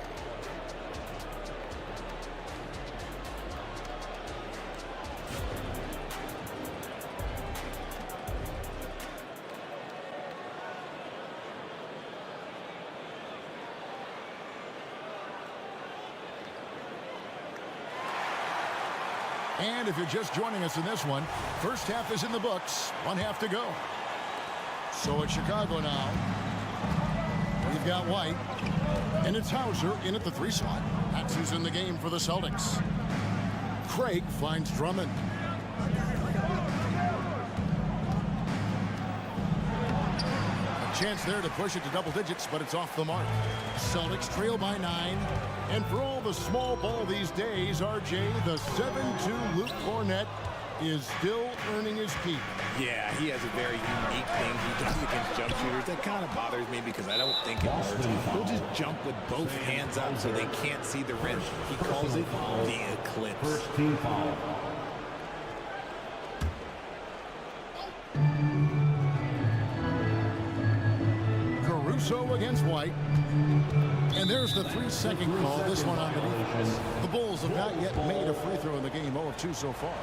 And if you're just joining us in this one, first half is in the books, 1 half to go. So it's Chicago now. We've got White, and it's Hauser in at the 3 slot. That's who's in the game for the Celtics. Craig finds Drummond. Chance there to push it to double digits, but it's off the mark. Celtics trail by 9. And for all the small ball these days, RJ, the 7'2" Luke Cornett is still earning his keep. Yeah, he has a very unique thing he does against jump shooters. That kind of bothers me because I don't think it works. He'll just jump with both hands up so they can't see the rim. He calls it the eclipse. First team foul. Caruso against White. And there's the 3-second call. This one on the defense. The Bulls have not yet made a free throw in the game. 0 of 2 so far.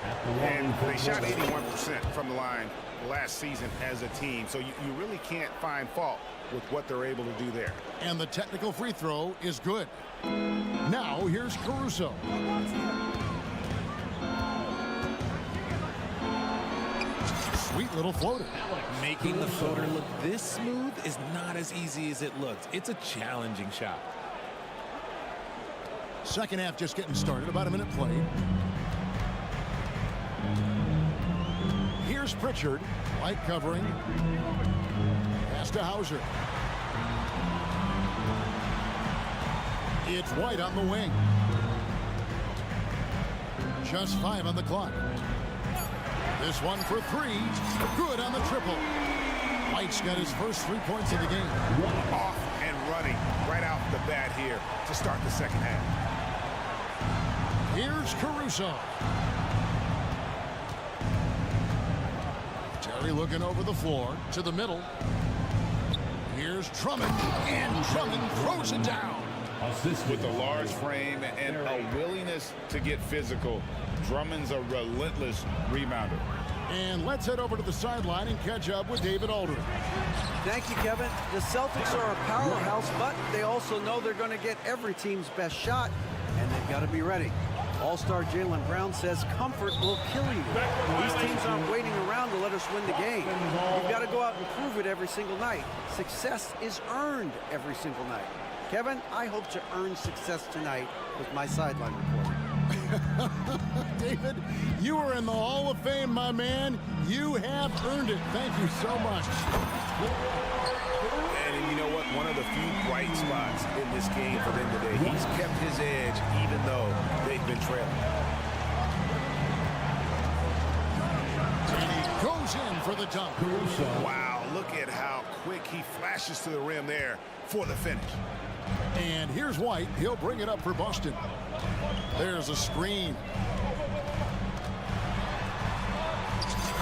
And they shot 81% from the line last season as a team. So you really can't find fault with what they're able to do there. And the technical free throw is good. Now here's Caruso. Sweet little floater. Making the floater look this smooth is not as easy as it looks. It's a challenging shot. Second half just getting started. About a minute played. Here's Pritchard. White covering. Pass to Hauser. It's White on the wing. Just 5 on the clock. This one for 3. Good on the triple. White's got his first 3 points of the game. Off and running right out the bat here to start the second half. Here's Caruso. Terry looking over the floor to the middle. Here's Drummond, and Drummond throws it down. With a large frame and a willingness to get physical, Drummond's a relentless rebounder. And let's head over to the sideline and catch up with David Aldridge. Thank you, Kevin. The Celtics are a powerhouse, but they also know they're going to get every team's best shot, and they've got to be ready. All-star Jaylen Brown says comfort will kill you. These teams aren't waiting around to let us win the game. You've got to go out and prove it every single night. Success is earned every single night. Kevin, I hope to earn success tonight with my sideline report. David, you are in the Hall of Fame, my man. You have earned it. Thank you so much. And you know what? One of the few bright spots in this game for them today. He's kept his edge even though they've been trailing. And he goes in for the dunk. Wow, look at how quick he flashes to the rim there for the finish. And here's White. He'll bring it up for Boston. There's a screen.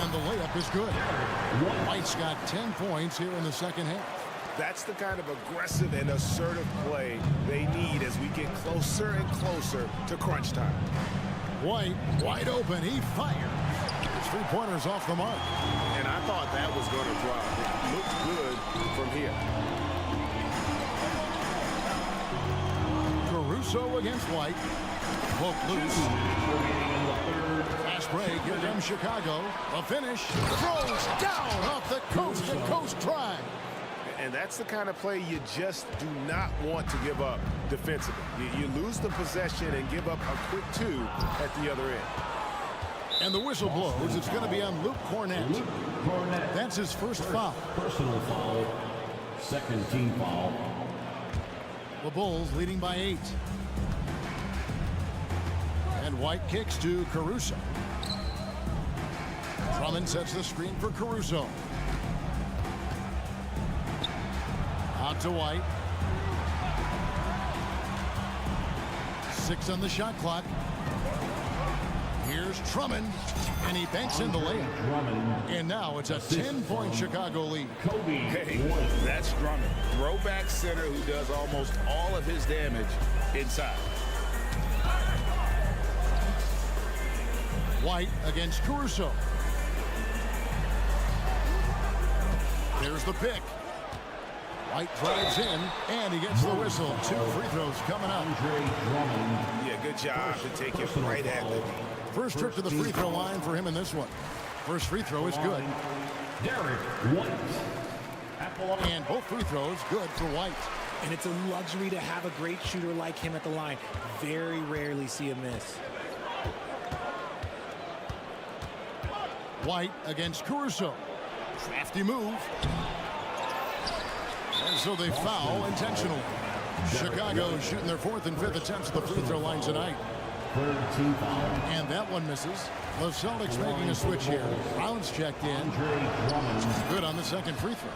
And the layup is good. White's got 10 points here in the second half. That's the kind of aggressive and assertive play they need as we get closer and closer to crunch time. White, wide open. He fired. His 3-pointer's off the mark. And I thought that was going to drop. It looked good from here. Caruso against White. Hook loose. Fast break. Here comes Chicago. A finish. Throws down off the coast-to-coast drive. And that's the kind of play you just do not want to give up defensively. You lose the possession and give up a quick 2 at the other end. And the whistle blows. It's going to be on Luke Cornett. That's his first foul. Personal foul. Second team foul. The Bulls leading by 8. And White kicks to Caruso. Drummond sets the screen for Caruso. Out to White. 6 on the shot clock. Here's Drummond, and he banks in the layup. And now it's a 10-point Chicago lead. Hey, that's Drummond. Throwback center who does almost all of his damage inside. White against Caruso. There's the pick. White drives in, and he gets the whistle. 2 free throws coming up. Yeah, good job to take it right at the First trip to the free throw line for him in this one. First free throw is good. Derek White. And both free throws good for White. And it's a luxury to have a great shooter like him at the line. Very rarely see a miss. White against Caruso. Crafty move. And so they foul intentionally. Chicago shooting their 4th and 5th attempts at the free throw line tonight. And that one misses. The Celtics making a switch here. Brown's checked in. Good on the second free throw.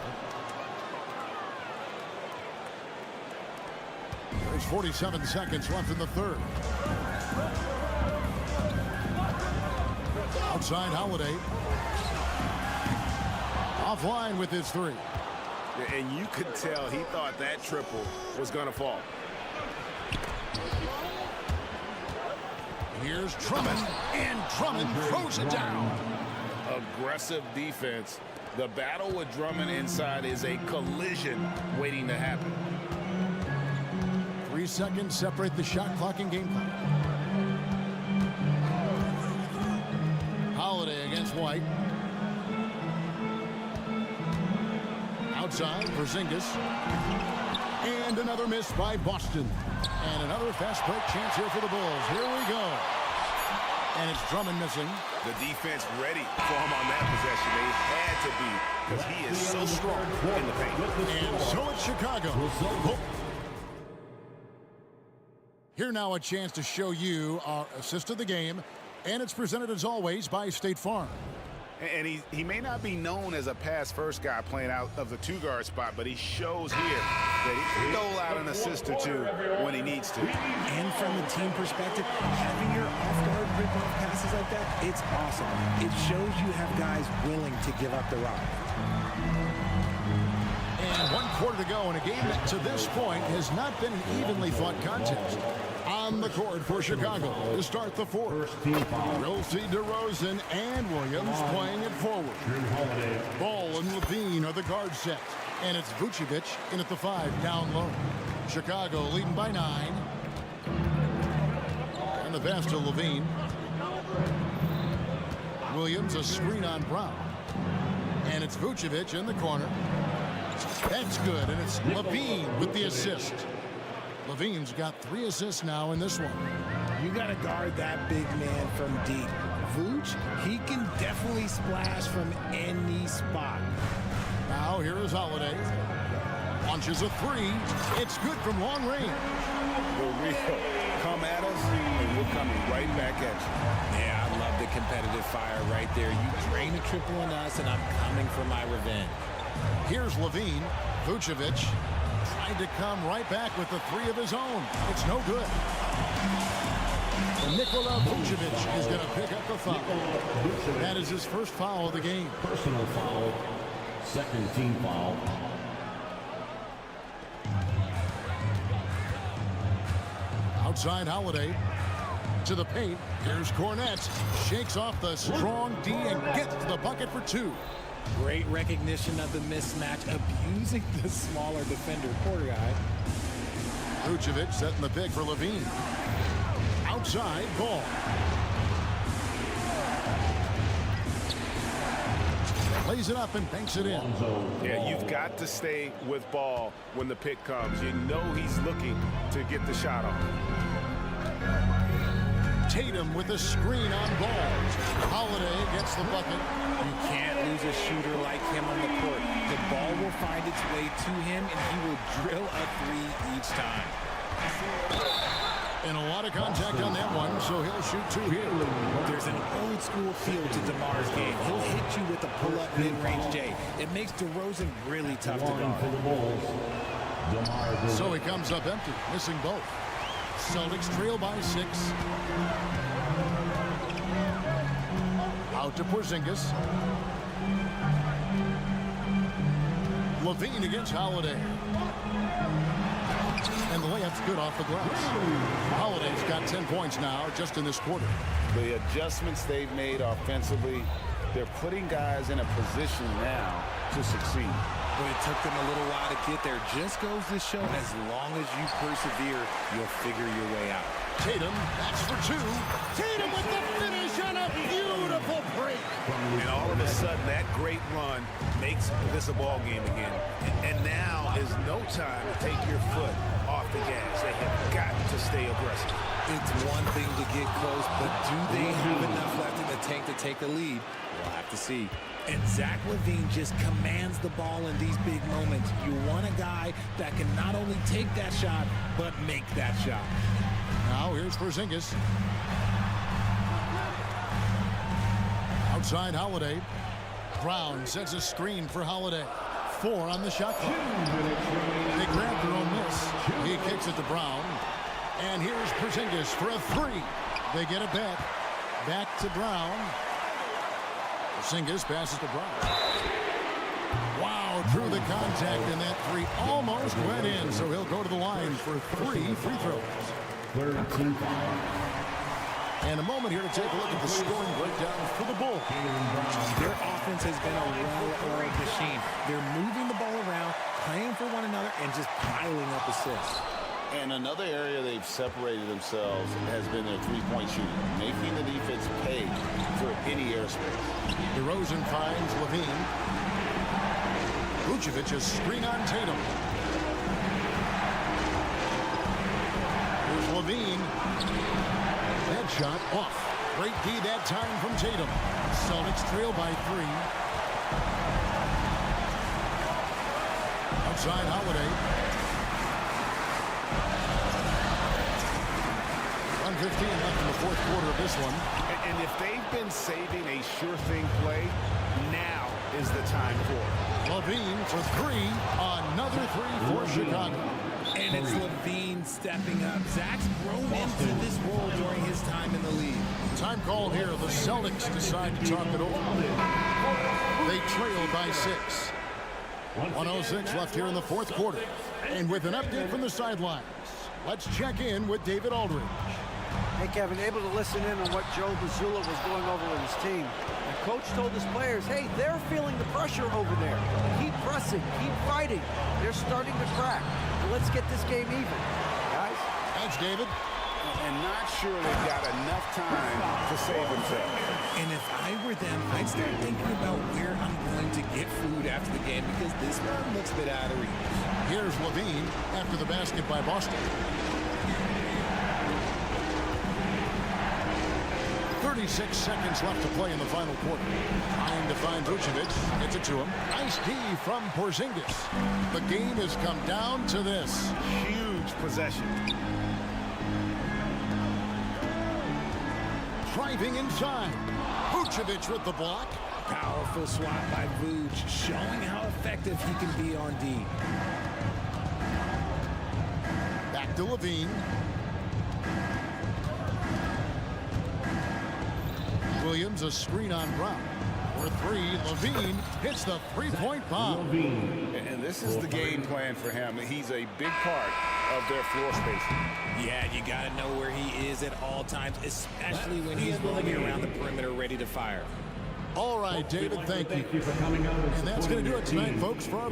There's 47 seconds left in the third. Outside Holiday. Offline with his three. And you could tell he thought that triple was going to fall. Here's Drummond, and Drummond throws it down. Aggressive defense. The battle with Drummond inside is a collision waiting to happen. 3 seconds separate the shot clock and game clock. Holiday against White. Outside for Porzingis. And another miss by Boston. And another fast break chance here for the Bulls. Here we go. And it's Drummond missing. The defense ready for him on that possession. They had to be, because he is so strong in the paint. And so it's Chicago. Here now a chance to show you our assist of the game. And it's presented as always by State Farm. And he may not be known as a pass-first guy playing out of the two-guard spot, but he shows here that he can dole out an assist or two when he needs to. And from a team perspective, having your off-guard rip-off passes like that, it's awesome. It shows you have guys willing to give up the rock. And 1 quarter to go in a game that to this point has not been an evenly fought contest. On the court for Chicago to start the fourth. We'll see DeRozan and Williams playing it forward. Ball and Levine are the guard set. And it's Vucevic in at the 5 down low. Chicago leading by 9. And the pass to Levine. Williams a screen on Brown. And it's Vucevic in the corner. That's good, and it's Levine with the assist. Levine's got 3 assists now in this one. You got to guard that big man from deep. Vooch, he can definitely splash from any spot. Now here is Holiday. Launches a 3. It's good from long range. For real. Come at us, and we're coming right back at you. Yeah, I love the competitive fire right there. You drain a triple on us, and I'm coming for my revenge. Here's Levine. Vucevic tried to come right back with the 3 of his own. It's no good. And Nikola Vucevic is going to pick up the foul. That is his first foul of the game. Personal foul. Second team foul. Outside Holiday to the paint. Here's Cornette. Shakes off the strong D and gets to the bucket for 2. Great recognition of the mismatch, abusing the smaller defender quarter guy. Vucevic setting the pick for Levine. Outside Ball. Lays it up and banks it in. Yeah, you've got to stay with Ball when the pick comes. You know he's looking to get the shot off. Tatum with a screen on Ball. Holiday gets the bucket. You can't lose a shooter like him on the court. The ball will find its way to him, and he will drill a 3 each time. And a lot of contact on that one, so he'll shoot 2 here. There's an old school feel to DeMar's game. He'll hit you with a pull-up mid-range J. It makes DeRozan really tough to guard. So he comes up empty, missing both. Celtics trail by 6. Out to Porzingis. Levine against Holiday. And the layup's good off the glass. Holiday's got 10 points now just in this quarter. The adjustments they've made offensively, they're putting guys in a position now to succeed. But it took them a little while to get there. Just goes to show, as long as you persevere, you'll figure your way out. Tatum, that's for 2. Tatum with the finish on a beautiful break. And all of a sudden, that great run makes this a ball game again. And now is no time to take your foot off the gas. They have got to stay aggressive. It's one thing to get close, but do they have enough left in the tank to take a lead? We'll have to see. And Zach LaVine just commands the ball in these big moments. You want a guy that can not only take that shot, but make that shot. Now here's Porzingis. Outside Holiday. Brown sets a screen for Holiday. 4 on the shot clock. They grab their own miss. He kicks it to Brown. And here's Porzingis for a 3. They get it back. Back to Brown. Porzingis passes to Brown. Wow, through the contact, and that 3 almost went in, so he'll go to the line for 3 free throws. And a moment here to take a look at the scoring breakdown for the Bulls. Their offense has been a well-oiled machine. They're moving the ball around, playing for one another, and just piling up assists. And another area they've separated themselves has been their three-point shooting, making the defense pay for any airspace. DeRozan finds Levine. Vucevic a screen on Tatum. Here's Levine. That shot off. Great D that time from Tatum. Celtics trail by 3. Outside Holiday. 1:15 left in the 4th quarter of this one. And if they've been saving a sure thing play, now is the time for it. Levine for 3. Another 3 for Chicago. And it's Levine stepping up. Zach's grown into this role during his time in the league. Time call here. The Celtics decide to talk it over. They trail by 6. 1:06 left here in the 4th quarter. And with an update from the sidelines, let's check in with David Aldridge. Hey, Kevin, able to listen in on what Joe Mazzulla was going over with his team. The coach told his players, hey, they're feeling the pressure over there. Keep pressing, keep fighting. They're starting to crack. Let's get this game even, guys. Thanks, David. And not sure they've got enough time to save themselves. And if I were them, I'd start thinking about where I'm going to get food after the game because this one looks a bit out of reach. Here's Levine after the basket by Boston. 36 seconds left to play in the final quarter. Trying to find Vucevic. Gets it to him. Nice D from Porzingis. The game has come down to this. Huge possession. Driving inside. Vucevic with the block. Powerful swat by Vuce, showing how effective he can be on D. Back to Levine. Williams a screen on Brown. For 3, Levine hits the 3-point bomb. And this is the game plan for him. He's a big part of their floor spacing. Yeah, you got to know where he is at all times, especially when he's roaming around the perimeter ready to fire. All right, David, thank you. And that's going to do it tonight, folks, for our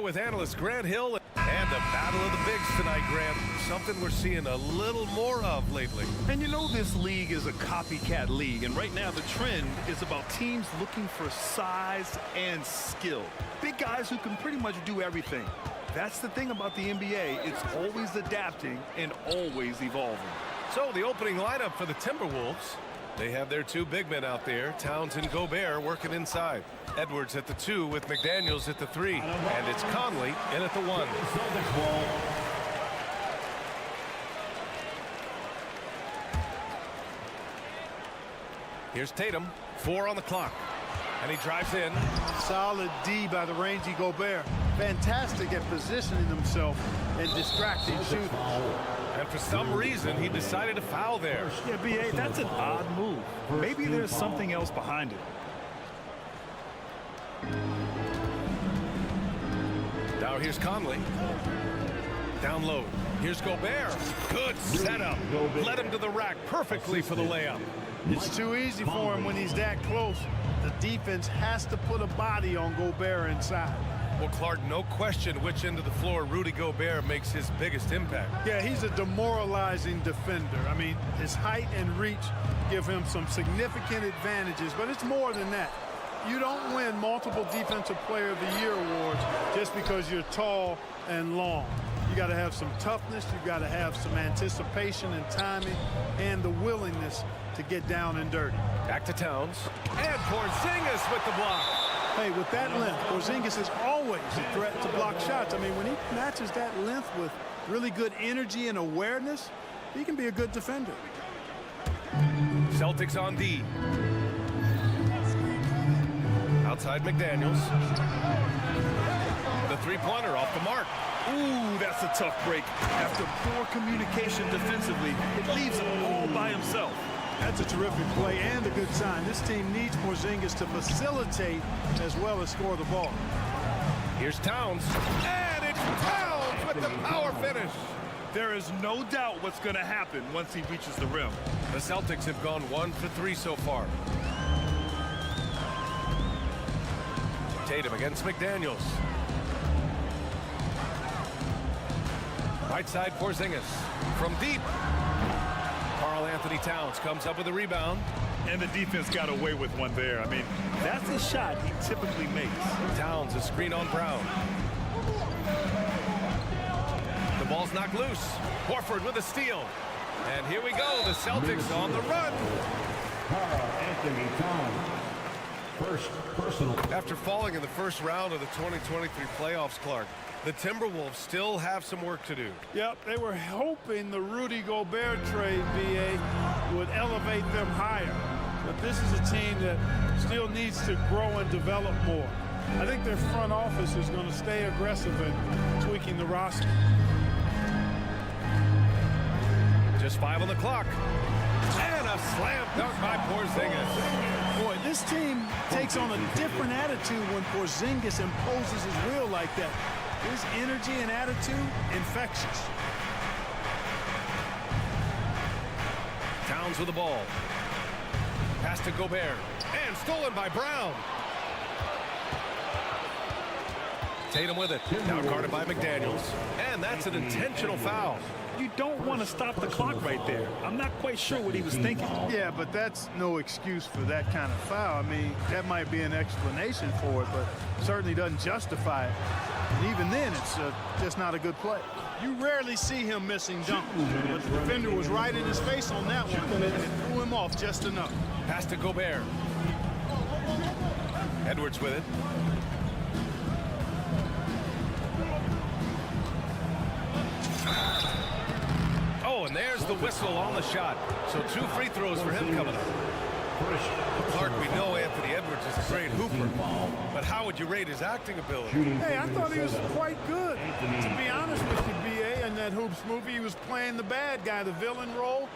with analyst Grant Hill. And the battle of the bigs tonight, Grant. Something we're seeing a little more of lately. And you know this league is a copycat league. And right now the trend is about teams looking for size and skill. Big guys who can pretty much do everything. That's the thing about the NBA. It's always adapting and always evolving. So the opening lineup for the Timberwolves. They have their two big men out there, Towns and Gobert, working inside. Edwards at the 2 with McDaniels at the 3. And it's Conley in at the 1. Here's Tatum, 4 on the clock. And he drives in. Solid D by the rangy Gobert. Fantastic at positioning himself and distracting shooters. And for some reason, he decided to foul there. Yeah, B.A., that's an odd move. Maybe there's something else behind it. Now here's Conley. Down low. Here's Gobert. Good setup. Led him to the rack perfectly for the layup. It's too easy for him when he's that close. The defense has to put a body on Gobert inside. Well, Clark, no question which end of the floor Rudy Gobert makes his biggest impact. Yeah, he's a demoralizing defender. I mean, his height and reach give him some significant advantages, but it's more than that. You don't win multiple Defensive Player of the Year awards just because you're tall and long. You got to have some toughness, you got to have some anticipation and timing, and the willingness to get down and dirty. Back to Towns. And Porzingis with the block. Hey, with that length, Porzingis is always a threat to block shots. I mean, when he matches that length with really good energy and awareness, he can be a good defender. Celtics on D. Outside McDaniels. The three-pointer off the mark. Ooh, that's a tough break. After poor communication defensively, it leaves him all by himself. That's a terrific play and a good sign. This team needs Porzingis to facilitate as well as score the ball. Here's Towns. And it's Towns with the power finish. There is no doubt what's going to happen once he reaches the rim. The Celtics have gone 1 for 3 so far. Tatum against McDaniels. Right side Porzingis from deep. Karl-Anthony Towns comes up with a rebound. And the defense got away with one there. I mean, that's a shot he typically makes. Towns, a screen on Brown. The ball's knocked loose. Horford with a steal. And here we go, the Celtics on the run. Karl-Anthony Towns. First personal. After falling in the first round of the 2023 playoffs, Clark, the Timberwolves still have some work to do. Yep, they were hoping the Rudy Gobert trade, B.A., would elevate them higher. But this is a team that still needs to grow and develop more. I think their front office is going to stay aggressive in tweaking the roster. Just 5 on the clock. And a slam dunk by Porzingis. Boy, this team takes on a different attitude when Porzingis imposes his will like that. His energy and attitude, infectious. Towns with the ball. Pass to Gobert. And stolen by Brown. Tatum with it. Now guarded by McDaniels. And that's an intentional foul. You don't want to stop the clock right there. I'm not quite sure what he was thinking. Yeah, but that's no excuse for that kind of foul. I mean, that might be an explanation for it, but certainly doesn't justify it. And even then, it's just not a good play. You rarely see him missing dunks, but the defender was right in his face on that one and threw him off just enough. Pass to Gobert. Edwards with it. Oh, and there's the whistle on the shot. So 2 free throws for him coming up. Clark, we know Anthony Edwards is a great hooper, but how would you rate his acting ability? Hey, I thought he was quite good. To be honest with you, B.A., in that Hoops movie, he was playing the bad guy, the villain role.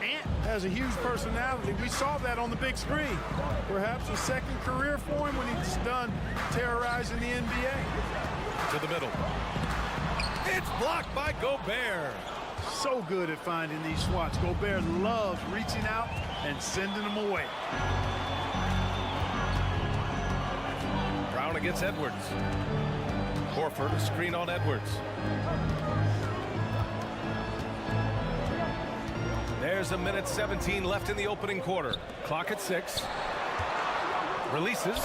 Ant has a huge personality. We saw that on the big screen. Perhaps a second career for him when he's done terrorizing the NBA. To the middle. It's blocked by Gobert. So good at finding these swats. Gobert loves reaching out and sending them away. Brown against Edwards. Horford, a screen on Edwards. There's a minute 17 left in the opening quarter. Clock at 6. Releases.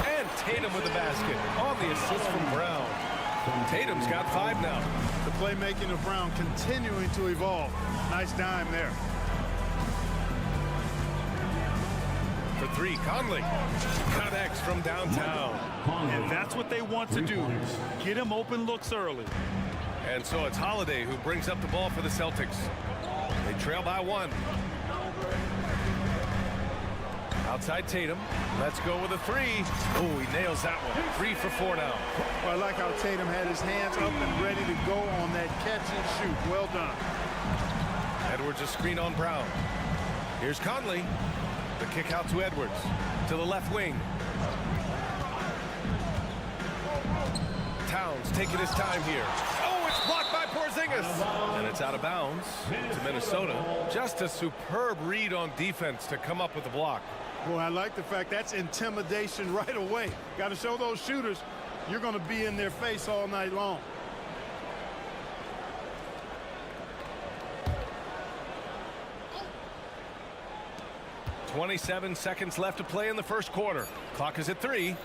And Tatum with the basket on the assist from Brown. Tatum's got 5 now. The playmaking of Brown continuing to evolve. Nice dime there. For 3, Conley. Connects from downtown. And that's what they want to do. Get him open looks early. And so it's Holiday who brings up the ball for the Celtics. They trail by 1. Outside Tatum. Let's go with a 3. Oh, he nails that one. 3 for 4 now. Well, I like how Tatum had his hands up and ready to go on that catch and shoot. Well done. Edwards a screen on Brown. Here's Conley. The kick out to Edwards. To the left wing. Towns taking his time here. Oh, it's blocked by Porzingis. And it's out of bounds to Minnesota. Just a superb read on defense to come up with the block. Boy, I like the fact that's intimidation right away. Got to show those shooters you're going to be in their face all night long. .27 seconds left to play in the first quarter. Clock is at 3.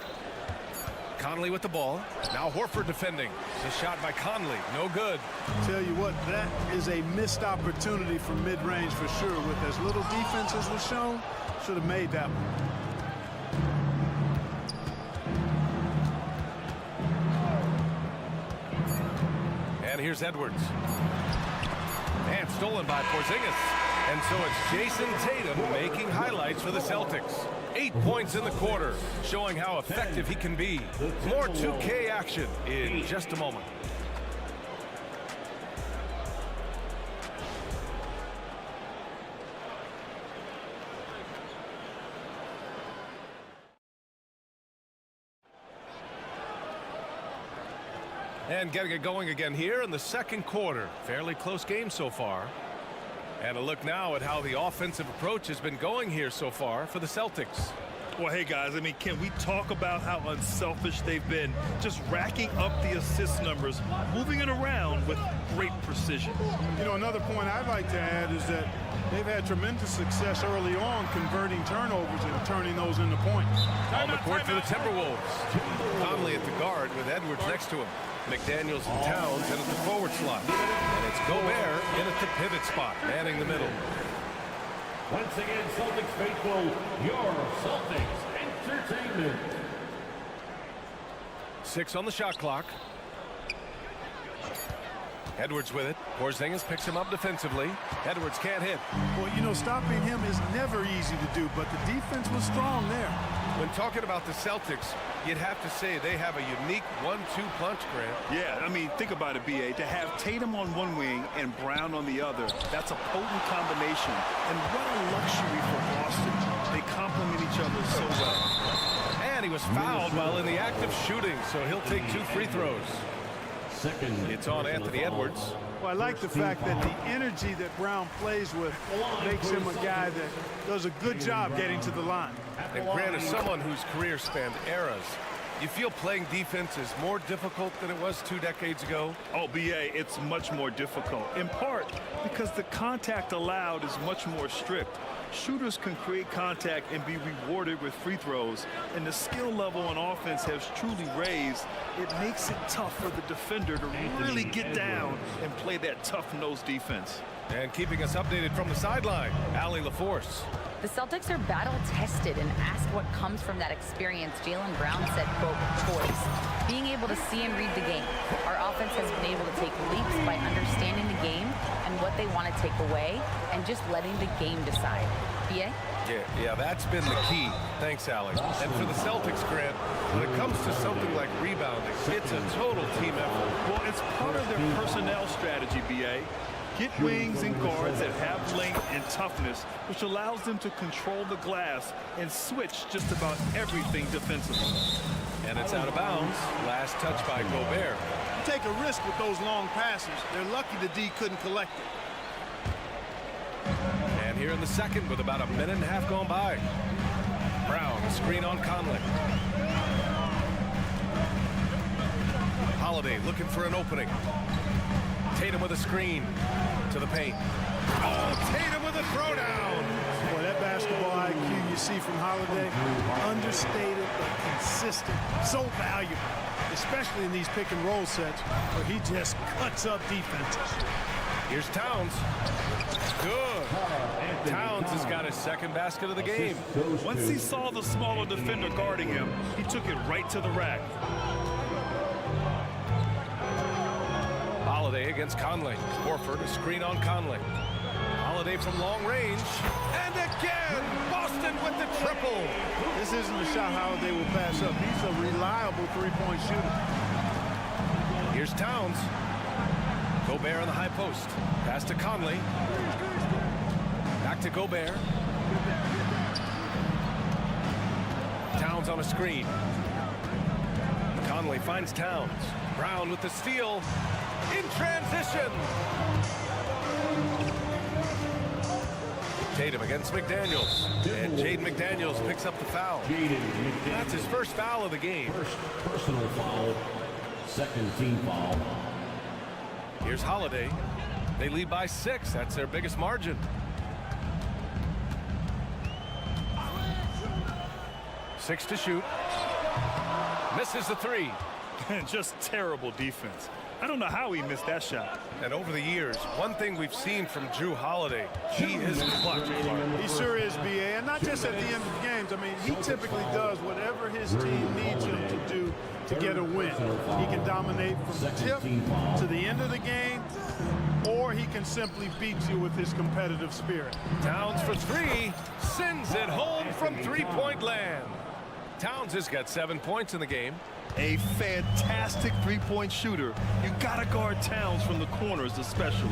Conley with the ball. Now Horford defending. The shot by Conley. No good. Tell you what, that is a missed opportunity from mid-range for sure. With as little defense as was shown, should have made that one. And here's Edwards. And stolen by Porzingis. And so it's Jason Tatum making highlights for the Celtics. 8 points in the quarter, showing how effective he can be. More 2K action in just a moment. And getting it going again here in the second quarter. Fairly close game so far. And a look now at how the offensive approach has been going here so far for the Celtics. Well, hey, guys, I mean, can we talk about how unselfish they've been? Just racking up the assist numbers, moving it around with great precision. You know, another point I'd like to add is that they've had tremendous success early on converting turnovers and turning those into points. On the court for the Timberwolves. Conley at the guard with Edwards next to him. McDaniels and Towns in at the forward slot. And it's Gobert in at the pivot spot, manning the middle. Once again, Celtics faithful, your Celtics Entertainment. 6 on the shot clock. Edwards with it. Porzingis picks him up defensively. Edwards can't hit. Well, you know, stopping him is never easy to do, but the defense was strong there. When talking about the Celtics, you'd have to say they have a unique 1-2 punch, Grant. Yeah, I mean, think about it, B.A. To have Tatum on one wing and Brown on the other, that's a potent combination. And what a luxury for Boston. They complement each other so well. And he was fouled while in the act of shooting, so he'll take 2 free throws. It's on Anthony Edwards. Well, I like the fact that the energy that Brown plays with makes him a guy that does a good job getting to the line. And Grant, as someone whose career spanned eras, you feel playing defense is more difficult than it was 2 decades ago? Oh, B.A., it's much more difficult, in part because the contact allowed is much more strict. Shooters can create contact and be rewarded with free throws, and the skill level on offense has truly raised. It makes it tough for the defender to really get down and play that tough-nosed defense. And keeping us updated from the sideline, Allie LaForce. The Celtics are battle-tested, and ask what comes from that experience. Jaylen Brown said, quote, poise. Being able to see and read the game. Our offense has been able to take leaps by understanding the game and what they want to take away and just letting the game decide. B.A.? Yeah, that's been the key. Thanks, Allie. And for the Celtics, Grant, when it comes to something like rebounding, it's a total team effort. Well, it's part of their personnel strategy, B.A. Get wings and guards that have length and toughness, which allows them to control the glass and switch just about everything defensively. And it's out of bounds. Last touch by Gobert. You take a risk with those long passes. They're lucky the D couldn't collect it. And here in the second with about a minute and a half gone by. Brown, a screen on Conley. Holiday looking for an opening. Tatum with a screen to the paint. Oh, Tatum with a throwdown. Boy, that basketball IQ you see from Holiday, understated but consistent, so valuable, especially in these pick and roll sets where he just cuts up defenses. Here's Towns. Good. Towns has got his second basket of the game. Once he saw the smaller defender guarding him, he took it right to the rack. Holiday against Conley. Horford, a screen on Conley. Holiday from long range. And again, Boston with the triple. This isn't a shot Holiday will pass up. He's a reliable three-point shooter. Here's Towns. Gobert on the high post. Pass to Conley. Back to Gobert. Towns on a screen. Conley finds Towns. Brown with the steal. in transition. Tatum against McDaniels. And Jaden McDaniels picks up the foul. That's his first foul of the game. First personal foul, second team foul. Here's Holiday. They lead by 6. That's their biggest margin. 6 to shoot. Misses the 3. Just terrible defense. I don't know how he missed that shot. And over the years, one thing we've seen from Drew Holiday, he is clutch. He sure is, B.A., and not just at the end of the games. I mean, he typically does whatever his team needs him to do to get a win. He can dominate from the tip to the end of the game, or he can simply beat you with his competitive spirit. Towns for 3, sends it home from three-point land. Towns has got 7 points in the game. A fantastic three-point shooter. You gotta guard Towns from the corners especially.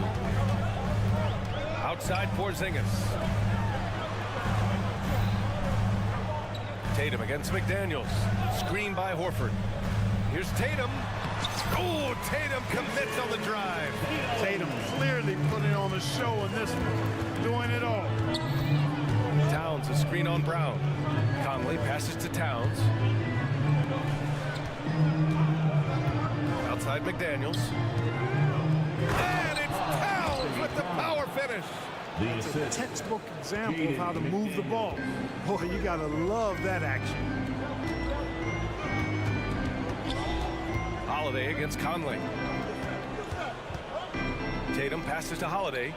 Outside Porzingis. Tatum against McDaniels. Screen by Horford. Here's Tatum. Oh, Tatum commits on the drive. Tatum clearly putting on a show in this one, doing it all. Towns a screen on Brown. Conley passes to Towns. Outside McDaniels. And it's Towns with the power finish. It's a textbook example of how to move the ball. Boy, you gotta love that action. Holiday against Conley. Tatum passes to Holiday.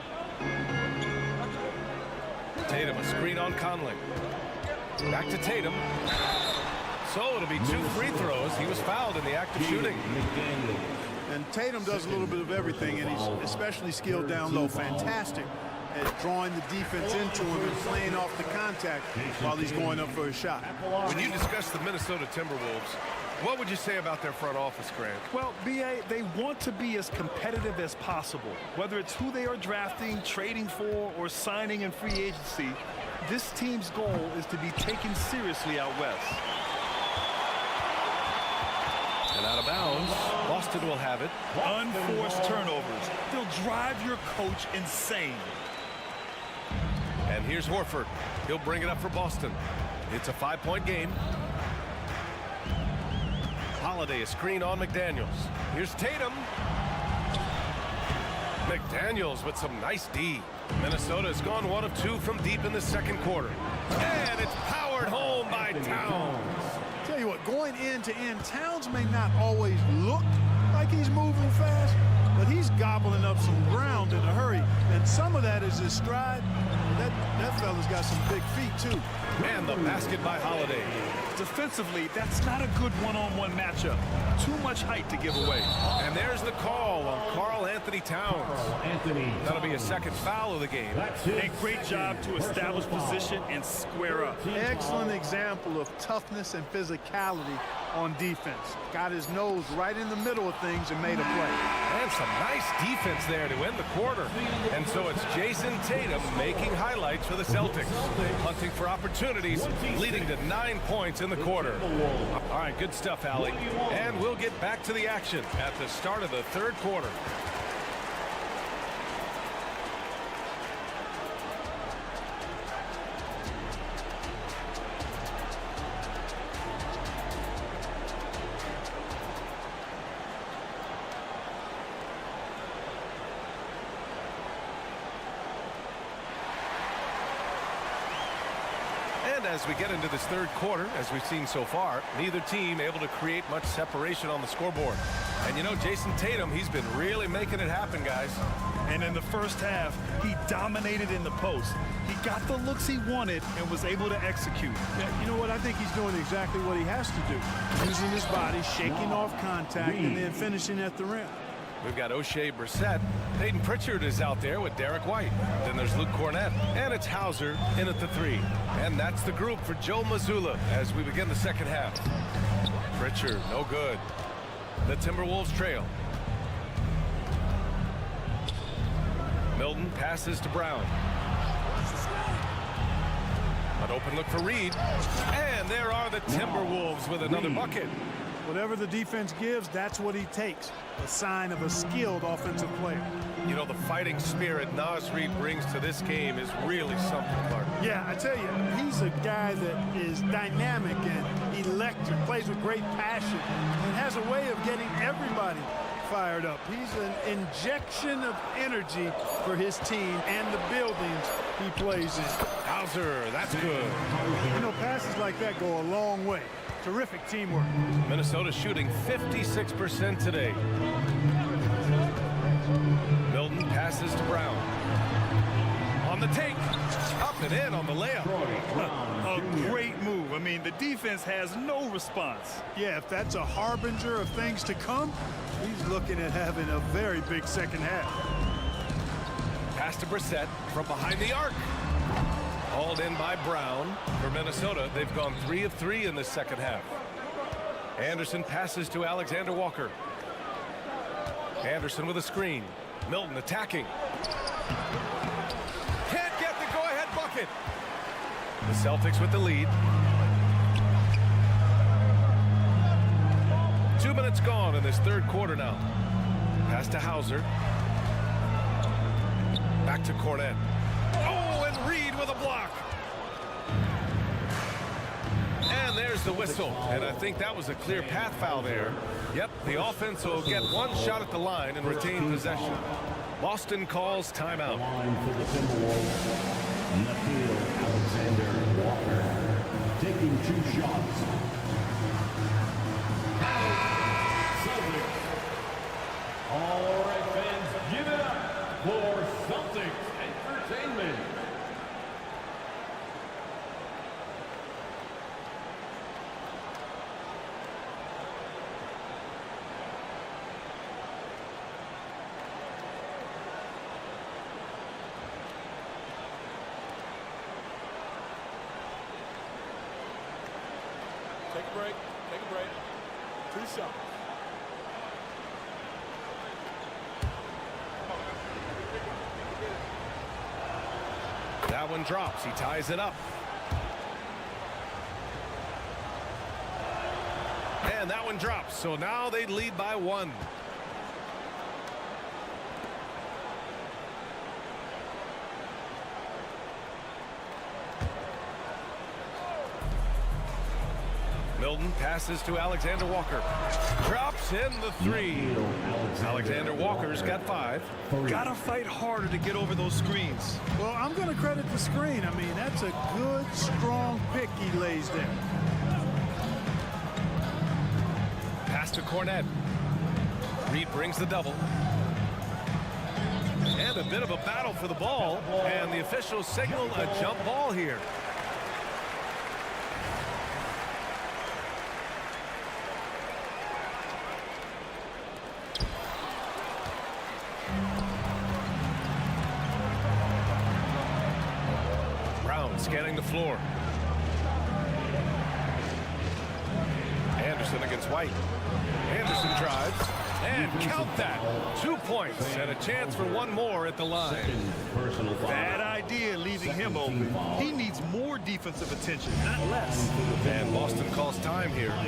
Tatum a screen on Conley. Back to Tatum. So it'll be 2 free throws. He was fouled in the act of shooting. And Tatum does a little bit of everything, and he's especially skilled down low. Fantastic at drawing the defense into him and playing off the contact while he's going up for a shot. When you discuss the Minnesota Timberwolves, what would you say about their front office, Grant? Well, B.A., they want to be as competitive as possible. Whether it's who they are drafting, trading for, or signing in free agency, this team's goal is to be taken seriously out west. And out of bounds, Boston will have it. Unforced turnovers. They'll drive your coach insane. And here's Horford. He'll bring it up for Boston. It's a 5-point game. Holiday a screen on McDaniels. Here's Tatum. McDaniels with some nice D. Minnesota has gone 1 of 2 from deep in the second quarter. And it's powered home by Towns. Tell you what, going end to end, Towns may not always look like he's moving fast, but he's gobbling up some ground in a hurry. And some of that is his stride. That fella's got some big feet, too. And the basket by Holiday. Defensively, that's not a good one-on-one matchup. Too much height to give away. And there's the call on Karl Anthony Towns. That'll be a second foul of the game. A great job to establish position and square up. Excellent example of toughness and physicality on defense. Got his nose right in the middle of things and made a play. And some nice defense there to end the quarter. And so it's Jason Tatum making highlights for the Celtics. Hunting for opportunities, leading to 9 points in the quarter. All right, good stuff, Allie. And we'll get back to the action at the start of the third quarter. As we get into this third quarter, as we've seen so far, neither team able to create much separation on the scoreboard. And you know, Jason Tatum, he's been really making it happen, guys. And in the first half, he dominated in the post. He got the looks he wanted and was able to execute. Yeah, you know what? I think he's doing exactly what he has to do. Using his body, shaking off contact, and then finishing at the rim. We've got O'Shea Brissett. Peyton Pritchard is out there with Derek White. Then there's Luke Cornett. And it's Hauser in at the 3. And that's the group for Joe Mazzulla as we begin the second half. Pritchard, no good. The Timberwolves trail. Milton passes to Brown. An open look for Reed. And there are the Timberwolves with another bucket. Whatever the defense gives, that's what he takes. A sign of a skilled offensive player. You know, the fighting spirit Naz Reid brings to this game is really something, Clark. Yeah, I tell you, he's a guy that is dynamic and electric, plays with great passion, and has a way of getting everybody fired up. He's an injection of energy for his team and the buildings he plays in. Hauser, that's good. You know, passes like that go a long way. Terrific teamwork. Minnesota shooting 56% today. Milton passes to Brown. On the take. Up and in on the layup. A great move. I mean, the defense has no response. Yeah, if that's a harbinger of things to come, he's looking at having a very big second half. Pass to Brissett from behind the arc. Hauled in by Brown. For Minnesota, they've gone 3 of 3 in the second half. Anderson passes to Alexander Walker. Anderson with a screen. Milton attacking. Can't get the go-ahead bucket. The Celtics with the lead. 2 minutes gone in this third quarter now. Pass to Hauser. Back to Cornette. Oh, and Reid with a block. And there's the whistle. And I think that was a clear path foul there. Yep, the offense will get one shot at the line and retain possession. Boston calls timeout. For the Timberwolves, Alexander Walker taking 2 shots. Celtics. All right, fans, give it up for Celtics Entertainment. Take a break. Take a break. 2 shots. That one drops. He ties it up. And that one drops. So now they lead by 1. Milton passes to Alexander Walker. Drops in the 3. Alexander Walker's got 5. Gotta fight harder to get over those screens. Well, I'm going to credit the screen. I mean, that's a good, strong pick he lays there. Pass to Cornette. Reid brings the double. And a bit of a battle for the ball. And the officials signal a jump ball here. Scanning the floor. Anderson against White. Anderson drives. And count that. 2 points and a chance for one more at the line. Bad idea leaving him open. He needs more defensive attention, not less. And Boston calls time here. Got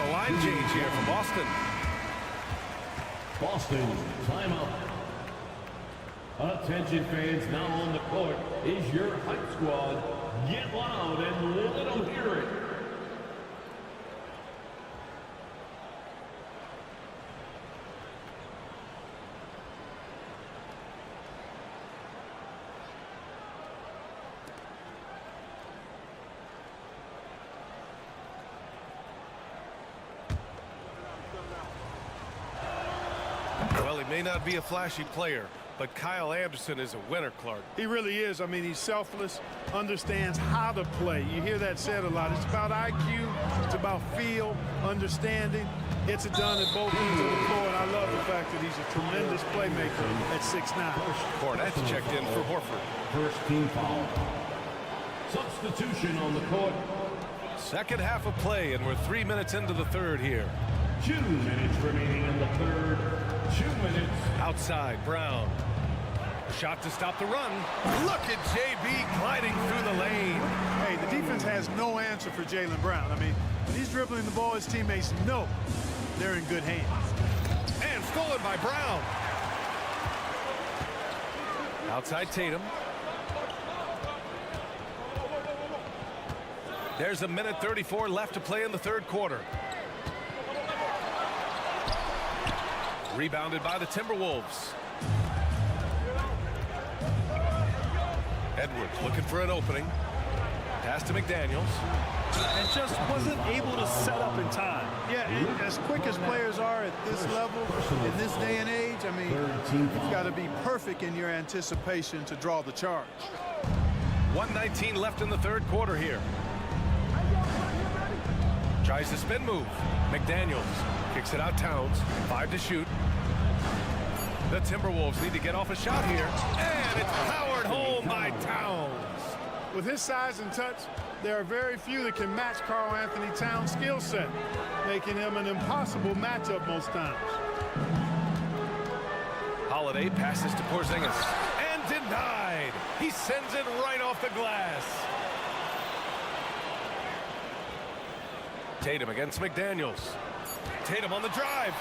a line change here from Boston. Boston, timeout. Attention fans, now on the court is your hype squad. Get loud and let them hear it. Well, he may not be a flashy player, but Kyle Anderson is a winner, Clark. He really is. I mean, he's selfless, understands how to play. You hear that said a lot. It's about IQ. It's about feel, understanding. Gets it done at both ends of the floor, and I love the fact that he's a tremendous playmaker at 6'9". Cornette's checked in for Horford. First team foul. Substitution on the court. Second half of play, and we're 3 minutes into the third here. 2 minutes remaining in the third. 2 minutes. Outside, Brown. Shot to stop the run. Look at JB gliding through the lane. Hey, the defense has no answer for Jaylen Brown. I mean, when he's dribbling the ball, his teammates know they're in good hands. And stolen by Brown. Outside Tatum. There's a minute 34 left to play in the third quarter. Rebounded by the Timberwolves. Edwards looking for an opening. Pass to McDaniels. And just wasn't able to set up in time. Yeah, and as quick as players are at this level, in this day and age, I mean, you've got to be perfect in your anticipation to draw the charge. 1:19 left in the third quarter here. Tries the spin move. McDaniels kicks it out. Towns. 5 to shoot. The Timberwolves need to get off a shot here. And it's powered home by Towns. With his size and touch, there are very few that can match Karl Anthony Towns' skill set, making him an impossible matchup most times. Holiday passes to Porzingis. And denied. He sends it right off the glass. Tatum against McDaniels. Tatum on the drive.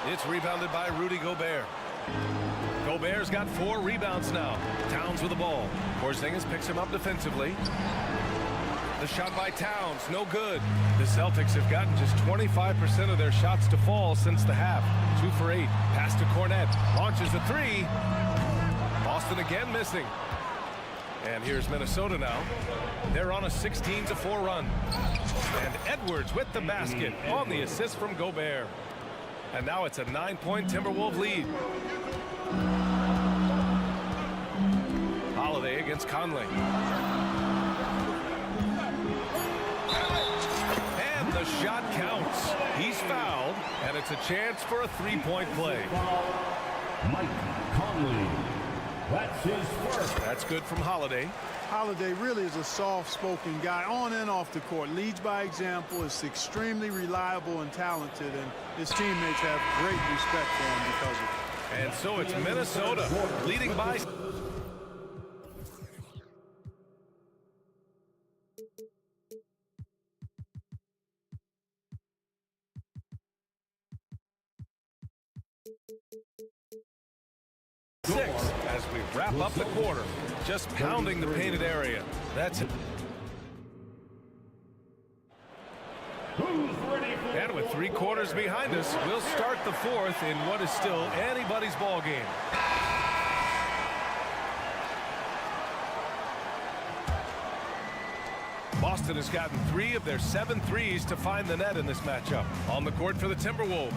It's rebounded by Rudy Gobert. Gobert's got 4 rebounds now. Towns with the ball. Porzingis picks him up defensively. The shot by Towns, no good. The Celtics have gotten just 25% of their shots to fall since the half. 2 for 8. Pass to Cornet. Launches a 3. Boston again missing. And here's Minnesota now. They're on a 16-4 run. And Edwards with the basket on the assist from Gobert. And now it's a 9-point Timberwolves lead. Holiday against Conley. And the shot counts. He's fouled, and it's a chance for a 3-point play. Mike Conley. That's his first. That's good from Holiday. Holiday really is a soft-spoken guy on and off the court. Leads by example, is extremely reliable and talented, and his teammates have great respect for him because of it. And so it's Minnesota leading by. As we wrap up the quarter, just pounding the painted area. That's it. And with 3 quarters behind us, we'll start the fourth in what is still anybody's ball game. Boston has gotten 3 of their 7 threes to find the net in this matchup. On the court for the Timberwolves.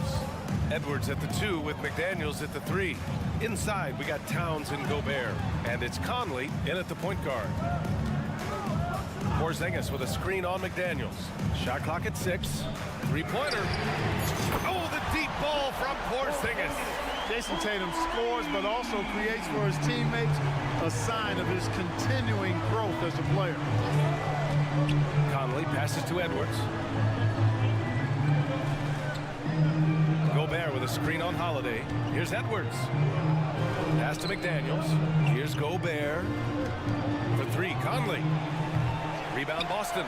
Edwards at the 2 with McDaniels at the 3. Inside, we got Towns and Gobert. And it's Conley in at the point guard. Porzingis with a screen on McDaniels. Shot clock at 6. 3-pointer. Oh, the deep ball from Porzingis. Jason Tatum scores, but also creates for his teammates a sign of his continuing growth as a player. Conley passes to Edwards. Gobert with a screen on Holiday. Here's Edwards. Pass to McDaniels. Here's Gobert. For 3, Conley. Rebound Boston.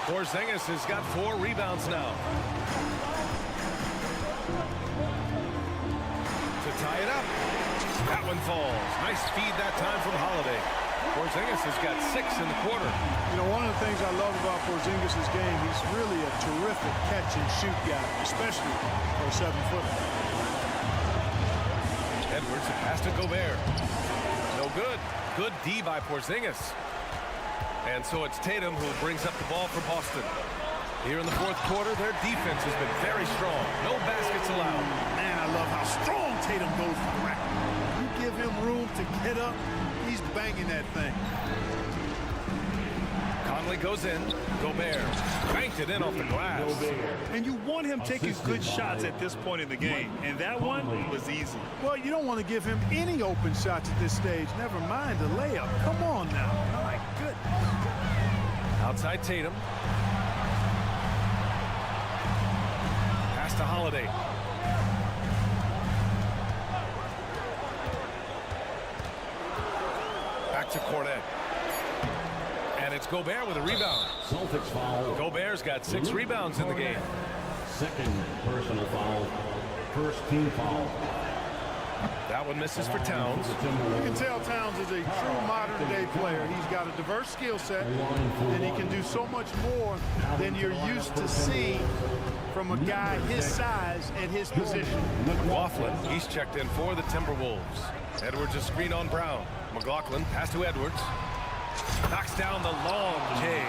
Porzingis has got 4 rebounds now. To tie it up. That one falls. Nice feed that time from Holiday. Porzingis has got 6 in the quarter. You know, one of the things I love about Porzingis' game, he's really a terrific catch-and-shoot guy, especially for a 7-footer. Edwards, a pass to Gobert. No good. Good D by Porzingis. And so it's Tatum who brings up the ball for Boston. Here in the fourth quarter, their defense has been very strong. No baskets allowed. Man, I love how strong Tatum goes to the rack. You give him room to get up, he's banging that thing. Conley goes in. Gobert banked it in off the glass. And you want him taking good shots at this point in the game. And that one was easy. Well, you don't want to give him any open shots at this stage. Never mind the layup. Come on now. My goodness. Outside Tatum. Pass to Holiday. Back to Cornet. And It's Gobert with a rebound. Celtics foul. Gobert's got 6 rebounds in the game. Second personal foul. First team foul. That one misses for Towns. You can tell Towns is a true modern-day player. He's got a diverse skill set, and he can do so much more than you're used to seeing from a guy his size and his position. McLaughlin, he's checked in for the Timberwolves. Edwards a screen on Brown. McLaughlin, pass to Edwards. Knocks down the long J.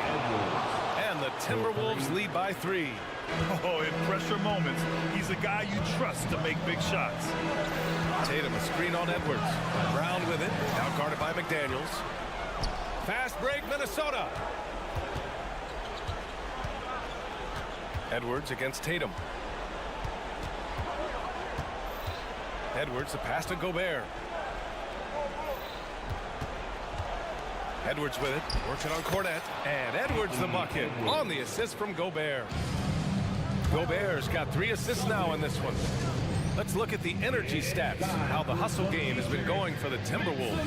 And the Timberwolves lead by 3. Oh, in pressure moments, he's a guy you trust to make big shots. Tatum a screen on Edwards. Brown with it. Now guarded by McDaniels. Fast break, Minnesota. Edwards against Tatum. Edwards, the pass to Gobert. Edwards with it, works it on Cornette, and Edwards the bucket on the assist from Gobert. Gobert's got 3 assists now in this one. Let's look at the energy stats, how the hustle game has been going for the Timberwolves.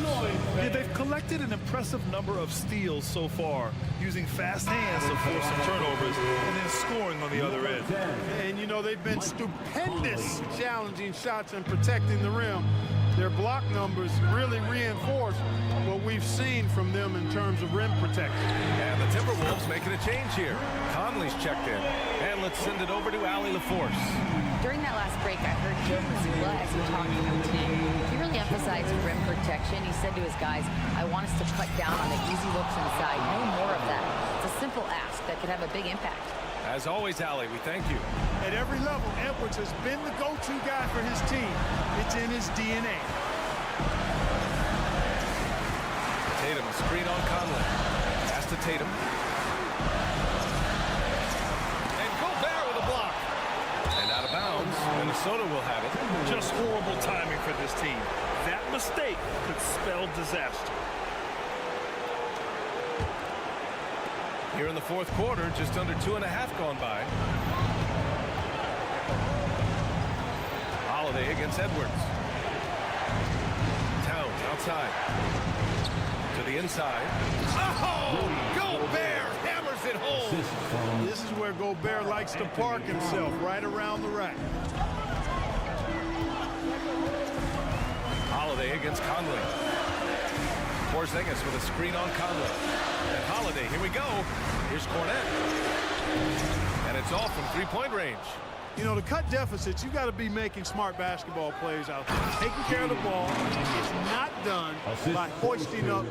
Yeah, they've collected an impressive number of steals so far, using fast hands to force some turnovers and then scoring on the other end. And, you know, they've been stupendous challenging shots and protecting the rim. Their block numbers really reinforce what we've seen from them in terms of rim protection. And the Timberwolves making a change here. Conley's checked in. And let's send it over to Allie LaForce. During that last break, I heard Joe Mazzulla, as he talked to the team, he really emphasized rim protection. He said to his guys, I want us to cut down on the easy looks inside. No more of that. It's a simple ask that could have a big impact. As always, Allie, we thank you. At every level, Edwards has been the go-to guy for his team. It's in his DNA. Tatum, a screen on Conley. Pass to Tatum. And Gobert with a block. And out of bounds, Minnesota will have it. Just horrible timing for this team. That mistake could spell disaster. Here in the fourth quarter, just under 2.5 gone by. Holiday against Edwards. Towns outside. To the inside. Oh! Gobert hammers it home. This is where Gobert likes to park himself, right around the rack. Holiday against Conley. Porzingis with a screen on Conley. And Holiday, here we go. Here's Cornette. And it's off from 3-point range. You know, to cut deficits, you got to be making smart basketball plays out there. Taking care of the ball. It's not done by hoisting up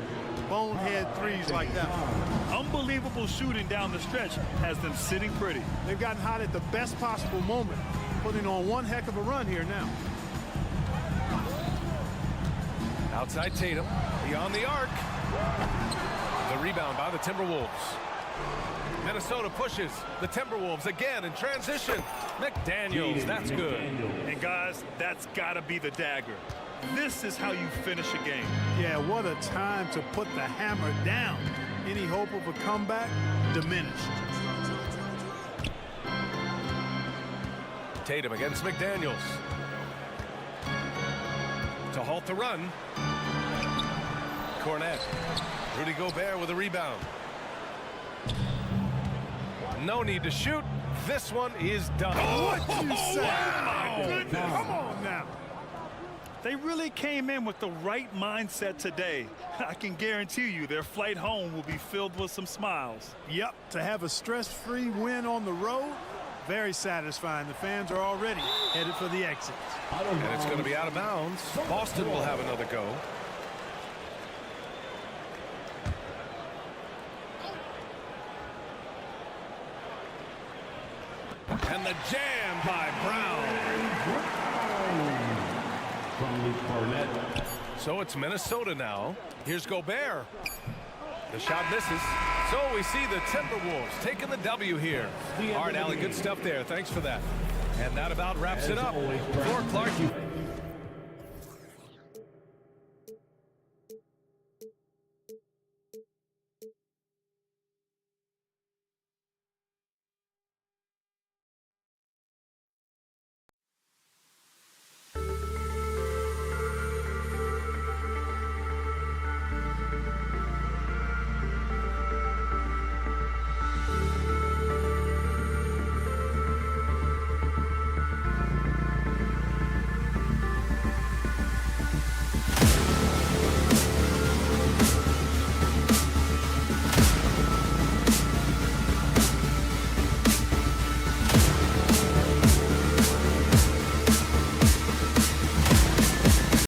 bonehead threes like that. Unbelievable shooting down the stretch has them sitting pretty. They've gotten hot at the best possible moment, putting on one heck of a run here now. Outside Tatum, beyond the arc. The rebound by the Timberwolves. Minnesota pushes the Timberwolves again in transition. McDaniels, that's good. And guys, that's got to be the dagger. This is how you finish a game. Yeah, what a time to put the hammer down. Any hope of a comeback diminished. Tatum against McDaniels. To halt the run. Cornette. Rudy Gobert with a rebound. No need to shoot. This one is done. What you say? Wow. My goodness. Come on now. They really came in with the right mindset today. I can guarantee you their flight home will be filled with some smiles. Yep, to have a stress-free win on the road, very satisfying. The fans are already headed for the exit. And it's going to be out of bounds. Boston will have another go. And the jam by Brown. So it's Minnesota now. Here's Gobert. The shot misses. So we see the Timberwolves taking the W here. All right, Allie, good stuff there. Thanks for that. And that about wraps it up. For Clark.